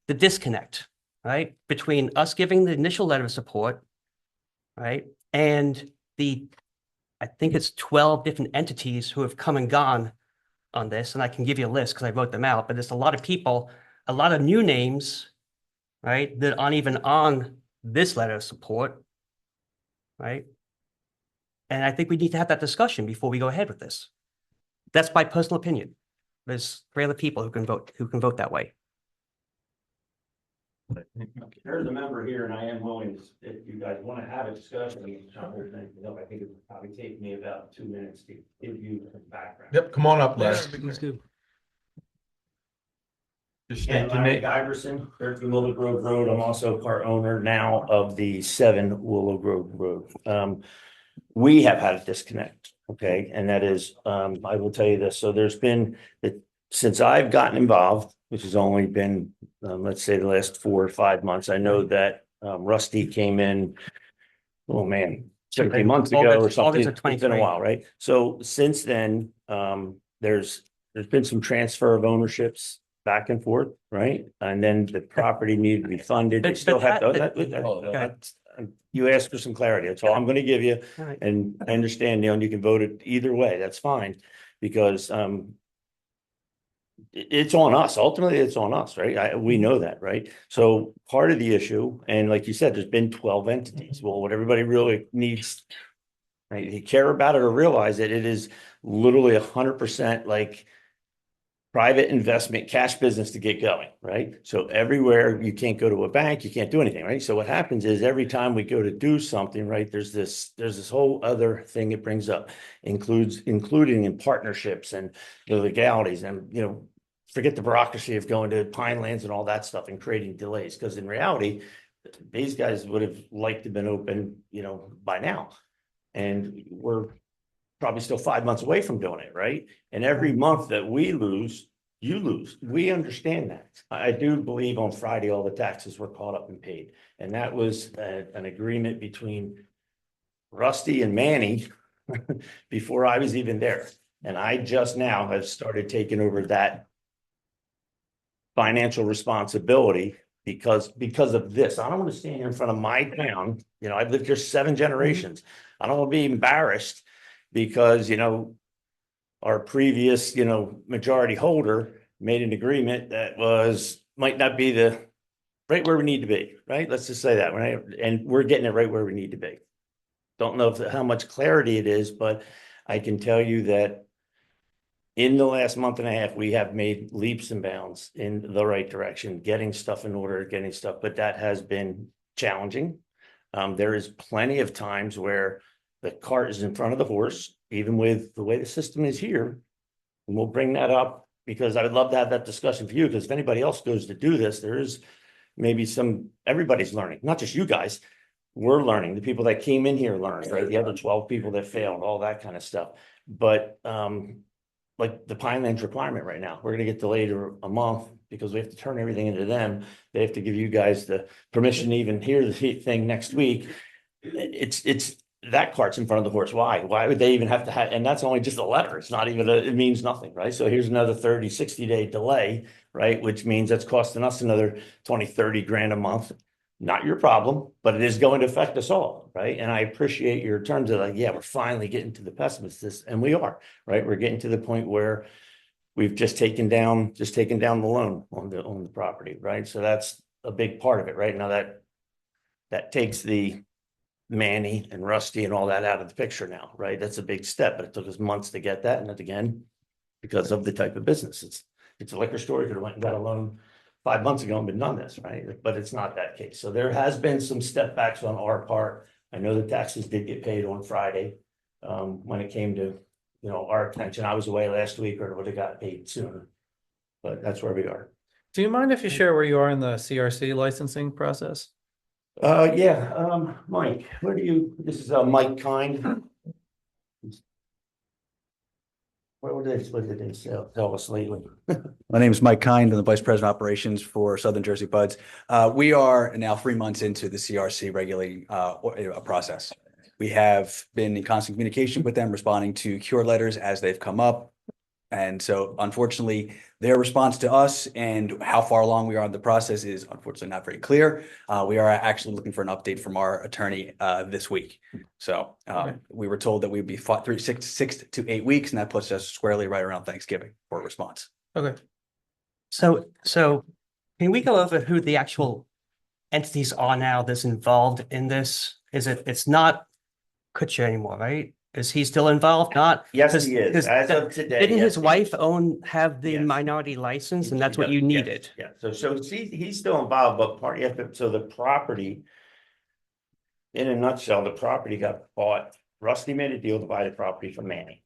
the disconnect, right? Between us giving the initial letter of support, right? And I think it's 12 different entities who have come and gone on this. And I can give you a list because I wrote them out, but there's a lot of people, a lot of new names, right? That aren't even on this letter of support, right? And I think we need to have that discussion before we go ahead with this. That's my personal opinion. There's 3 other people who can vote that way. There's a member here, and I am willing, if you guys want to have a discussion, I think it would probably take me about 2 minutes to give you some background. Yep, come on up, Les. Let's do. Just And state your Larry name. Giverson, 13 Willow Grove Road. I'm also part owner now of the 7 Willow Grove Road. We have had a disconnect, okay? And that is, I will tell you this. So there's been, since I've gotten involved, which has only been, let's say the last 4 or 5 months, I know that Rusty came in, oh man, 17 months ago or something. It's been a while, right? So since then, there's been some transfer of ownerships back and forth, right? And then the property needed to be funded. They still have you asked for some clarity. That's all I'm going to give you. Right. And I understand, Neil, and you can vote it either way. That's fine. Because it's on us. Ultimately, it's on us, right? We know that, right? So part of the issue, and like you said, there's been 12 entities. Well, what everybody really needs, right, to care about it or realize that it is literally 100% like private investment, cash business to get going, right? So everywhere you can't go to a bank, you can't do anything, right? So what happens is every time we go to do something, right, there's this whole other thing it brings up, including in partnerships and the legalities and, forget the bureaucracy of going to Pinelands and all that stuff and creating delays. Because in reality, these guys would have liked to have been open, by now. And we're probably still 5 months away from doing it, right? And every month that we lose, you lose. We understand that. I do believe on Friday, all the taxes were caught up and paid. And that was an agreement between Rusty and Manny before I was even there. And I just now have started taking over that financial responsibility because of this. I don't want to stand here in front of my town. You know, I've lived here 7 generations. I don't want to be embarrassed because, you know, our previous, you know, majority holder made an agreement that might not be the right where we need to be, right? Let's just say that, right? And we're getting it right where we need to be. Don't know how much clarity it is, but I can tell you that in the last month and a half, we have made leaps and bounds in the right direction, getting stuff in order, but that has been challenging. There is plenty of times where the cart is in front of the horse, even with the way the system is here. And we'll bring that up because I would love to have that discussion for you, because if anybody else goes to do this, there is maybe everybody's learning, not just you guys. We're learning. The people that came in here learned, right? The other 12 people that failed, all that kind of stuff. But like the Pinelands requirement right now, we're going to get delayed a month because we have to turn everything into them. They have to give you guys the permission to even hear the thing next week. It's that cart's in front of the horse. Why would they even have to have, and that's only just a letter. It's not even it means nothing, right? So here's another 30, 60-day delay, right? Which means that's costing us another 20, 30 grand a month. Not your problem, but it is going to affect us all, right? And I appreciate your terms of like, yeah, we're finally getting to the pessimists, and we are, right? We're getting to the point where we've just taken down the loan on the property, right? So that's a big part of it, right? Now that takes the Manny and Rusty and all that out of the picture now, right? That's a big step, but it took us months to get that. And then again, because of the type of business, it's a liquor store. You could have went and got a loan 5 months ago and been done this, right? But it's not that case. So there has been some step backs on our part. I know the taxes did get paid on Friday. When it came to, you know, our attention, I was away last week, or it would have got paid sooner. But that's where we are. Do you mind if you share where you are in the CRC licensing process? Yeah, Mike, this is Mike Kind. What did they tell us lately? My name is Mike Kind. I'm the Vice President of Operations for Southern Jersey Buds. We are now 3 months into the CRC regulating process. We have been in constant communication with them, responding to cure letters as they've come up. And so unfortunately, their response to us and how far along we are in the process is unfortunately not very clear. We are actually looking for an update from our attorney this week. So we were told that we'd be 6 to 8 weeks, and that puts us squarely right around Thanksgiving for a response. Okay. So can we go over who the actual entities are now that's involved in this? It's not Kutcher anymore, right? Is he still involved? Not? Yes, he is. As of today. Didn't his yes, wife have the minority license, and that's what you needed? Yeah. So he's still involved, but so the property, in a nutshell, the property got bought. Rusty made a deal to buy the property from Manny.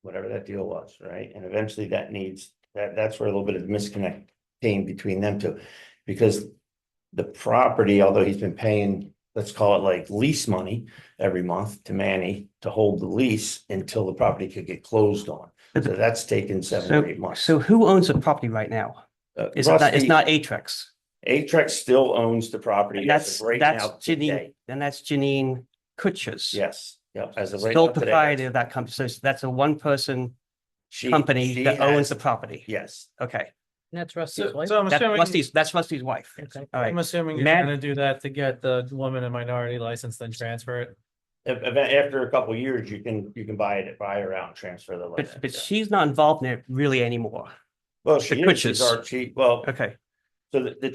Whatever that deal was, right? And eventually that's where a little bit of misconnect came between them two. Because the property, although he's been paying, let's call it like lease money every month to Manny to hold the lease until the property could get closed on. So that's taken 7 or 8 months. So who owns the property right now? It's not Atrex. Atrex still owns the property. That's Janine Kutcher's. Yes. Yep. As of right Still now today, proprietor of that company. So that's a one-person company that owns the property. Yes. Okay. And that's Rusty's wife? So I'm assuming, That's Rusty's wife. Okay. All right. I'm assuming you're Matt- gonna do that to get the woman and minority license, then transfer it. After a couple of years, you can buy her out and transfer the license. But she's not involved in it really anymore. Well, she the is. Okay. So the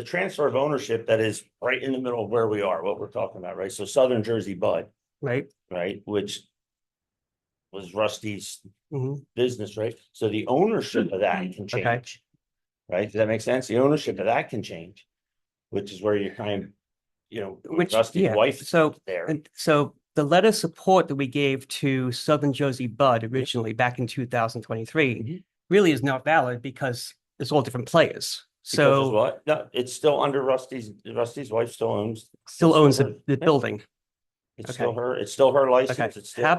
transfer of ownership that is right in the middle of where we are, what we're talking about, right? So Southern Jersey Bud, Right. Which was Rusty's business, right? So the ownership of that can change, right? Does that make sense? The ownership of that can change, which is where you Rusty's wife there. And so the letter of support that we gave to Southern Jersey Bud originally back in 2023 really is not valid because it's all different players. So what? No, it's still under Rusty's wife still owns the building. It's still her license. Okay. It's still, How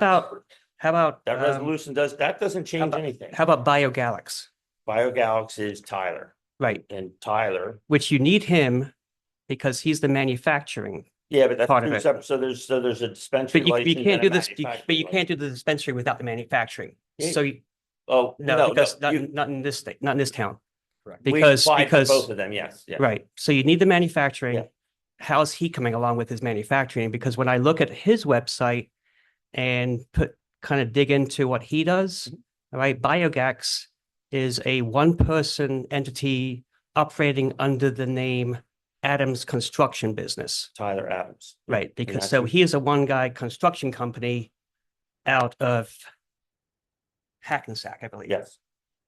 about that resolution doesn't change anything. How about BioGalax? BioGalax is Tyler. Right. And Tyler. Which you need him because he's the manufacturing. Yeah, but that's part of two it. separate. So there's a dispensary. But you can't license do and a this, but you can't do the dispensary without the manufacturing. Yeah. So no, because not in this state, not in this town. Correct. We Because, applied for because, both of them, yes, yeah. right, so you need the manufacturing. Yeah. How's he coming along with his manufacturing? Because when I look at his website and kind of dig into what he does, right, Biogax is a one-person entity operating under the name Adams Construction Business. Tyler Adams. Right, And because that's so who- he is a one-guy construction company out of Hackensack, I believe. Yes,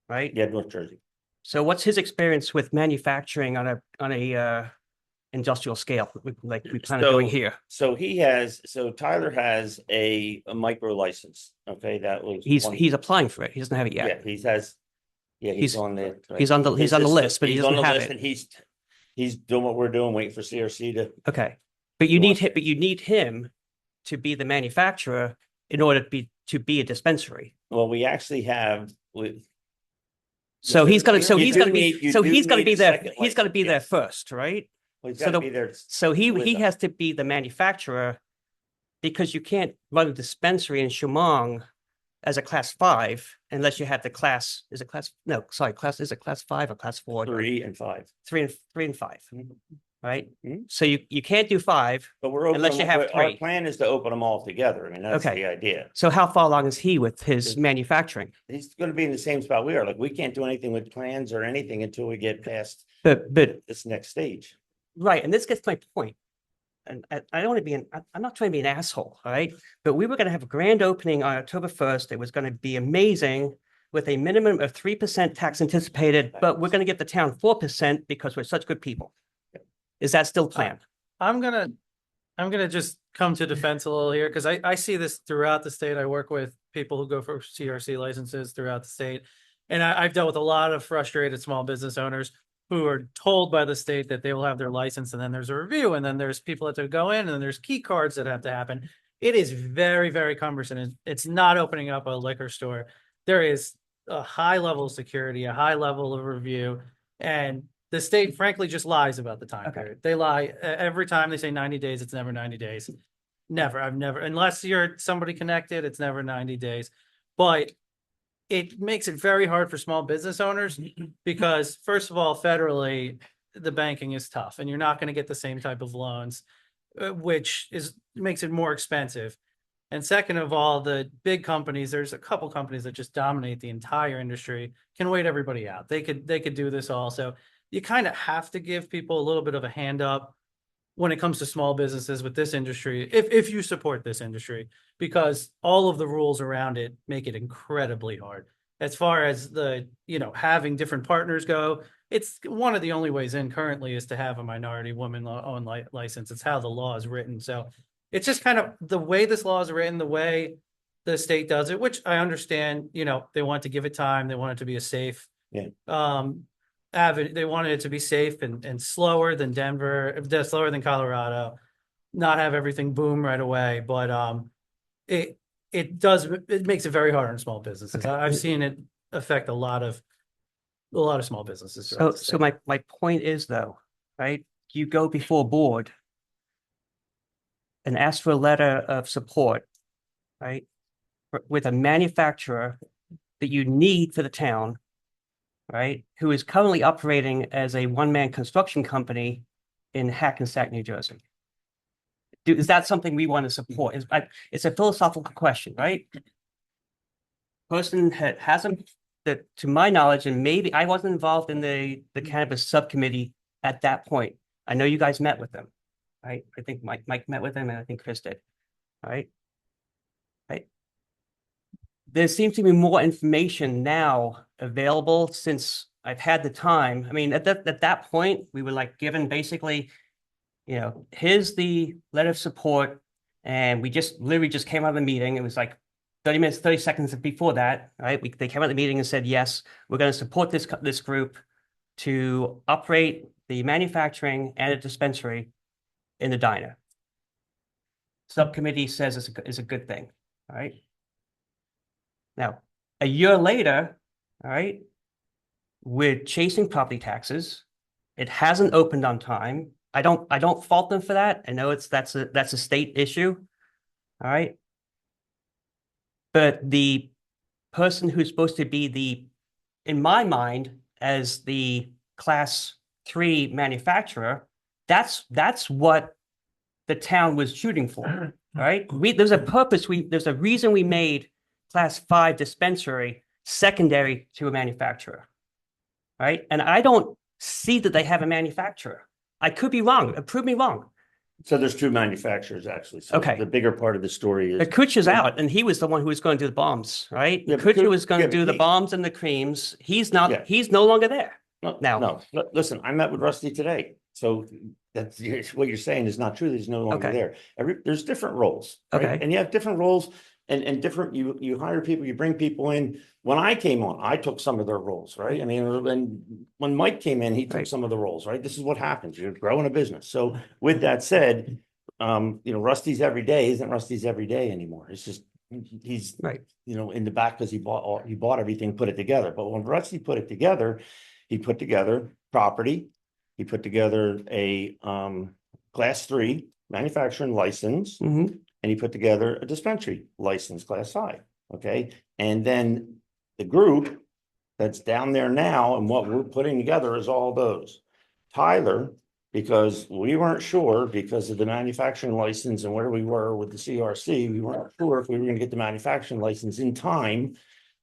Right? yeah, North Jersey. So what's his experience with manufacturing on a industrial scale, like we plan on doing here? So Tyler has a micro license, okay, that was. He's applying for it. He doesn't have it Yeah, yet. he's He's on the. he's on the list, but he He's on doesn't the have list it. and he's doing what we're doing, waiting for CRC to. Okay, but you need him to be the manufacturer in order to be a dispensary. Well, we actually have, So he's gonna be be there. He's gonna be there first, right? Well, he's So gotta be there. So he with us. has to be the manufacturer, because you can't run a dispensary in Shamong as a class 5 unless you have the class, is it class 5 or class 4? 3 and 5. 3 and 5, right? So you can't do 5, But we're open. unless you have Our 3. plan is to open them all together. I mean, that's Okay. the idea. So how far along is he with his manufacturing? He's gonna be in the same spot we are. Like, we can't do anything with plans or anything until we get past But this next stage. right, and this gets my point. And I don't want to be I'm not trying to be an asshole, all right? But we were going to have a grand opening on October 1st. It was going to be amazing with a minimum of 3% tax anticipated, but we're going to give the town 4% because we're such good people. Is that still the plan? I'm gonna just come to defense a little here, because I see this throughout the state. I work with people who go for CRC licenses throughout the state. And I've dealt with a lot of frustrated small business owners who are told by the state that they will have their license, and then there's a review, and then there's people that have to go in, and then there's key cards that have to happen. It is very, very cumbersome. It's not opening up a liquor store. There is a high level of security, a high level of review, and the state frankly just lies about the time period. They lie every time they say 90 days. It's never 90 days. Never. I've never, unless you're somebody connected, it's never 90 days. But it makes it very hard for small business owners because, first of all, federally, the banking is tough and you're not going to get the same type of loans, which makes it more expensive. And second of all, the big companies, there's a couple companies that just dominate the entire industry, can wait everybody out. They could do this also. You kind of have to give people a little bit of a hand up when it comes to small businesses with this industry, if you support this industry, because all of the rules around it make it incredibly hard. As far as having different partners go, it's one of the only ways in currently is to have a minority woman-owned license. It's how the law is written. So it's just kind of the way this law is written, the way the state does it, which I understand, they want to give it time. They want it to be a safe, they wanted it to be safe and slower than Denver, slower than Colorado, not have everything boom right away. But it makes it very hard on small businesses. I've seen it affect a lot of small businesses. So my point is though, right? You go before board and ask for a letter of support, right? With a manufacturer that you need for the town, right? Who is currently operating as a one-man construction company in Hackensack, New Jersey. Is that something we want to support? It's a philosophical question, right? Person hasn't, that to my knowledge, and maybe I wasn't involved in the cannabis subcommittee at that point. I know you guys met with them, right? I think Mike met with them, and I think Chris did, right? There seems to be more information now available since I've had the time. I mean, at that point, we were like given basically, here's the letter of support. And we literally just came out of the meeting. It was like 30 seconds before that, right? They came out of the meeting and said, yes, we're going to support this group to operate the manufacturing and a dispensary in the diner. Subcommittee says it's a good thing, all right? Now, a year later, all right, we're chasing property taxes. It hasn't opened on time. I don't fault them for that. I know that's a state issue. All right. But the person who's supposed to be in my mind, as the class 3 manufacturer, that's what the town was shooting for, right? There's a purpose, there's a reason we made class 5 dispensary secondary to a manufacturer, right? And I don't see that they have a manufacturer. I could be wrong. Prove me wrong. So there's two manufacturers actually. So Okay. the bigger part of the story is. Kuch is out, and he was the one who was going to do the bombs, right? Yeah, but Kuch Kuch- was going yeah, to but do the he- bombs and the creams. He's Yeah. not, he's no longer there. No, Now- no, listen, I met with Rusty today. So that's, what you're saying is not true. He's no longer Okay. there. There's different roles. Right? Okay. And you have different roles and different, you hire people, you bring people in. When I came on, I took some of their roles, right? I mean, when Mike came in, he took Right. some of the roles, right? This is what happens. You're growing a business. So with that said, Rusty's every day isn't Rusty's every day anymore. It's just, he's, Right. in the back because he bought everything, put it together. But when Rusty put it together, he put together property. He put together a class 3 manufacturing license, Mhm. and he put together a dispensary license, class 5. Okay, and then the group that's down there now, and what we're putting together is all those. Tyler, because we weren't sure because of the manufacturing license and where we were with the CRC, we weren't sure if we were going to get the manufacturing license in time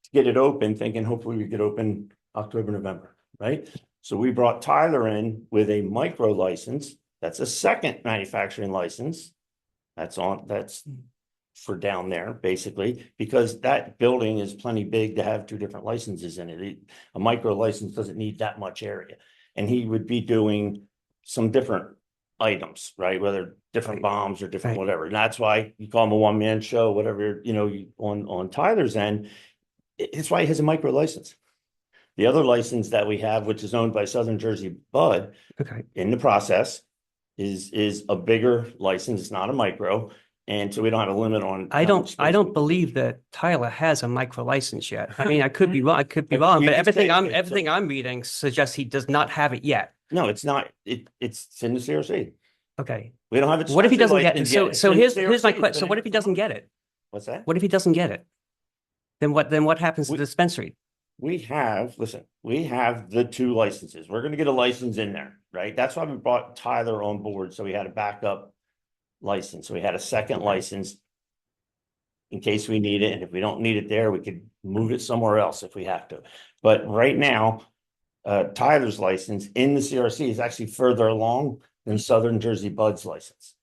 to get it open, thinking hopefully we could open October, November, right? So we brought Tyler in with a micro license. That's a second manufacturing license. That's for down there, basically, because that building is plenty big to have 2 different licenses in it. A micro license doesn't need that much area. And he would be doing some different items, right? Whether different bombs or different Right. whatever. And that's why you call him a one-man show, whatever, on Tyler's end. It's why he has a micro license. The other license that we have, which is owned by Southern Jersey Bud, Okay. in the process, is a bigger license. It's not a micro. And so we don't have a limit on. I how don't, much I space don't we- believe that Tyler has a micro license yet. I mean, I could be wrong, I could be But wrong, you but can say it, everything I'm reading suggests he does not have it yet. No, it's not. It's in the CRC. Okay. We don't have it. What if he doesn't get it? license yet. So, It's so in the here's my CRC. question. So what if he doesn't get it? What's that? What if he doesn't get it? Then what happens to the dispensary? We have the 2 licenses. We're gonna get a license in there, right? That's why we brought Tyler on board. So we had a backup license. So we had a second license in case we need it. And if we don't need it there, we could move it somewhere else if we have to. But right now, Tyler's license in the CRC is actually further along than Southern Jersey Bud's license.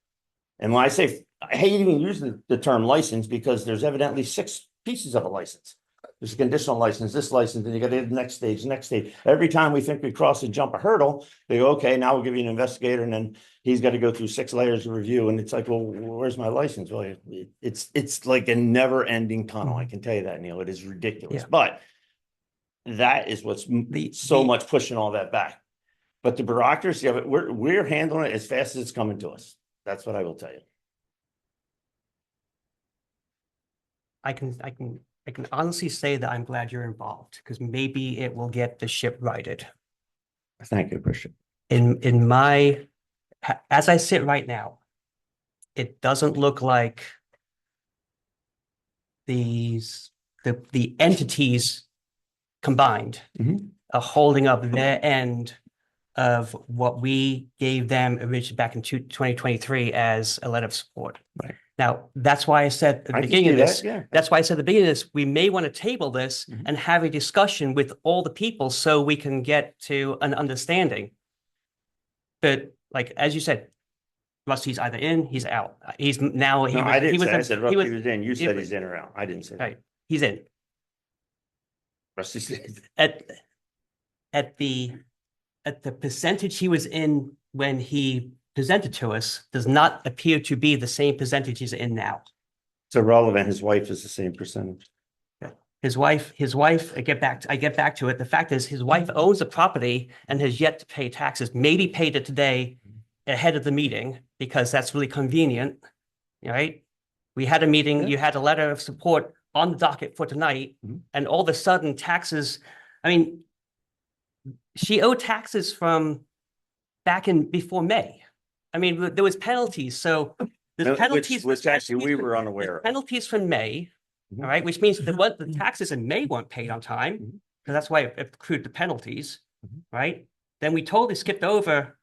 And when I say, I hate even using the term license because there's evidently 6 pieces of a license. There's a conditional license, this license, then you got to the next stage, next stage. Every time we think we cross and jump a hurdle, they go, okay, now we'll give you an investigator, and then he's got to go through 6 layers of review. And it's like, well, where's my license? Well, it's like a never ending tunnel. I can tell you that, Neil. It is ridiculous. Yeah. But that is what's so much pushing all that back. But the bureaucracy of it, we're handling it as fast as it's coming to us. That's what I will tell you. I can honestly say that I'm glad you're involved because maybe it will get the ship righted. Thank you, Christian. As I sit right now, it doesn't look like the entities combined are holding up their end of what we gave them originally back in 2023 as a letter of support. Right. Now, that's why I said at the I can beginning of see that, this, yeah. that's why I said at the beginning of this, we may want to table this and have a discussion with all the people so we can get to an understanding. But like, as you said, Rusty's either in, he's out. He's now. No, I didn't say, I said Rusty was was in. You said he's in or out. I didn't say that. Right, he's in. Rusty said. At the percentage he was in when he presented to us does not appear to be the same percentage he's in now. It's irrelevant. His wife is the same percentage. His wife, I get back to it. The fact is his wife owns the property and has yet to pay taxes, maybe paid it today ahead of the meeting because that's really convenient, right? We had a meeting, you had a letter of support on the docket for tonight, and all of a sudden taxes, I mean, she owed taxes from back in before May. I mean, there was penalties, so there's penalties. Which actually we were unaware of. Penalties from May, all right, which means that the taxes in May weren't paid on time, because that's why it accrued the penalties. right? Then we totally skipped over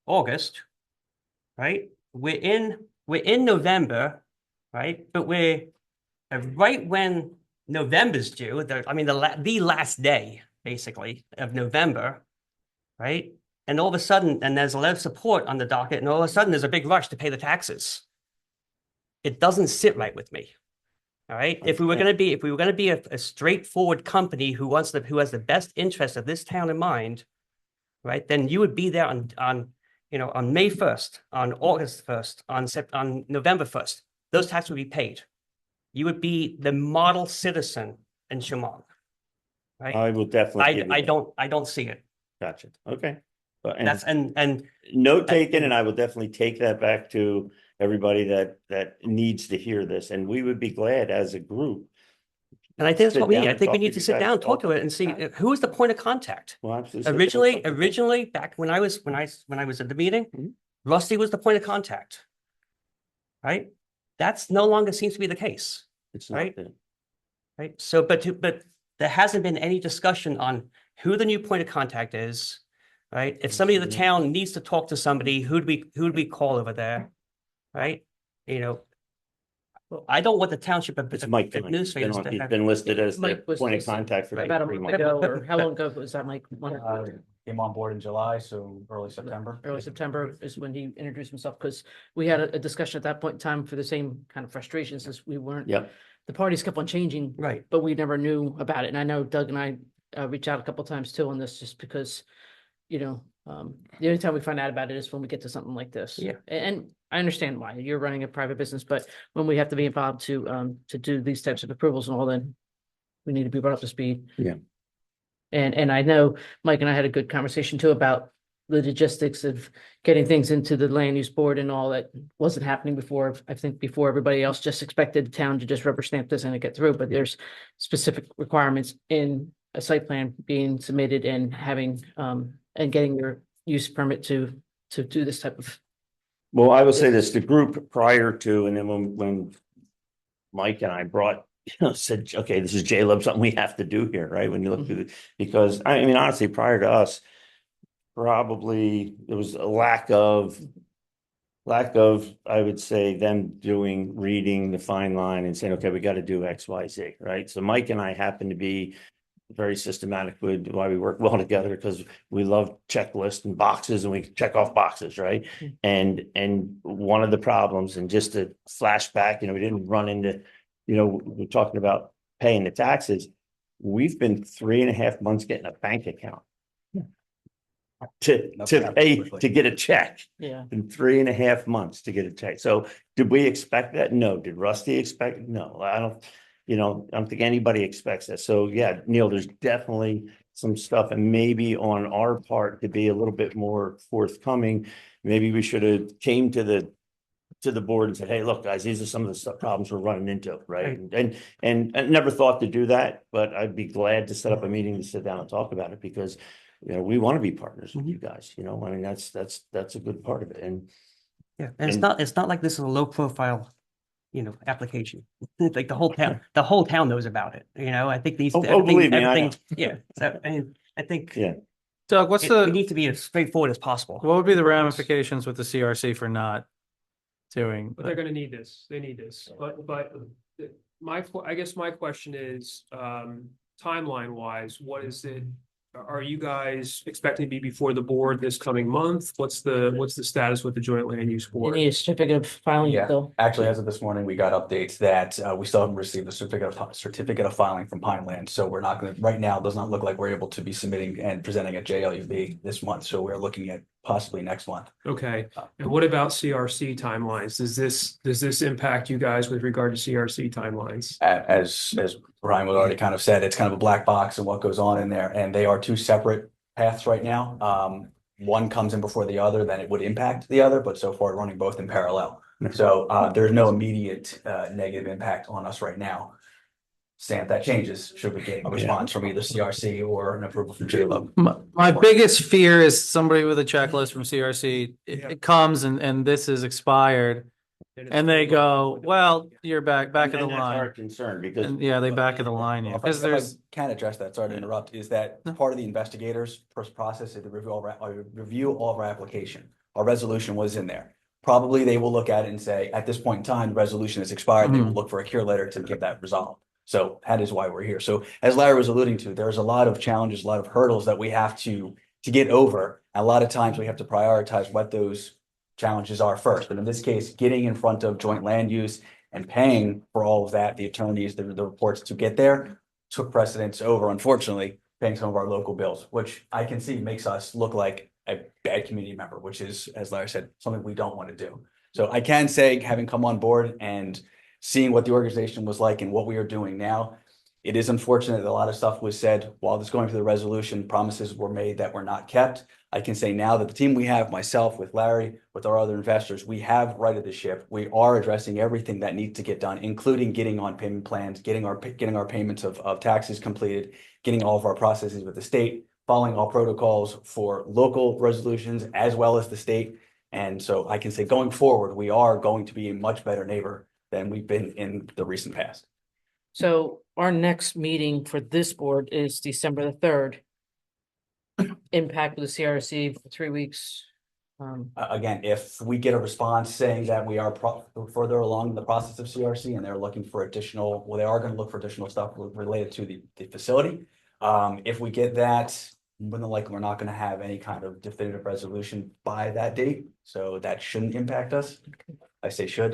August, right? We're in November, right? But we're right when November's due, the last day, basically, of November, right? And all of a sudden, and there's a lot of support on the docket, and all of a sudden there's a big rush to pay the taxes. It doesn't sit right with me. All right. If we were going to be a straightforward company who has the best interest of this town in mind, right, then you would be there on May 1st, on August 1st, on November 1st. Those taxes would be paid. You would be the model citizen in Shamong. Right. I will definitely. give you I that. don't see it. Gotcha. Okay. But That's and note taken, and I will definitely take that back to everybody that needs to hear this, and we would be glad as a group. And I think that's sit what we down need. I and think talk we to need you to sit guys. down, talk to it, and see who is the point of contact. Well, absolutely. Originally, back when I was at the meeting, Rusty was the point of contact. Right? That's no longer seems to be the case. It's not right. that. Right. So, but there hasn't been any discussion on who the new point of contact is. Right. If somebody in the town needs to talk to somebody, who'd we call over there? Right. I don't want the township It's Mike. administrators to He's have. been listed as the Mike was point of listed contact for about a 3 month months. ago, or how long ago was that, Mike? Came on board in July, so early September. Early September is when he introduced himself, because we had a discussion at that point in time for the same kind of frustrations, as we weren't. Yep. The parties kept on changing. Right. But we never knew about it. And I know Doug and I reached out a couple times too on this, just because, the only time we find out about it is when we get to something like this. Yeah. And I understand why you're running a private business, but when we have to be involved to do these types of approvals and all, then we need to be brought up to speed. Yeah. And I know Mike and I had a good conversation too about the logistics of getting things into the land use board and all that wasn't happening before. I think before everybody else just expected the town to just rubber stamp this and it get through, but there's specific requirements in a site plan being submitted and having and getting your use permit to do this type of. Well, I will say this, the group prior to, and then when Mike and I brought, said, okay, this is J-Lub, something we have to do here, right? When you look through because I mean, honestly, prior to us, probably there was a lack of, I would say, them reading the fine line and saying, okay, we got to do X, Y, Z, right? So Mike and I happen to be very systematic with why we work well together, because we love checklists and boxes and we check off boxes, right? And one of the problems, and just to flashback, we didn't run into, we're talking about paying the taxes. We've been 3.5 months getting a bank account to get a check. Yeah. In 3.5 months to get a check. So did we expect that? No. Did Rusty expect it? No, I don't think anybody expects that. So yeah, Neil, there's definitely some stuff, and maybe on our part to be a little bit more forthcoming, maybe we should have came to the board and said, hey, look, guys, these are some of the problems we're running into, right? And I never thought to do that, but I'd be glad to set up a meeting to sit down and talk about it, because we want to be partners with you guys, I mean, that's a good part of it. And yeah, and it's not like this is a low profile application. Like the whole town knows about it. I think believe me, I know. Yeah. So I think Doug, we need to be as straightforward as possible. What would be the ramifications with the CRC for not doing? But they're gonna need this, they need this, but I guess my question is, timeline wise, what is it? Are you guys expecting to be before the board this coming month? What's the status with the joint land use You board? need a certificate of filing Yeah, still. actually, as of this morning, we got updates that we still haven't received the certificate of filing from Pineland. So we're not going to, right now, it does not look like we're able to be submitting and presenting at JLUB this month. So we're looking at possibly next month. Okay, and what about CRC timelines? Does this impact you guys with regard to CRC timelines? As Brian was already kind of said, it's kind of a black box and what goes on in there, and they are two separate paths right now. One comes in before the other, then it would impact the other, but so far running both in parallel. So there's no immediate negative impact on us right now. Saying if that changes, should we get a response from either CRC or an approval from JLUB? My biggest fear is somebody with a checklist from CRC, it comes and this is expired. And they go, well, you're back of the And that's our line. concern because. And yeah, they back of the line, yeah, because If I there's, can address that, sorry to interrupt, is that part of the investigators first process is to review all of our application. Our resolution was in there. Probably they will look at it and say, at this point in time, the resolution is expired. They will look for a cure letter to get that resolved. So that is why we're here. So as Larry was alluding to, there's a lot of challenges, a lot of hurdles that we have to get over. A lot of times we have to prioritize what those challenges are first. But in this case, getting in front of joint land use and paying for all of that, the attorneys, the reports to get there took precedence over, unfortunately, paying some of our local bills, which I can see makes us look like a bad community member, which is, as Larry said, something we don't want to do. So I can say, having come on board and seeing what the organization was like and what we are doing now, it is unfortunate that a lot of stuff was said while this going through the resolution, promises were made that were not kept. I can say now that the team we have, myself, with Larry, with our other investors, we have righted the ship. We are addressing everything that needs to get done, including getting on payment plans, getting our payments of taxes completed, getting all of our processes with the state, following all protocols for local resolutions as well as the state. And so I can say going forward, we are going to be a much better neighbor than we've been in the recent past. So our next meeting for this board is December the 3rd. Impact with the CRC for 3 weeks. Again, if we get a response saying that we are further along in the process of CRC and they're looking for additional, well, they are going to look for additional stuff related to the facility. If we get that, more than likely, we're not going to have any kind of definitive resolution by that date. So that shouldn't impact us. I say should.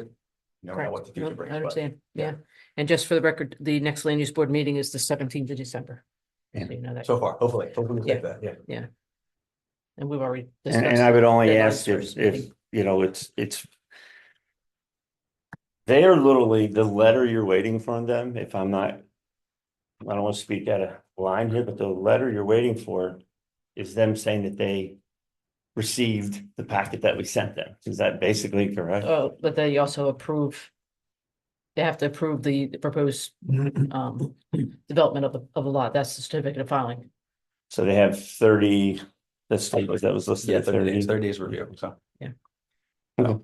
You never know what the future Correct. brings. I but- understand, yeah. And just for the record, the next land use board meeting is the 17th of December. Yeah. So you know that. So far, hopefully we'll Yeah. take that, yeah. Yeah. And we've already discussed. And I would only deadlines ask for this if, meeting. you know, it's. They are literally the letter you're waiting from them, if I'm not. I don't want to speak out of line here, but the letter you're waiting for is them saying that they received the packet that we sent them. Is that basically correct? Oh, but they also approve. They have to approve the proposed development of the lot. That's the certificate of filing. So they have 30, that was listed Yeah, at 30 days review, so. Yeah. Okay.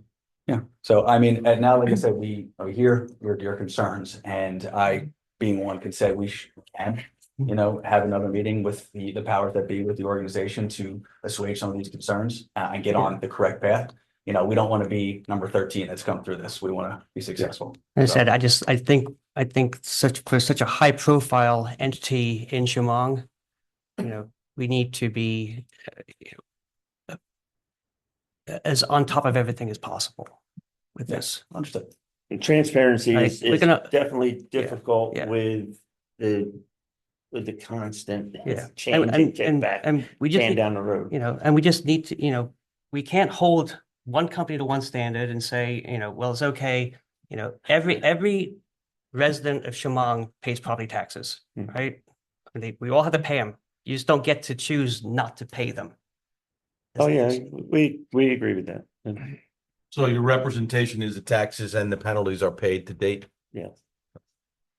Yeah, so I mean, and now, like I said, we hear your concerns, and I, being one, can say we can, you know, have another meeting with the powers that be with the organization to assuage some of these concerns and get on the correct path. You know, we don't want to be number 13 that's come through this. We want to be successful. As I So- said, I think for such a high profile entity in Shamong, you know, we need to be as on top of everything as possible with this. Understood. And transparency Right, is we're gonna- definitely difficult yeah. with the constant Yeah. change and kickback, And we just, stand need- down the road. you know, and we just need to, you know, we can't hold one company to one standard and say, you know, well, it's okay. You know, every resident of Shamong pays property taxes, right? And we all have to pay them. You just don't get to choose not to pay them. Oh, yeah, we agree with that. So your representation is the taxes and the penalties are paid to date? Yeah.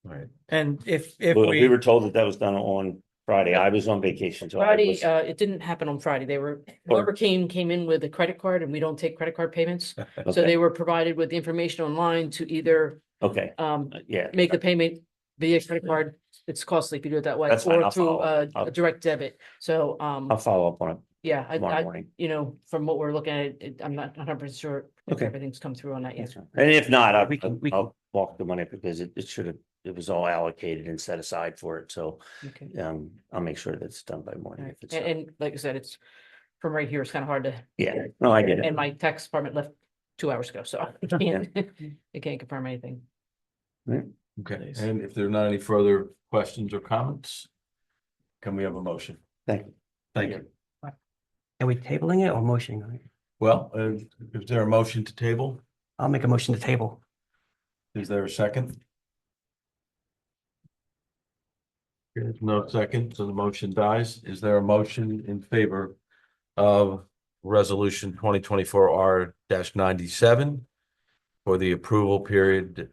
Right. and if Well, we we, were told that was done on Friday. I was on vacation, so I Friday, was. it didn't happen on Friday. Whoever came in with a credit card, and we don't take credit card payments. So Okay. they were provided with the information online to either Okay, yeah. make the payment via credit card. It's costly if you do it that way, That's fine. or I'll through follow. a direct debit. So, I'll follow up on it. yeah, tomorrow I, morning. you know, from what we're looking at, I'm not 100% sure if Okay. everything's come through on that yet. And if not, We I'll walk the money because it should have, it was all allocated and set aside for it. So Okay. I'll make sure that's done by morning. Alright. If it's And like I said, it's from right here, it's kind of hard to. Yeah, no, I get it. And my tax department left 2 hours ago, so I can't, I can't confirm anything. Okay, and if there are not any further questions or comments, can we have a motion? Thank you. Thank you. Are we tabling it or motioning on it? Well, is there a motion to table? I'll make a motion to table. Is there a second? There's no second, so the motion dies. Is there a motion in favor of resolution 2024 R-97 for the approval period,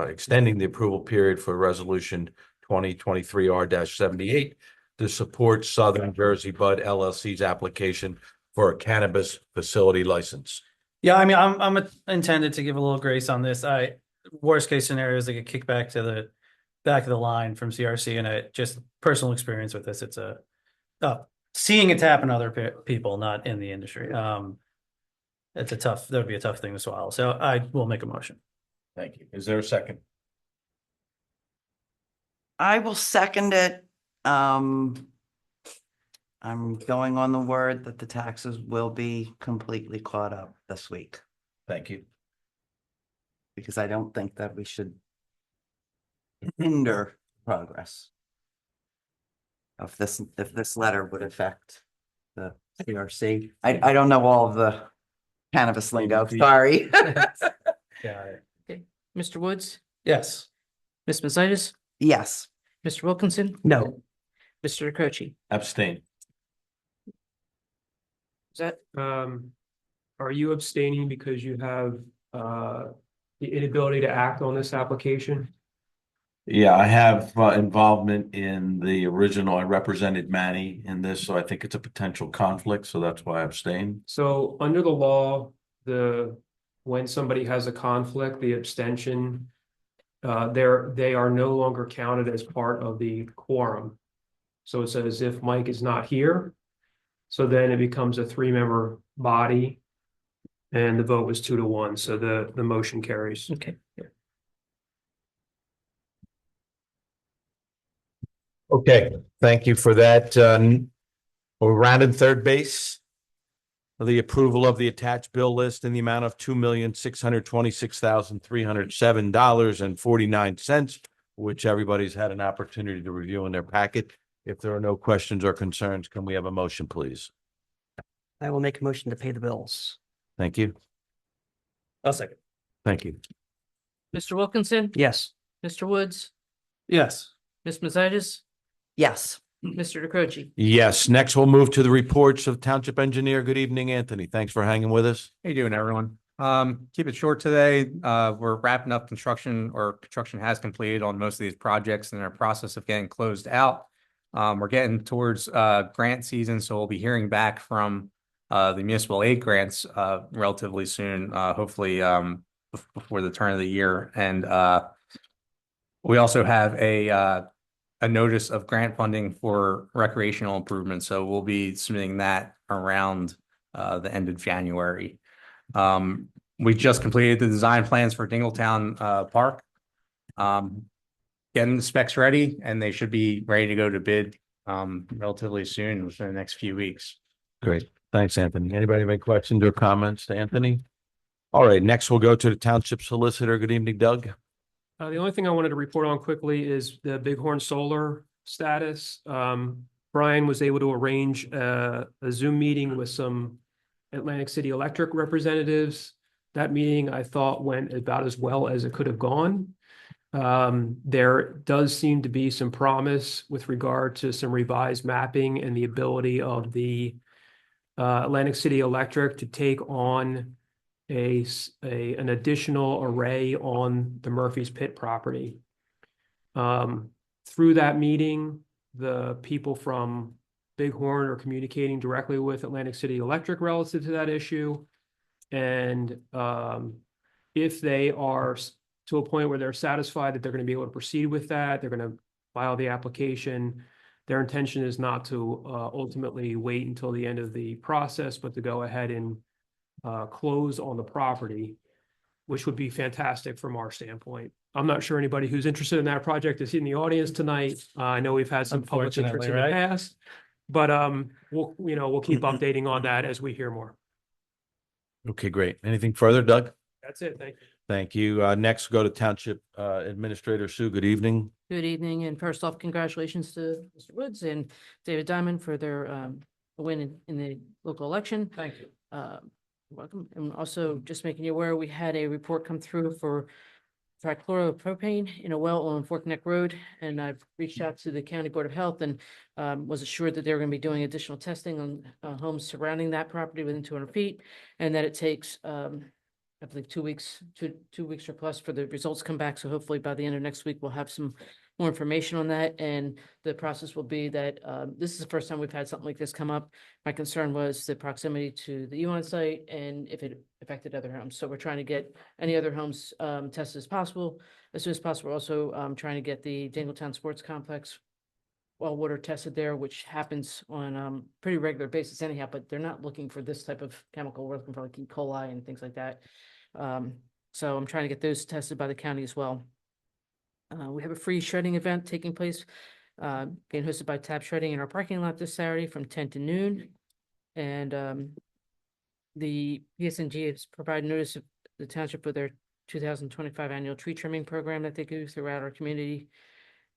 extending the approval period for resolution 2023 R-78 to support Southern Jersey Bud LLC's application for a cannabis facility license? Yeah, I mean, intended to give a little grace on this. Worst case scenario is they get kicked back to the back of the line from CRC, and just personal experience with this. It's seeing it happen to other people, not in the industry. That would be a tough thing to swallow. So I will make a motion. Thank you. Is there a second? I will second it. I'm going on the word that the taxes will be completely caught up this week, Thank you. because I don't think that we should hinder progress. If this letter would affect the CRC. I don't know all of the cannabis lingo, sorry. Yeah. Okay, Mr. Woods, Yes. Ms. Mazitis, Yes. Mr. Wilkinson, No. Mr. Croce. Abstain. Is that, Are you abstaining because you have the inability to act on this application? Yeah, I have involvement in the original. I represented Manny in this, so I think it's a potential conflict, so that's why I abstain. So under the law, when somebody has a conflict, the abstention, they are no longer counted as part of the quorum. So it says if Mike is not here, so then it becomes a 3-member body, and the vote was 2-1, so the motion carries. okay. Okay, thank you for that. We're rounding third base. The approval of the attached bill list in the amount of $2,626,307.49, which everybody's had an opportunity to review in their packet. If there are no questions or concerns, can we have a motion, please? I will make a motion to pay the bills. Thank you. I'll second. Thank you. Mr. Wilkinson, Yes. Mr. Woods, Yes. Ms. Mazitis, Yes. Mr. DeCroce. Yes, next we'll move to the reports of Township Engineer. Good evening, Anthony. Thanks for hanging with us. How you doing, everyone? Keep it short today. We're wrapping up construction has completed on most of these projects and in our process of getting closed out. We're getting towards grant season, so we'll be hearing back from the municipal aid grants relatively soon, hopefully before the turn of the year. And we also have a notice of grant funding for recreational improvements. So we'll be submitting that around the end of January. We just completed the design plans for Dingletown Park. Getting the specs ready, and they should be ready to go to bid relatively soon, within the next few weeks. Great. Thanks, Anthony. Anybody have any questions or comments to Anthony? All right, next we'll go to the Township Solicitor. Good evening, Doug. The only thing I wanted to report on quickly is the Bighorn Solar status. Brian was able to arrange a Zoom meeting with some Atlantic City Electric representatives. That meeting, I thought, went about as well as it could have gone. There does seem to be some promise with regard to some revised mapping and the ability of the Atlantic City Electric to take on an additional array on the Murphy's Pit property. Through that meeting, the people from Bighorn are communicating directly with Atlantic City Electric relative to that issue. And if they are to a point where they're satisfied that they're going to be able to proceed with that, they're going to file the application. Their intention is not to ultimately wait until the end of the process, but to go ahead and close on the property, which would be fantastic from our standpoint. I'm not sure anybody who's interested in that project is in the audience tonight. I know we've had some public interest in the Unfortunately, past, but we'll keep updating on that as we hear more. Okay, great. Anything further, Doug? That's it. Thank you. Thank you. Next, go to Township Administrator Sue. Good evening. Good evening, and first off, congratulations to Mr. Woods and David Diamond for their win in the local election. Thank you. Welcome. And also just making you aware, we had a report come through for trichloropropane in a well on Fork Neck Road. And I've reached out to the County Board of Health and was assured that they're going to be doing additional testing on homes surrounding that property within 200 feet. And that it takes I believe 2 weeks, 2 weeks or plus for the results come back. So hopefully by the end of next week, we'll have some more information on that. And the process will be that this is the first time we've had something like this come up. My concern was the proximity to the UON site and if it affected other homes. So we're trying to get any other homes tested as possible. As soon as possible, we're also trying to get the Dingletown Sports Complex well water tested there, which happens on pretty regular basis anyhow, but they're not looking for this type of chemical. We're looking for like E. coli and things like that. So I'm trying to get those tested by the county as well. We have a free shredding event taking place, being hosted by Tab Shredding in our parking lot this Saturday from 10 to noon. And the PSNG has provided notice of the township for their 2025 annual tree trimming program that they do throughout our community.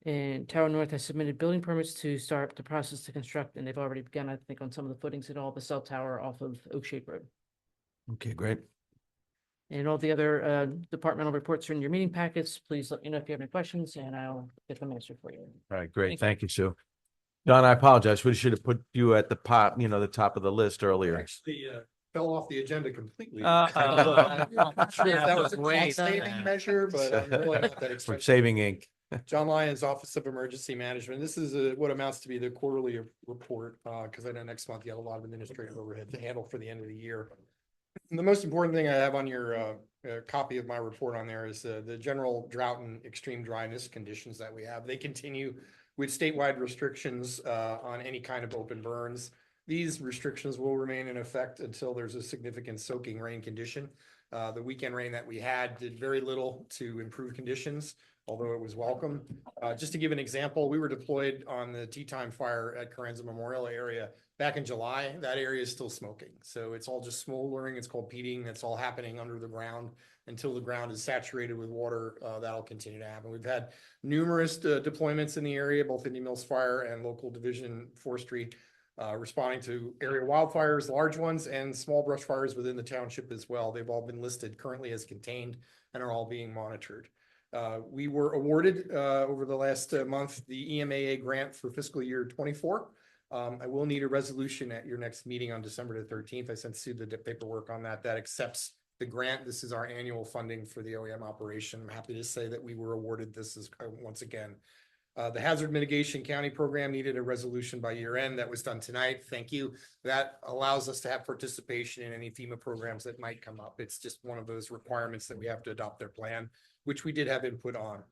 And Tower North has submitted building permits to start the process to construct, and they've already begun, I think, on some of the footings at all the cell tower off of Oak Shape Road. Okay, great. And all the other departmental reports are in your meeting packets. Please let me know if you have any questions, and I'll get them answered for you. All right, great. Thank you, Sue. John, I apologize. We should have put you at the top, the top of the list earlier. Actually, fell off the agenda completely. Uh-oh. That was a cost-saving measure, but I'm really not that For excited. saving ink. John Lyons, Office of Emergency Management. This is what amounts to be the quarterly report, because I know next month you have a lot of administrative overhead to handle for the end of the year. And the most important thing I have on your copy of my report on there is the general drought and extreme dryness conditions that we have. They continue with statewide restrictions on any kind of open burns. These restrictions will remain in effect until there's a significant soaking rain condition. The weekend rain that we had did very little to improve conditions, although it was welcome. Just to give an example, we were deployed on the tea time fire at Carenza Memorial area back in July. That area is still smoking. So it's all just smoldering. It's called peating. That's all happening under the ground until the ground is saturated with water. That'll continue to happen. We've had numerous deployments in the area, both Indian Mills Fire and local division forestry, responding to area wildfires, large ones, and small brush fires within the township as well. They've all been listed currently as contained and are all being monitored. We were awarded over the last month the EMAA grant for fiscal year 24. I will need a resolution at your next meeting on December the 13th. I sent Sue the paperwork on that. That accepts the grant. This is our annual funding for the OEM operation. I'm happy to say that we were awarded this once again. The Hazard Mitigation County Program needed a resolution by year end. That was done tonight. Thank you. That allows us to have participation in any FEMA programs that might come up. It's just one of those requirements that we have to adopt their plan, which we did have input on.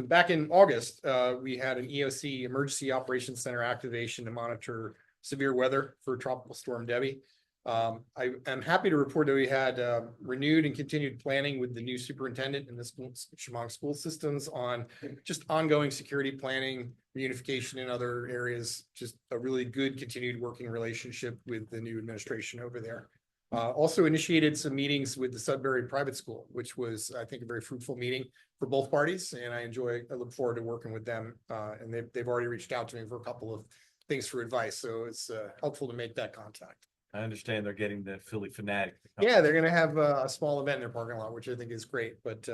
Back in August, we had an EOC Emergency Operations Center activation to monitor severe weather for Tropical Storm Debbie. I am happy to report that we had renewed and continued planning with the new superintendent in the Shamong school systems on just ongoing security planning, reunification in other areas, just a really good continued working relationship with the new administration over there. Also initiated some meetings with the Sudbury Private School, which was, I think, a very fruitful meeting for both parties. And I look forward to working with them. And they've already reached out to me for a couple of things for advice. So it's helpful to make that contact. I understand they're getting the Philly Fanatic. Yeah, they're going to have a small event in their parking lot, which I think is great. But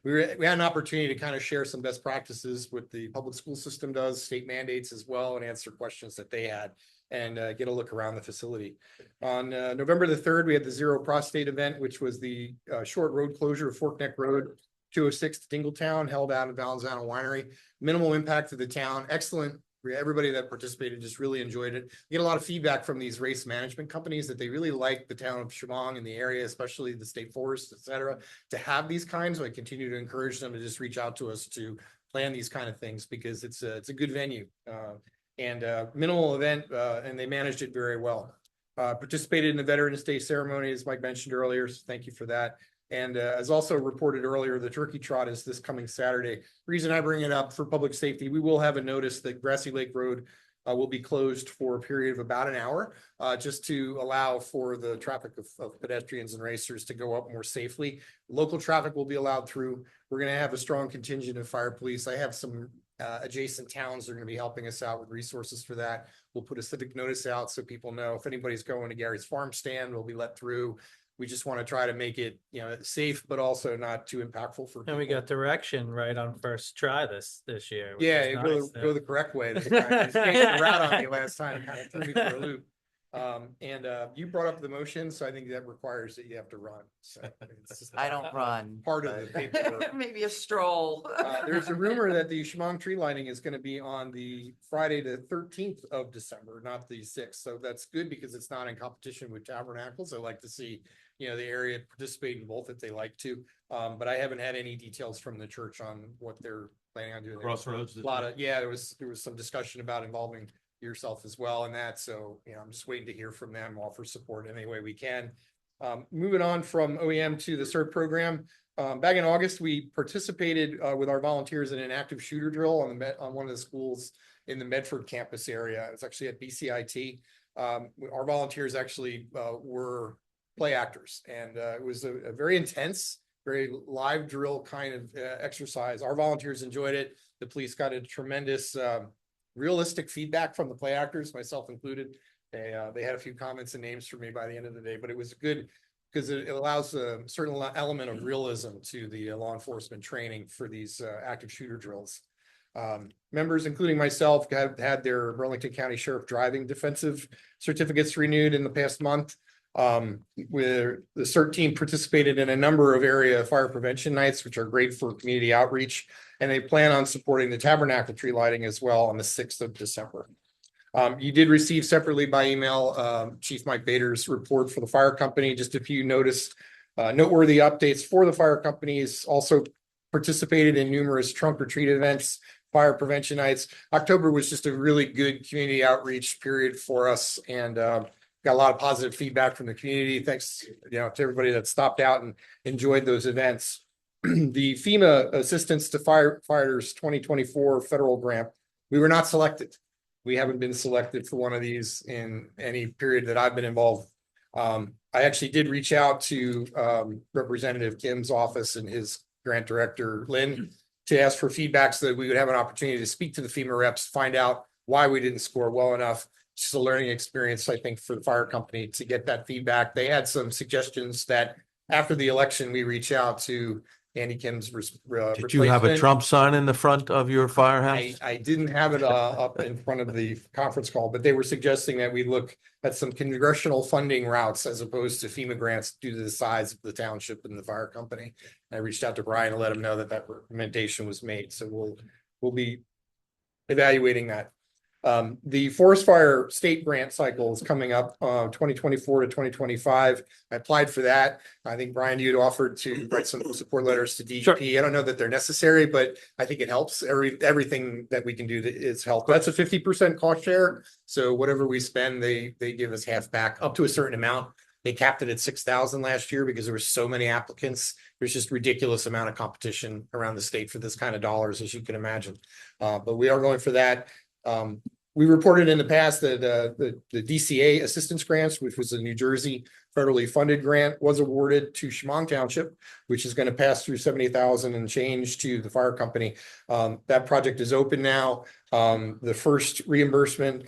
we had an opportunity to kind of share some best practices what the public school system does, state mandates as well, and answer questions that they had and get a look around the facility. On November the 3rd, we had the Zero Prostate event, which was the short road closure of Fork Neck Road 206 to Dingletown, held out at Valenzano Winery. Minimal impact to the town. Excellent. Everybody that participated just really enjoyed it. We get a lot of feedback from these race management companies that they really like the town of Shamong and the area, especially the state forest, et cetera, to have these kinds. So I continue to encourage them to just reach out to us to plan these kind of things because it's a good venue and minimal event, and they managed it very well. Participated in the Veterans Day ceremony, as Mike mentioned earlier. So thank you for that. And as also reported earlier, the turkey trot is this coming Saturday. Reason I bring it up for public safety, we will have a notice that Grassy Lake Road will be closed for a period of about an hour, just to allow for the traffic of pedestrians and racers to go up more safely. Local traffic will be allowed through. We're going to have a strong contingent of fire police. I have some adjacent towns that are going to be helping us out with resources for that. We'll put a civic notice out so people know if anybody's going to Gary's Farm Stand, we'll be let through. We just want to try to make it, safe, but also not too impactful for people. And we got direction right on first try this year. Yeah, go the correct way. They kind of changed the route on me last time, kind of threw me for a loop. You brought up the motion, so I think that requires that you have to run. So it's just I don't run. part of the paperwork. Maybe a stroll. There's a rumor that the Shamong tree lighting is going to be on the Friday, the 13th of December, not the 6th. So that's good because it's not in competition with Tabernacles. I like to see, the area participate in both if they like to. But I haven't had any details from the church on what they're planning on doing. Crossroads. There was some discussion about involving yourself as well in that. So, I'm just waiting to hear from them, offer support any way we can. Moving on from OEM to the CERT program. Back in August, we participated with our volunteers in an active shooter drill on one of the schools in the Medford campus area. It's actually at BCIT. Our volunteers actually were play actors, and it was a very intense, very live drill kind of exercise. Our volunteers enjoyed it. The police got a tremendous realistic feedback from the play actors, myself included. They had a few comments and names for me by the end of the day, but it was good because it allows a certain element of realism to the law enforcement training for these active shooter drills. Members, including myself, have had their Burlington County Sheriff driving defensive certificates renewed in the past month. Where the CERT team participated in a number of area fire prevention nights, which are great for community outreach, and they plan on supporting the tabernacle tree lighting as well on the 6th of December. You did receive separately by email Chief Mike Bader's report for the fire company. Just a few noteworthy updates for the fire companies. Also participated in numerous trunk or treat events, fire prevention nights. October was just a really good community outreach period for us, and got a lot of positive feedback from the community. Thanks, to everybody that stopped out and enjoyed those events. The FEMA Assistance to Firefighters 2024 federal grant, we were not selected. We haven't been selected for one of these in any period that I've been involved. I actually did reach out to Representative Kim's office and his grant director, Lynn, to ask for feedback so that we would have an opportunity to speak to the FEMA reps, find out why we didn't score well enough. It's a learning experience, I think, for the fire company to get that feedback. They had some suggestions that after the election, we reach out to Andy Kim's Did you have a replacement. Trump sign in the front of your firehouse? I didn't have it up in front of the conference call, but they were suggesting that we look at some congressional funding routes as opposed to FEMA grants due to the size of the township and the fire company. I reached out to Brian and let him know that that recommendation was made. So we'll be evaluating that. The forest fire state grant cycle is coming up 2024 to 2025. I applied for that. I think, Brian, you'd offered to write some support letters to DEP. Sure. I don't know that they're necessary, but I think it helps. Everything that we can do is help. That's a 50% cost share. So whatever we spend, they give us half back up to a certain amount. They capped it at 6,000 last year because there were so many applicants. There's just ridiculous amount of competition around the state for this kind of dollars, as you can imagine. But we are going for that. We reported in the past that the DCA assistance grants, which was a New Jersey federally funded grant, was awarded to Shamong Township, which is going to pass through 70,000 and change to the fire company. That project is open now. The first reimbursement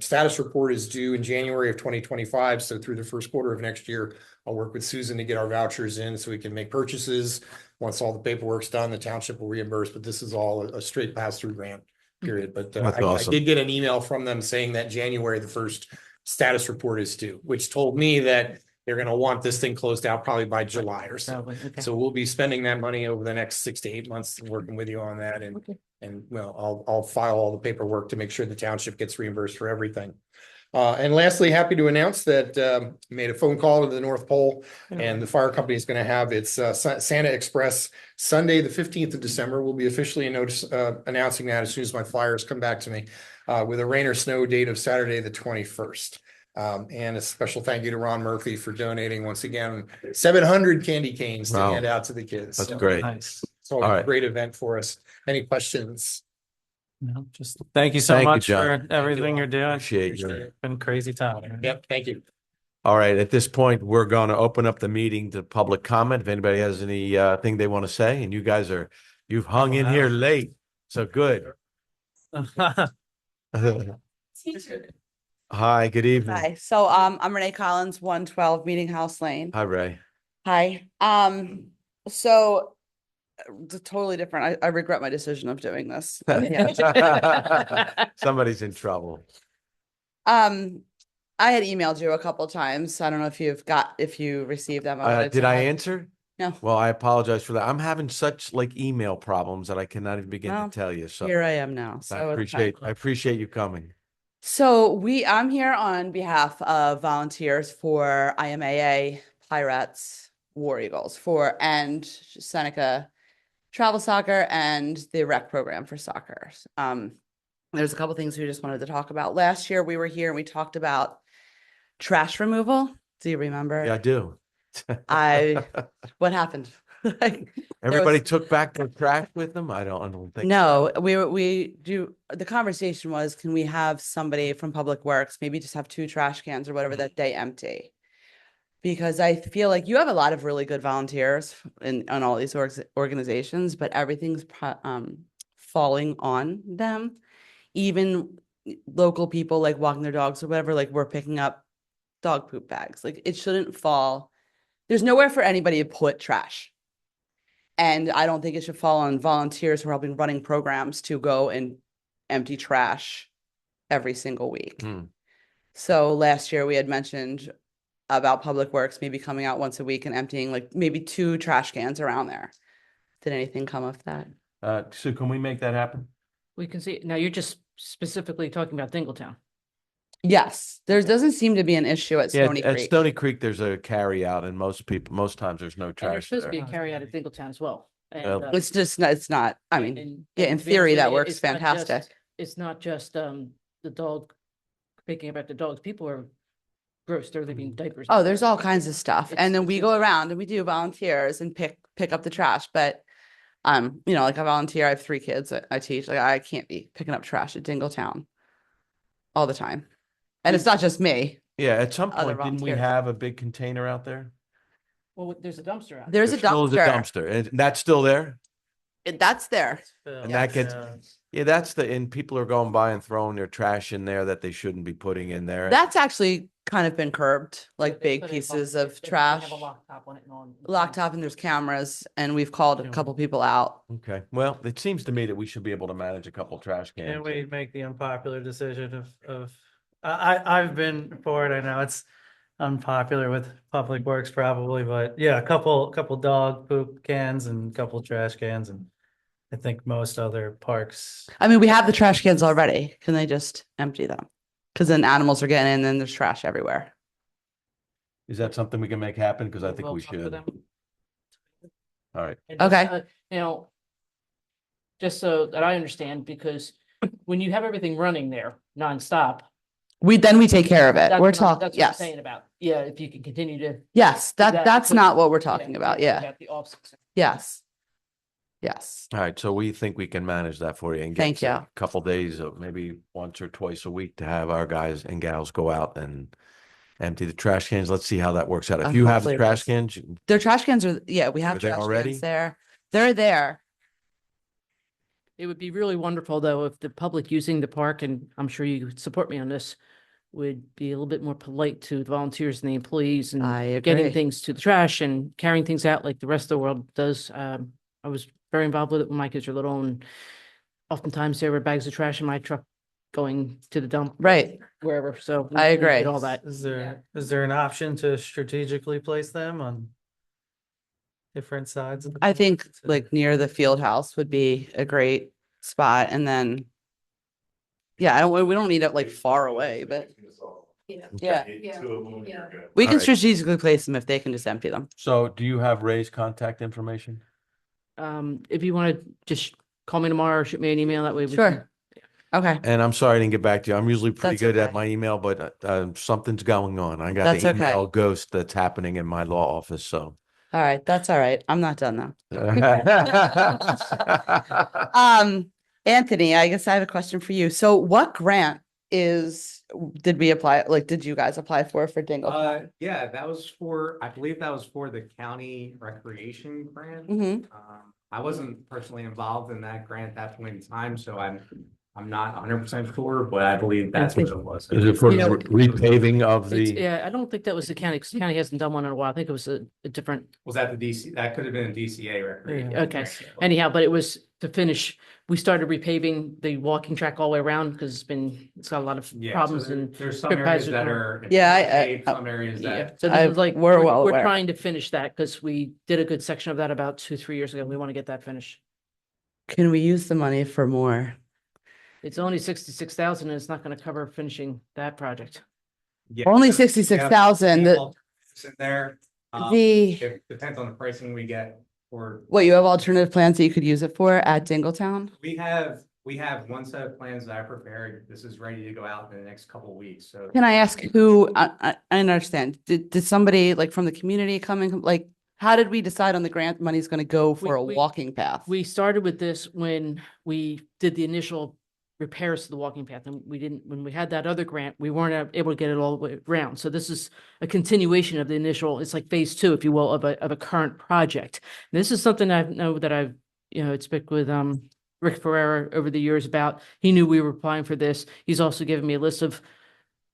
status report is due in January of 2025. So through the first quarter of next year, I'll work with Susan to get our vouchers in so we can make purchases. Once all the paperwork's done, the township will reimburse, but this is all a straight pass-through grant. Period. But I did get an email from them saying that January, the first status report is due, which told me that they're going to want this thing closed out probably by July or so. Okay. So we'll be spending that money over the next 6 to 8 months and working with you on that. And well, I'll file all the paperwork to make sure the township gets reimbursed for everything. And lastly, happy to announce that made a phone call to the North Pole, and the fire company is going to have its Santa Express Sunday, the 15th of December. We'll be officially announcing that as soon as my flyers come back to me, with a rain or snow date of Saturday, the 21st. And a special thank you to Ron Murphy for donating once again 700 candy canes to hand out to the kids. That's great. Nice. So a great event for us. Any questions? No, just thank you so Thank you, much John. for everything you're doing. Appreciate you. It's been crazy time. Yep. Thank you. All right, at this point, we're going to open up the meeting to public comment. If anybody has any thing they want to say, and you guys you've hung in here late, so good. Hi, good evening. Hi, so I'm Renee Collins, 112 Meeting House Lane. Hi, Ray. Hi. So it's totally different. I regret my decision of doing this. Somebody's in trouble. I had emailed you a couple times. I don't know if if you received them. wanted Did to I have- answer? No. Well, I apologize for that. I'm having such like email problems that I cannot even begin Well, to tell you. So Here I am now. I So it's appreciate you coming. So I'm here on behalf of volunteers for IMAA, Pirates, War Eagles and Seneca Travel Soccer and the rec program for soccer. There's a couple things we just wanted to talk about. Last year we were here and we talked about trash removal. Do you remember? Yeah, I do. What happened? Like, Everybody took back their trash with them? I don't think. No, the conversation was, can we have somebody from Public Works, maybe just have 2 trash cans or whatever that day empty? Because I feel like you have a lot of really good volunteers on all these organizations, but everything's falling on them. Even local people like walking their dogs or whatever, like we're picking up dog poop bags. Like it shouldn't fall. There's nowhere for anybody to put trash. And I don't think it should fall on volunteers who are helping running programs to go and empty trash every single week. So last year we had mentioned about Public Works maybe coming out once a week and emptying like maybe 2 trash cans around there. Did anything come of that? So can we make that happen? We can see, now you're just specifically talking about Dingletown. Yes, there doesn't seem to be an issue at Yeah, Stony at Creek. Stony Creek, there's a carry out and most times there's no And there's trash supposed to be there. a carry out at Dingletown as well. And, Well, It's just, it's not, I mean, and- yeah, in and theory, that Vanessa, works it's not just- fantastic. It's not just the dog, picking up at the dogs. People are gross. They're leaving diapers. Oh, there's all kinds of stuff. It's- And then it's we just- go around and we do volunteers and pick up the trash, but like I volunteer, I have 3 kids that I teach. Like I can't be picking up trash at Dingletown all the time. And it's not just me. Yeah, at some Other point, didn't we volunteers. have a big container out there? Well, there's a dumpster out. There's a There still is dumpster. And that's still there? That's there. And that gets, yeah, and people are going by and throwing their trash in there that they shouldn't be putting in there. That's actually kind of been curbed, like They big put a pieces lock- of they trash. have a lock top on it and on. Locked up and there's cameras and we've called a couple people out. Okay, well, it seems to me that we should be able to manage a couple trash cans. Can we make the unpopular decision I've been for it. I know it's unpopular with Public Works probably, but yeah, a couple dog poop cans and a couple trash cans, and I think most other parks. I mean, we have the trash cans already. Can they just empty them? Because then animals are getting in and there's trash everywhere. Is that something we can make happen? Because I think We'll we talk to should. them. All right. And Okay. Just so that I understand, because when you have everything running there nonstop. We take care of it. that's We're what I'm- talking, That's what I'm yes. saying about, yeah, if you can continue to. Yes, do that's so- not what we're talking about. Yeah. About the off-season. Yes. Yes. All right, so we think we can manage that for you and Thank get you. a couple days of maybe once or twice a week to have our guys and gals go out and empty the trash cans. Let's see how that works out. If you have the Hopefully it trash does. cans, Their trash cans are, yeah, we have Are they trash already? cans there. They're there. It would be really wonderful, though, if the public using the park, and I'm sure you would support me on this, would be a little bit more polite to the volunteers and the employees and I getting agree. things to the trash and carrying things out like the rest of the world does. I was very involved with it when my kids were little, and oftentimes there were bags of trash in my truck going to the dump. Right. Wherever, so. I we agree. did all that. Is there an option to strategically place them on different sides of the? I think like near the field house would be a great spot. And then, yeah, we don't need it like far away, but yeah, we All can right. strategically place them if they can just empty them. so do you have Ray's contact information? If you want to just call me tomorrow or shoot me an email, that way. we Sure. can- Okay. And I'm sorry I didn't get back to you. I'm usually pretty That's good at okay. my email, but something's going on. I got That's the okay. email ghost that's happening in my law office, so. All right. That's all right. I'm not done though. All Anthony, I guess I have a question for you. So what grant did we apply, like, did you guys apply for Dingle? Yeah, that was I believe that was for the county recreation grant. Mm-hmm. I wasn't personally involved in that grant at that point in time, so I'm not 100% sure, but I believe that's what it was. Is it for You know, repaving of It's- the? Yeah, I don't think that was the county, 'cause the county hasn't done one in a while. I think it was a different, Was that the DC? That could have been a DCA recreation. okay. Anyhow, but it was to finish. We started repaving the walking track all the way around because it's got a lot of problems and. There's some trip areas hazards that and all. are. Yeah, Some areas Yeah, that. so this is like, we're well we're aware. trying to finish that because we did a good section of that about 2-3 years ago. We want to get that finished. Can we use the money for more? It's only 66,000 and it's not going to cover finishing that project. Yeah, Only we have- 66,000. we have alternatives in there. The- It depends on the pricing we get or. What, you have alternative plans that you could use it for at Dingletown? We have one set of plans that I prepared. This is ready to go out in the next couple of weeks, so. Can I ask who, I understand, did somebody like from the community come in, like, how did we decide on the grant money is going to go for a walking path? We started with this when we did the initial repairs to the walking path, and when we had that other grant, we weren't able to get it all the way around. So this is a continuation of the initial, it's like phase 2, if you will, of a current project. This is something I know that I've, had spoke with, Rick Ferrera over the years about. He knew we were applying for this. He's also given me a list of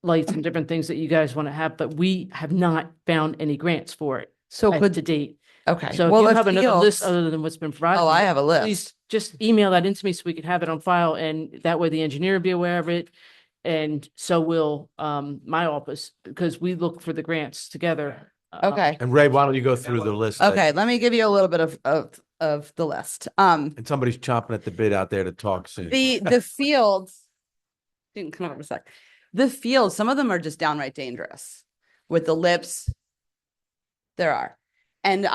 lights and different things that you guys want to have, but we have not found any grants for it. So to date. Okay. So Well, if you the have another list fields- other than what's been provided. Oh, I have a list. Please just email that into me so we can have it on file, and that way the engineer will be aware of it. And so will my office, because we look for the grants together. Okay. And Ray, why don't you go through the list? Okay, let me give you a little bit of the list. And somebody's chomping at the bit out there to talk soon. The fields, didn't come up a sec. The fields, some of them are just downright dangerous with the lips. There are. And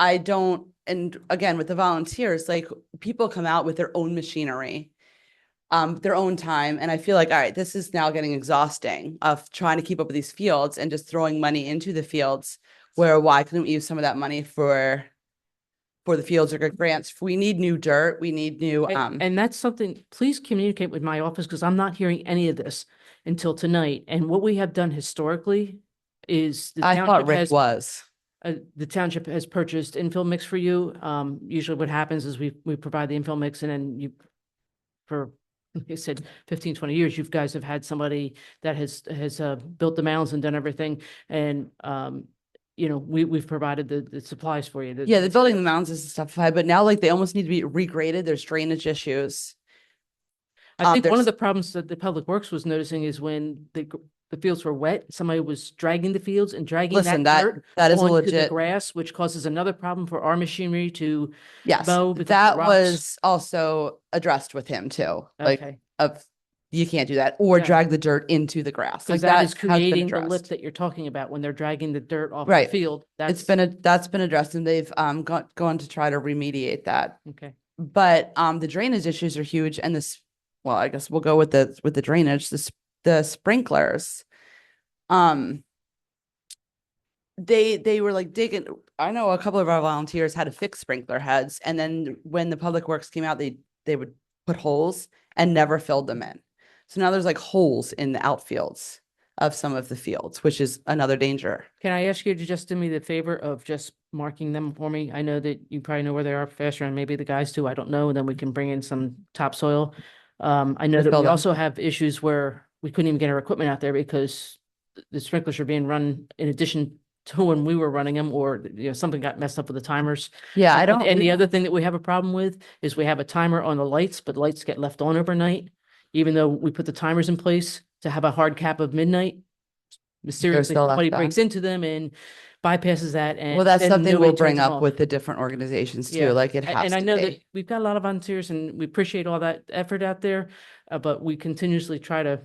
and again, with the volunteers, like people come out with their own machinery, their own time. And I feel like, all right, this is now getting exhausting of trying to keep up with these fields and just throwing money into the fields, where why couldn't we use some of that money for the fields or good grants? We need new dirt. We need new, And that's something, please communicate with my office, because I'm not hearing any of this until tonight. And what we have done historically is. I thought Rick was. The township has purchased infill mix for you. Usually what happens is we provide the infill mix, and then for, like I said, 15, 20 years, you guys have had somebody that has built the mounds and done everything. And, we've provided the supplies for you. Yeah, the building the mounds is stuff, but now like they almost need to be regraded. There's drainage issues. I think one of the problems that the Public Works was noticing is when the fields were wet, somebody was dragging the fields and dragging Listen, that dirt that is a onto the legit grass, which causes another problem for our machinery to Yes, mow. because that of rocks. was also addressed with him too. Like Okay. you can't do that or Yeah. drag the dirt into the grass. Like Because that is has been creating the lip addressed. that you're talking about when they're dragging the dirt off the Right. field. That's been addressed, and they've gone to try to remediate that. Okay. But the drainage issues are huge, and well, I guess we'll go with the drainage. The sprinklers, they were like digging. I know a couple of our volunteers had to fix sprinkler heads, and then when the Public Works came out, they would put holes and never filled them in. So now there's like holes in the outfields of some of the fields, which is another danger. Can I ask you to just do me the favor of just marking them for me? I know that you probably know where they are faster, and maybe the guys do. I don't know. And then we can bring in some topsoil. I know Just that fill we them. also have issues where we couldn't even get our equipment out there because the sprinklers are being run in addition to when we were running them, or something got messed up with the timers. Yeah, I don't. And the other thing that we have a problem with is we have a timer on the lights, but lights get left on overnight, even though we put the timers in place to have a hard cap of midnight. Mysteriously, still left somebody on. breaks into them and bypasses that. And Well, that's then something nobody we'll bring turns them up off. with the different organizations too. Yeah. Like it has And I to know be. that we've got a lot of volunteers and we appreciate all that effort out there, but we continuously try to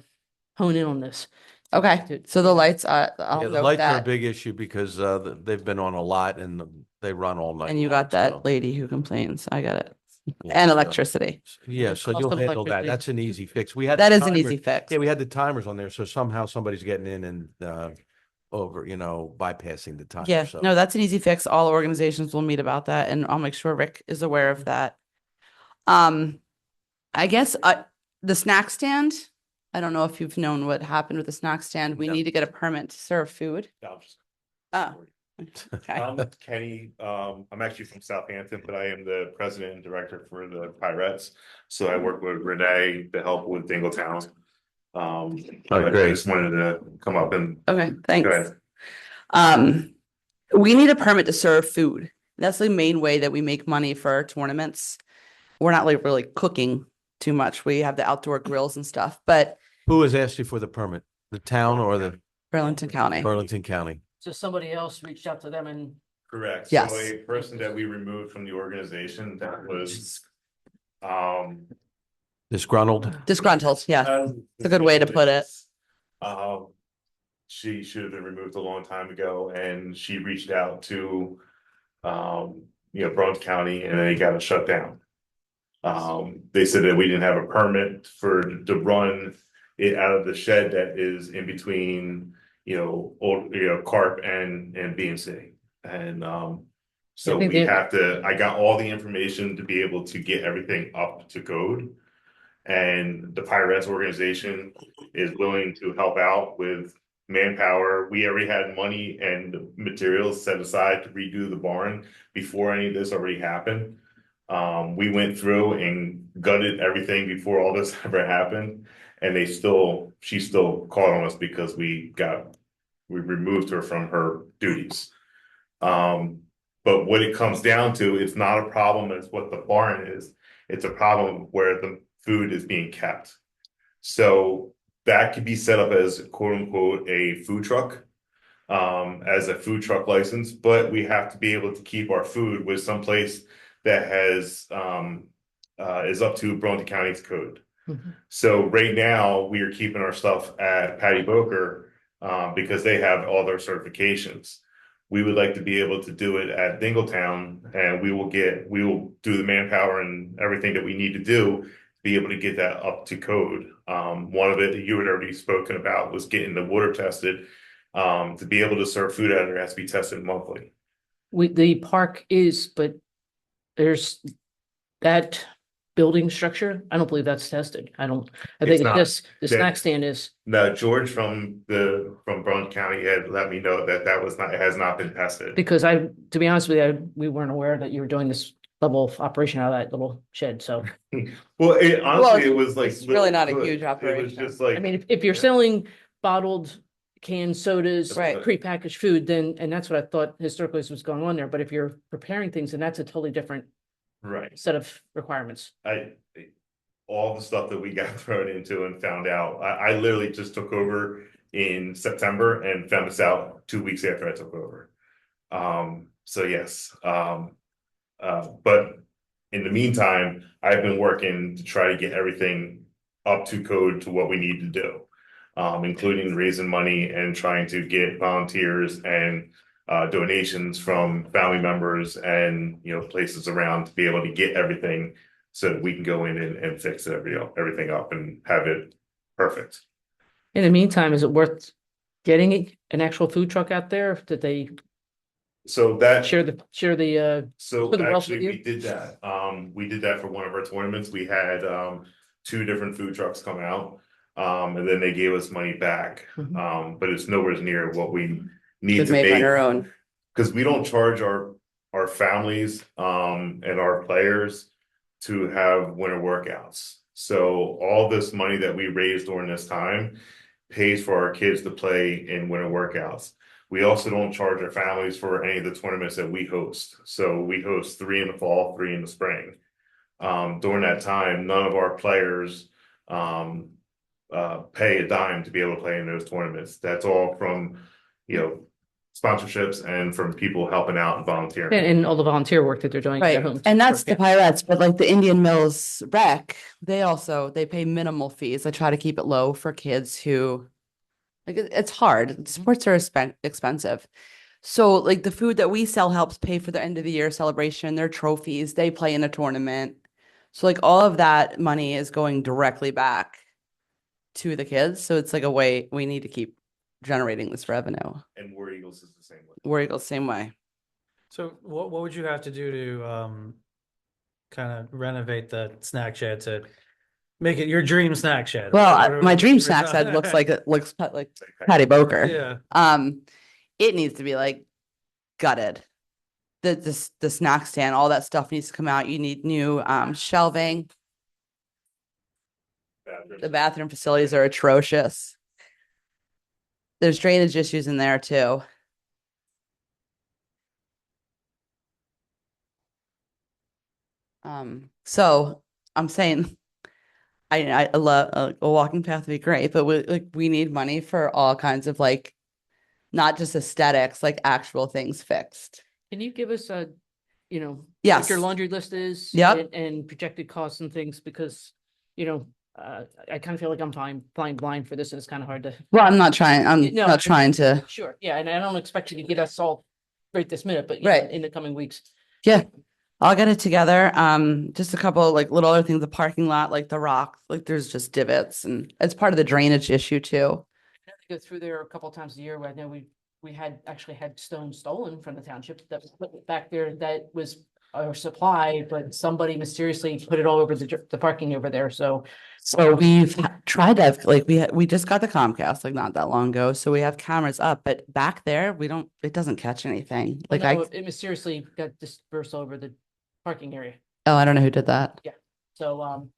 hone in on this. Okay, so the lights, I'll Yeah, the note lights are a that. big issue because they've been on a lot and they run all night. And you long, got that so, lady who complains. I got it. yeah, And so- electricity. Yeah, so cost you'll of handle that. electricity. That's an easy fix. We had That the is an timer- easy fix. Yeah, we had the timers on there, so somehow somebody's getting in and over, bypassing the timer. Yeah, so. no, that's an easy fix. All organizations will meet about that, and I'll make sure Rick is aware of that. I guess the snack stand, I don't know if you've known what happened with the snack stand. We No. need to get a permit to serve food. Oh, okay. I'm Kenny. I'm actually from Southampton, but I am the president and director for the Pirates. So I work with Renee to help with Dingletown. I great. just wanted to come up and. Okay, Go thanks. ahead. We need a permit to serve food. That's the main way that we make money for our tournaments. we're not like really cooking too much. We have the outdoor grills and stuff, but Who has asked you for the permit? The town or the Burlington County. Burlington County? So somebody else reached out to them and Correct. Yes. So a person that we removed from the organization that was, Disgruntled? Disgruntled, yeah. It's a good way to put it. She should have been removed a long time ago, and she reached out to, Burlington County, and they got it shut down. They said that we didn't have a permit to run it out of the shed that is in between, Carp and BMC. And so I think we they- have to, I got all the information to be able to get everything up to code. And the Pirates organization is willing to help out with manpower. We already had money and materials set aside to redo the barn before any of this already happened. We went through and gutted everything before all this ever happened. And she still called on us because we removed her from her duties. But what it comes down to, it's not a problem as what the barn is. It's a problem where the food is being kept. So that could be set up as quote unquote a food truck, as a food truck license, but we have to be able to keep our food with some place that has is up to Burlington County's code. So right now we are keeping our stuff at Patty Boker because they have all their certifications. We would like to be able to do it at Dingletown, and we will do the manpower and everything that we need to do to be able to get that up to code. One of it that you had already spoken about was getting the water tested. To be able to serve food out there, it has to be tested monthly. the park is, but there's that building structure. I don't believe that's tested. I think It's not. the snack stand is. No, George from Burlington County had let me know that it has not been tested. Because to be honest with you, we weren't aware that you were doing this level of operation out of that little shed, so. Well, honestly, it was like. It's really not a huge It was operation. just like. I mean, if you're selling bottled canned sodas, Right. prepackaged food, then, and that's what I thought historically was going on there, but if you're preparing things, then that's a totally different Right. set of requirements. All the stuff that we got thrown into and found out, I literally just took over in September and found this out 2 weeks after I took over. So yes, but in the meantime, I've been working to try to get everything up to code to what we need to do. Including raising money and trying to get volunteers and donations from family members and places around to be able to get everything so that we can go in and fix everything up and have it perfect. In the meantime, is it worth getting an actual food truck out there? Did they So that share the so for the wealth actually with you? we did that. We did that for one of our tournaments. We had 2 different food trucks come out. And then they gave us money back. But it's nowhere near what we need Could to make on make. our own. Because we don't charge our families and our players to have winter workouts. So all this money that we raised during this time pays for our kids to play in winter workouts. We also don't charge our families for any of the tournaments that we host. So we host 3 in the fall, 3 in the spring. During that time, none of our players pay a dime to be able to play in those tournaments. That's all from, sponsorships and from people helping out and volunteering. And all the volunteer work that they're doing. at their Right, homes. and that's Sure, the Pirates, but like the Indian Mills Rec, they pay minimal fees. They try to keep it low for kids who, like, it's hard. Sports are expensive. So like the food that we sell helps pay for their end of the year celebration, their trophies, they play in a tournament. So like all of that money is going directly back to the kids. So it's like a way we need to keep generating this revenue. And War Eagles is the same way. War Eagles, same way. So what would you have to do to kind of renovate the snack shed to make it your dream snack shed? Well, my dream snack shed looks like like Patty Boker. Yeah. It needs to be like gutted. The snack stand, all that stuff needs to come out. You need new shelving. The bathroom facilities are atrocious. There's drainage issues in there too. So I'm saying, I love a walking path would be great, but we need money for all kinds of like, not just aesthetics, like actual things fixed. Can you give us a, you know, Yes. what your laundry list is? Yep. And projected costs and things, because, you know, I kind of feel like I'm flying blind for this, and it's kind of hard to. Well, I'm not trying, I'm No, not trying to, Sure, yeah, and I don't expect you to get us all right this minute, but Right. in the coming weeks. yeah. I'll get it together. Just a couple like little other things, the parking lot, like the rock, like there's just divots and it's part of the drainage issue too. I go through there a couple times a year. I know we had actually had stone stolen from the township that was put back there that was our supply, but somebody mysteriously put it all over the parking over there, so. So we've tried that, like we just got the Comcast like not that long ago, so we have cameras up, but back there, it doesn't catch anything. Like No, it mysteriously got dispersed all over the parking area. oh, I don't know who did that. Yeah, so,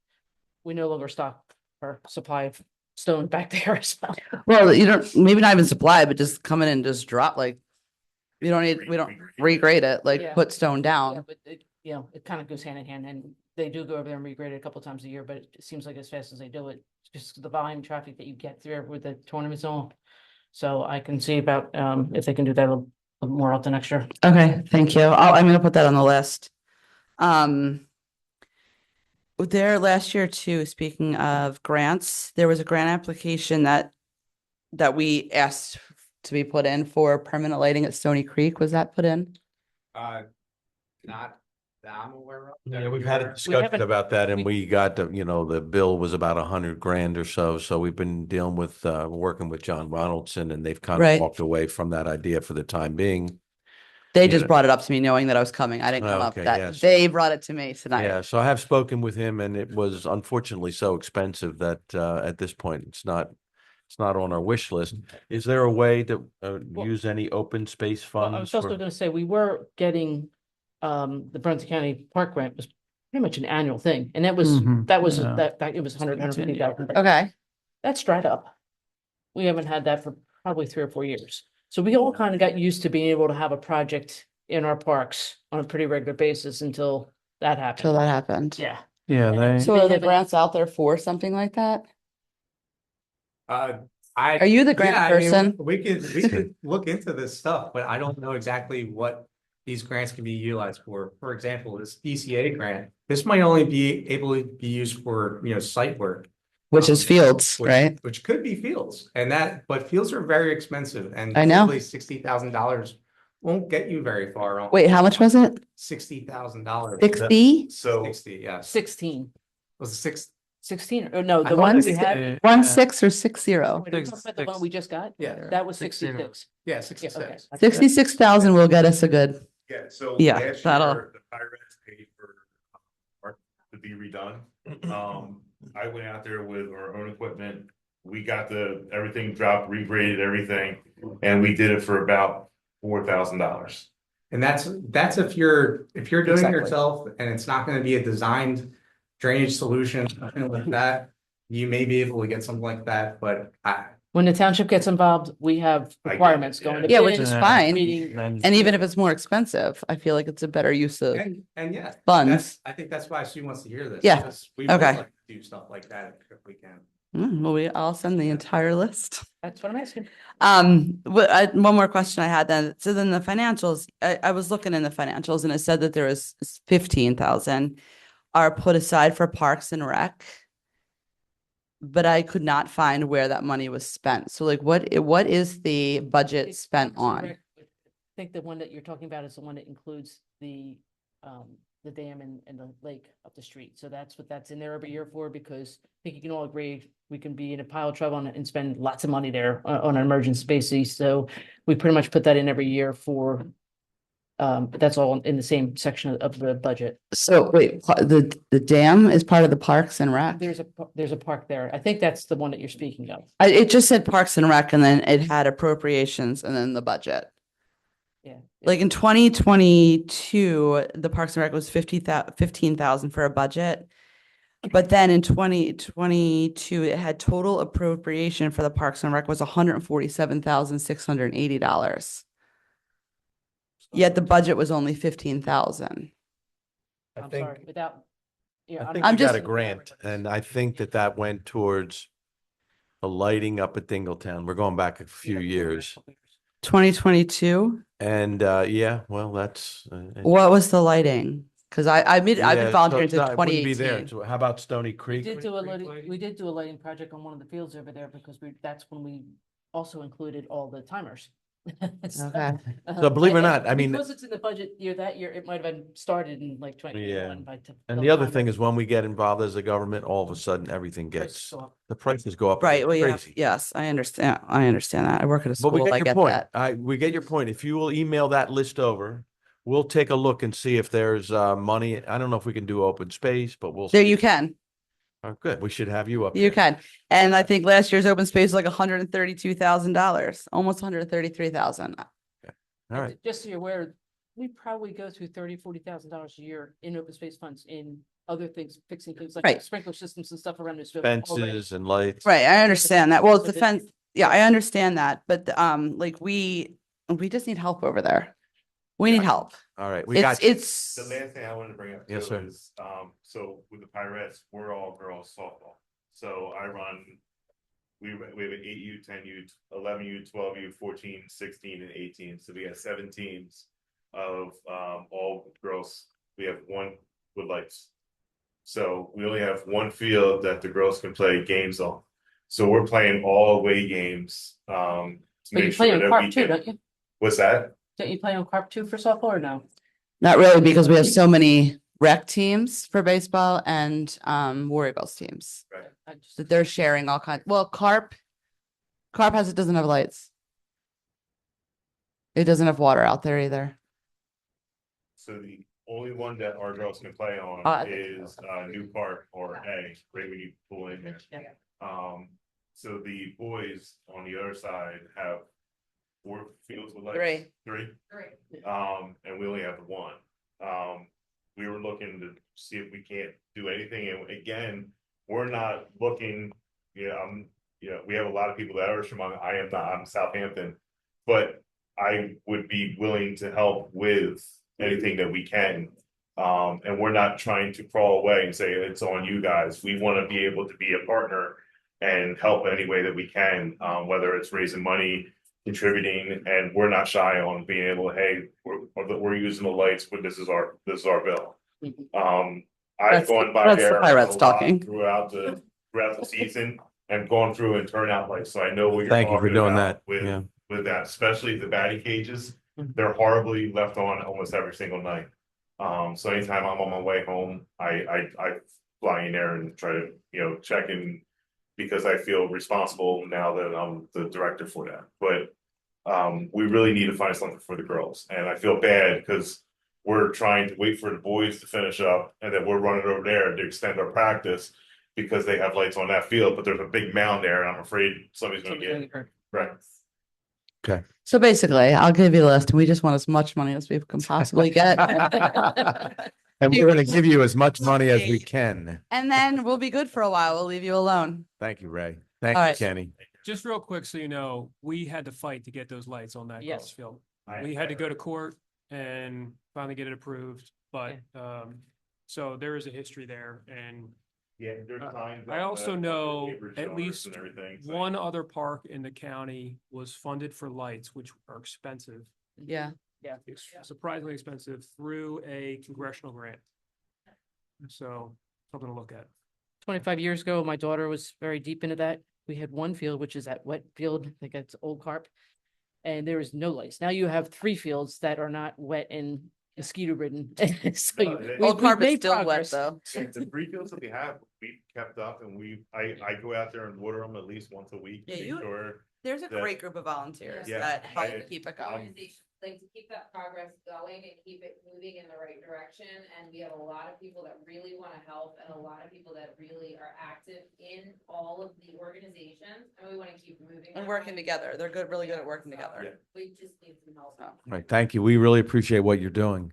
we no longer stock our supply of stone back there as well. Well, you don't, maybe not even supply, but just come in and just drop like, we don't regrade it, like Yeah. put stone Yeah, down. but it kind of goes hand in hand, and they do go over there and regrade it a couple times a year, but it seems like as fast as they do it, it's just the volume of traffic that you get through with the tournaments on. So I can see about, if they can do that a little more often next year. Okay, thank you. I'm gonna put that on the list. There last year too, speaking of grants, there was a grant application that we asked to be put in for permanent lighting at Stony Creek. Was that put in? Not that I'm aware of. Yeah, we've had a discussion about that, and we got the bill was about $100,000 or so. So we've been dealing with working with John Ronaldson, and they've kind of Right. walked away from that idea for the time being. They You just know. brought it up to me knowing that I was coming. I didn't come up Okay, with that. yes. They brought it to me tonight. Yeah, so I have spoken with him, and it was unfortunately so expensive that at this point it's not on our wish list. Is there a way to use any open space Well, I funds was also for? gonna say, we were getting, the Brunswick County Park Grant was pretty much an annual thing, and that was, yeah. it was 150,000. Okay. That's dried up. We haven't had that for probably 3 or 4 years. So we all kind of got used to being able to have a project in our parks on a pretty regular basis until that happened. Till that happened. Yeah. Yeah, they. So are the grants out there for something like that? Are you the grant person? We could look into this stuff, but I don't know exactly what these grants can be utilized for. For example, this ECA grant, this might only be able to be used for, site work. Which is fields, right? Which could be fields but fields are very expensive and I know. $60,000 won't get you very far on. Wait, how much was it? $60,000. 60? So 60, yes. 16. Was it 16, or no, I the one One, that we had. 6 or 60? Wait, are you talking about the one we just got? Yeah. That was 66. Yeah, Yeah, 66. okay. 66,000 will get us a good. Yeah, so Yeah, last that'll- year, the Pirates paid for art to be redone. I went out there with our own equipment. We got everything dropped, regraded everything, and we did it for about $4,000. And that's if you're doing it Exactly. yourself and it's not gonna be a designed drainage solution, something like that, you may be able to get something like that, but When the township gets involved, we have I get it, requirements going to. Yeah, which bid, is fine. meeting- And even if it's more expensive, I feel like it's a better use of. and yeah, Funds. I think that's why Sue wants to hear this. Yeah, because we would okay. like to do stuff like that if we can. Well, I'll send the entire list. That's what I'm asking. One more question I had then. So then the financials, I was looking in the financials and it said that there was 15,000 are put aside for Parks and Rec. But I could not find where that money was spent. So like what is the budget spent on? I think the one that you're talking about is the one that includes the dam and the lake up the street. So that's what that's in there every year for, because I think you can all agree we can be in a pile of trouble and spend lots of money there on an emergency basis. So we pretty much put that in every year for, but that's all in the same section of the budget. So wait, the dam is part of the Parks and Rec? There's a park there. I think that's the one that you're speaking of. It just said Parks and Rec and then it had appropriations and then the budget. Yeah. Like in 2022, the Parks and Rec was 15,000 for a budget. But then in 2022, it had total appropriation for the Parks and Rec was $147,680. Yet the budget was only 15,000. I'm sorry, without Yeah, I think I'm we got just- a grant, and I think that went towards the lighting up at Dingletown. We're going back a few years. 2022. And yeah, well, that's. What was the lighting? Because I've been yeah, volunteering so since it wouldn't be there. 2018. So how about Stony We Creek? did do a lighting project on one of the fields over there because that's when we also included all the timers. So, Okay. So believe it or and not, I mean- because it's in the budget year, that year, it might have been started in like Yeah. 2021 by. And the other thing is when we get involved as a government, all of a sudden, everything gets, go up. the prices go up. Right. Well, yeah. Crazy. Yes, I understand. I understand that. I work at a But we school. get I your get point. that. We get your point. If you will email that list over, we'll take a look and see if there's money. I don't know if we can do open space, but we'll. There see. you can. Oh, good. We should have you up. You there. can. And I think last year's open space was like $132,000, almost 133,000. All right. Just so you're aware, we probably go through $40,000 a year in open space funds in other things, fixing things like Right. sprinkler systems and stuff around this. building already. Fences and lights. Right. I understand that. Well, So it's the that- fence. Yeah, I understand that. But like we just need help over there. We need help. All right. We got. It's The last thing I wanted to bring up Yes, too sir. is, so with the Pirates, we're all girls softball. So I run, we have an 8U, 10U, 11U, 12U, 14, 16, and 18. So we have 7 teams of all girls. We have one with lights. So we only have one field that the girls can play games on. So we're playing all away games. To But you make play sure on that carp we too, can. don't you? What's that? Don't you play on carp too for softball or no? not really because we have so many rec teams for baseball and Warrior Girls teams Right. I just- that they're sharing all kinds. Well, carp doesn't have lights. It doesn't have water out there either. So the only one that our girls can play on I think is New Park or A, right when you pull in there. Yeah. So the boys on the other side have 4 fields with lights. Three. Three? And we only have 1. We were looking to see if we can't do anything, and again, we're not looking, we have a lot of people that are Shamong, I am not, I'm Southampton. But I would be willing to help with anything that we can. And we're not trying to crawl away and say it's on you guys. We want to be able to be a partner and help any way that we can, whether it's raising money, contributing, and we're not shy on being able, hey, we're using the lights, but this is our bill. I've gone by That's the there Pirates a lot talking. throughout the season and gone through and turn out lights, so I know what you're Thank you for talking doing about that. Yeah. with that, especially the batting cages. They're horribly left on almost every single night. So anytime I'm on my way home, I fly in there and try to, check in because I feel responsible now that I'm the director for that. But we really need to find something for the girls, and I feel bad because we're trying to wait for the boys to finish up, and then we're running over there to extend our practice because they have lights on that field, but there's a big mound there, and I'm afraid somebody's gonna get right. Okay. So basically, I'll give you a list, and we just want as much money as we can possibly get. And we're going to give you as much money as we can. And then we'll be good for a while. We'll leave you alone. Thank you, Ray. Thank All you, right. Kenny. Just real quick, so you know, we had to fight to get those lights on that Yes. golf field. We had to go to court and finally get it approved, but, so there is a history there and Yeah, there's times. I also know at least and everything, so- one other park in the county was funded for lights, which are expensive. Yeah. Yeah. Surprisingly expensive through a congressional grant. So something to look at. 25 years ago, my daughter was very deep into that. We had one field, which is that wet field, I think it's Old Carp. And there is no lights. Now you have 3 fields that are not wet and mosquito ridden. So Old Carp is made still wet progress. though. The 3 fields that we have, we kept up, and I go out there and water them at least once a week. Yeah, make you- sure There's a that- great group of volunteers Yeah, that help I- keep it going. Like to keep that progress going and keep it moving in the right direction. And we have a lot of people that really want to help and a lot of people that really are active in all of the organizations. And we want to keep moving. And that working way. together. They're good, really good at working So, together. We just need some help. Right. Thank you. We really appreciate what you're doing.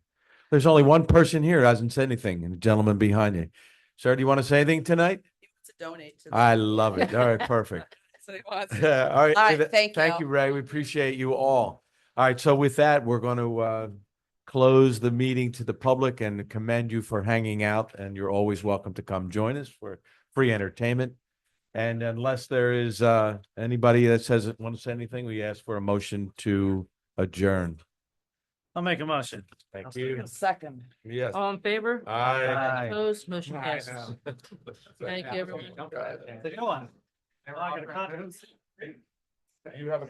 There's only one person here who hasn't said anything, and the gentleman behind you. Sir, do you want to say anything tonight? To donate to. I love it. All right, perfect. So he wants. All right. All right, thank Thank you. you, Ray. We appreciate you all. All right. So with that, we're going to close the meeting to the public and commend you for hanging out, and you're always welcome to come join us for free entertainment. And unless there is anybody that says want to say anything, we ask for a motion to adjourn. I'll make a motion. Thank you. Second. Yes. All in favor? Aye. Opposed, motion passes. Thank you, everyone. It's a good one. You have a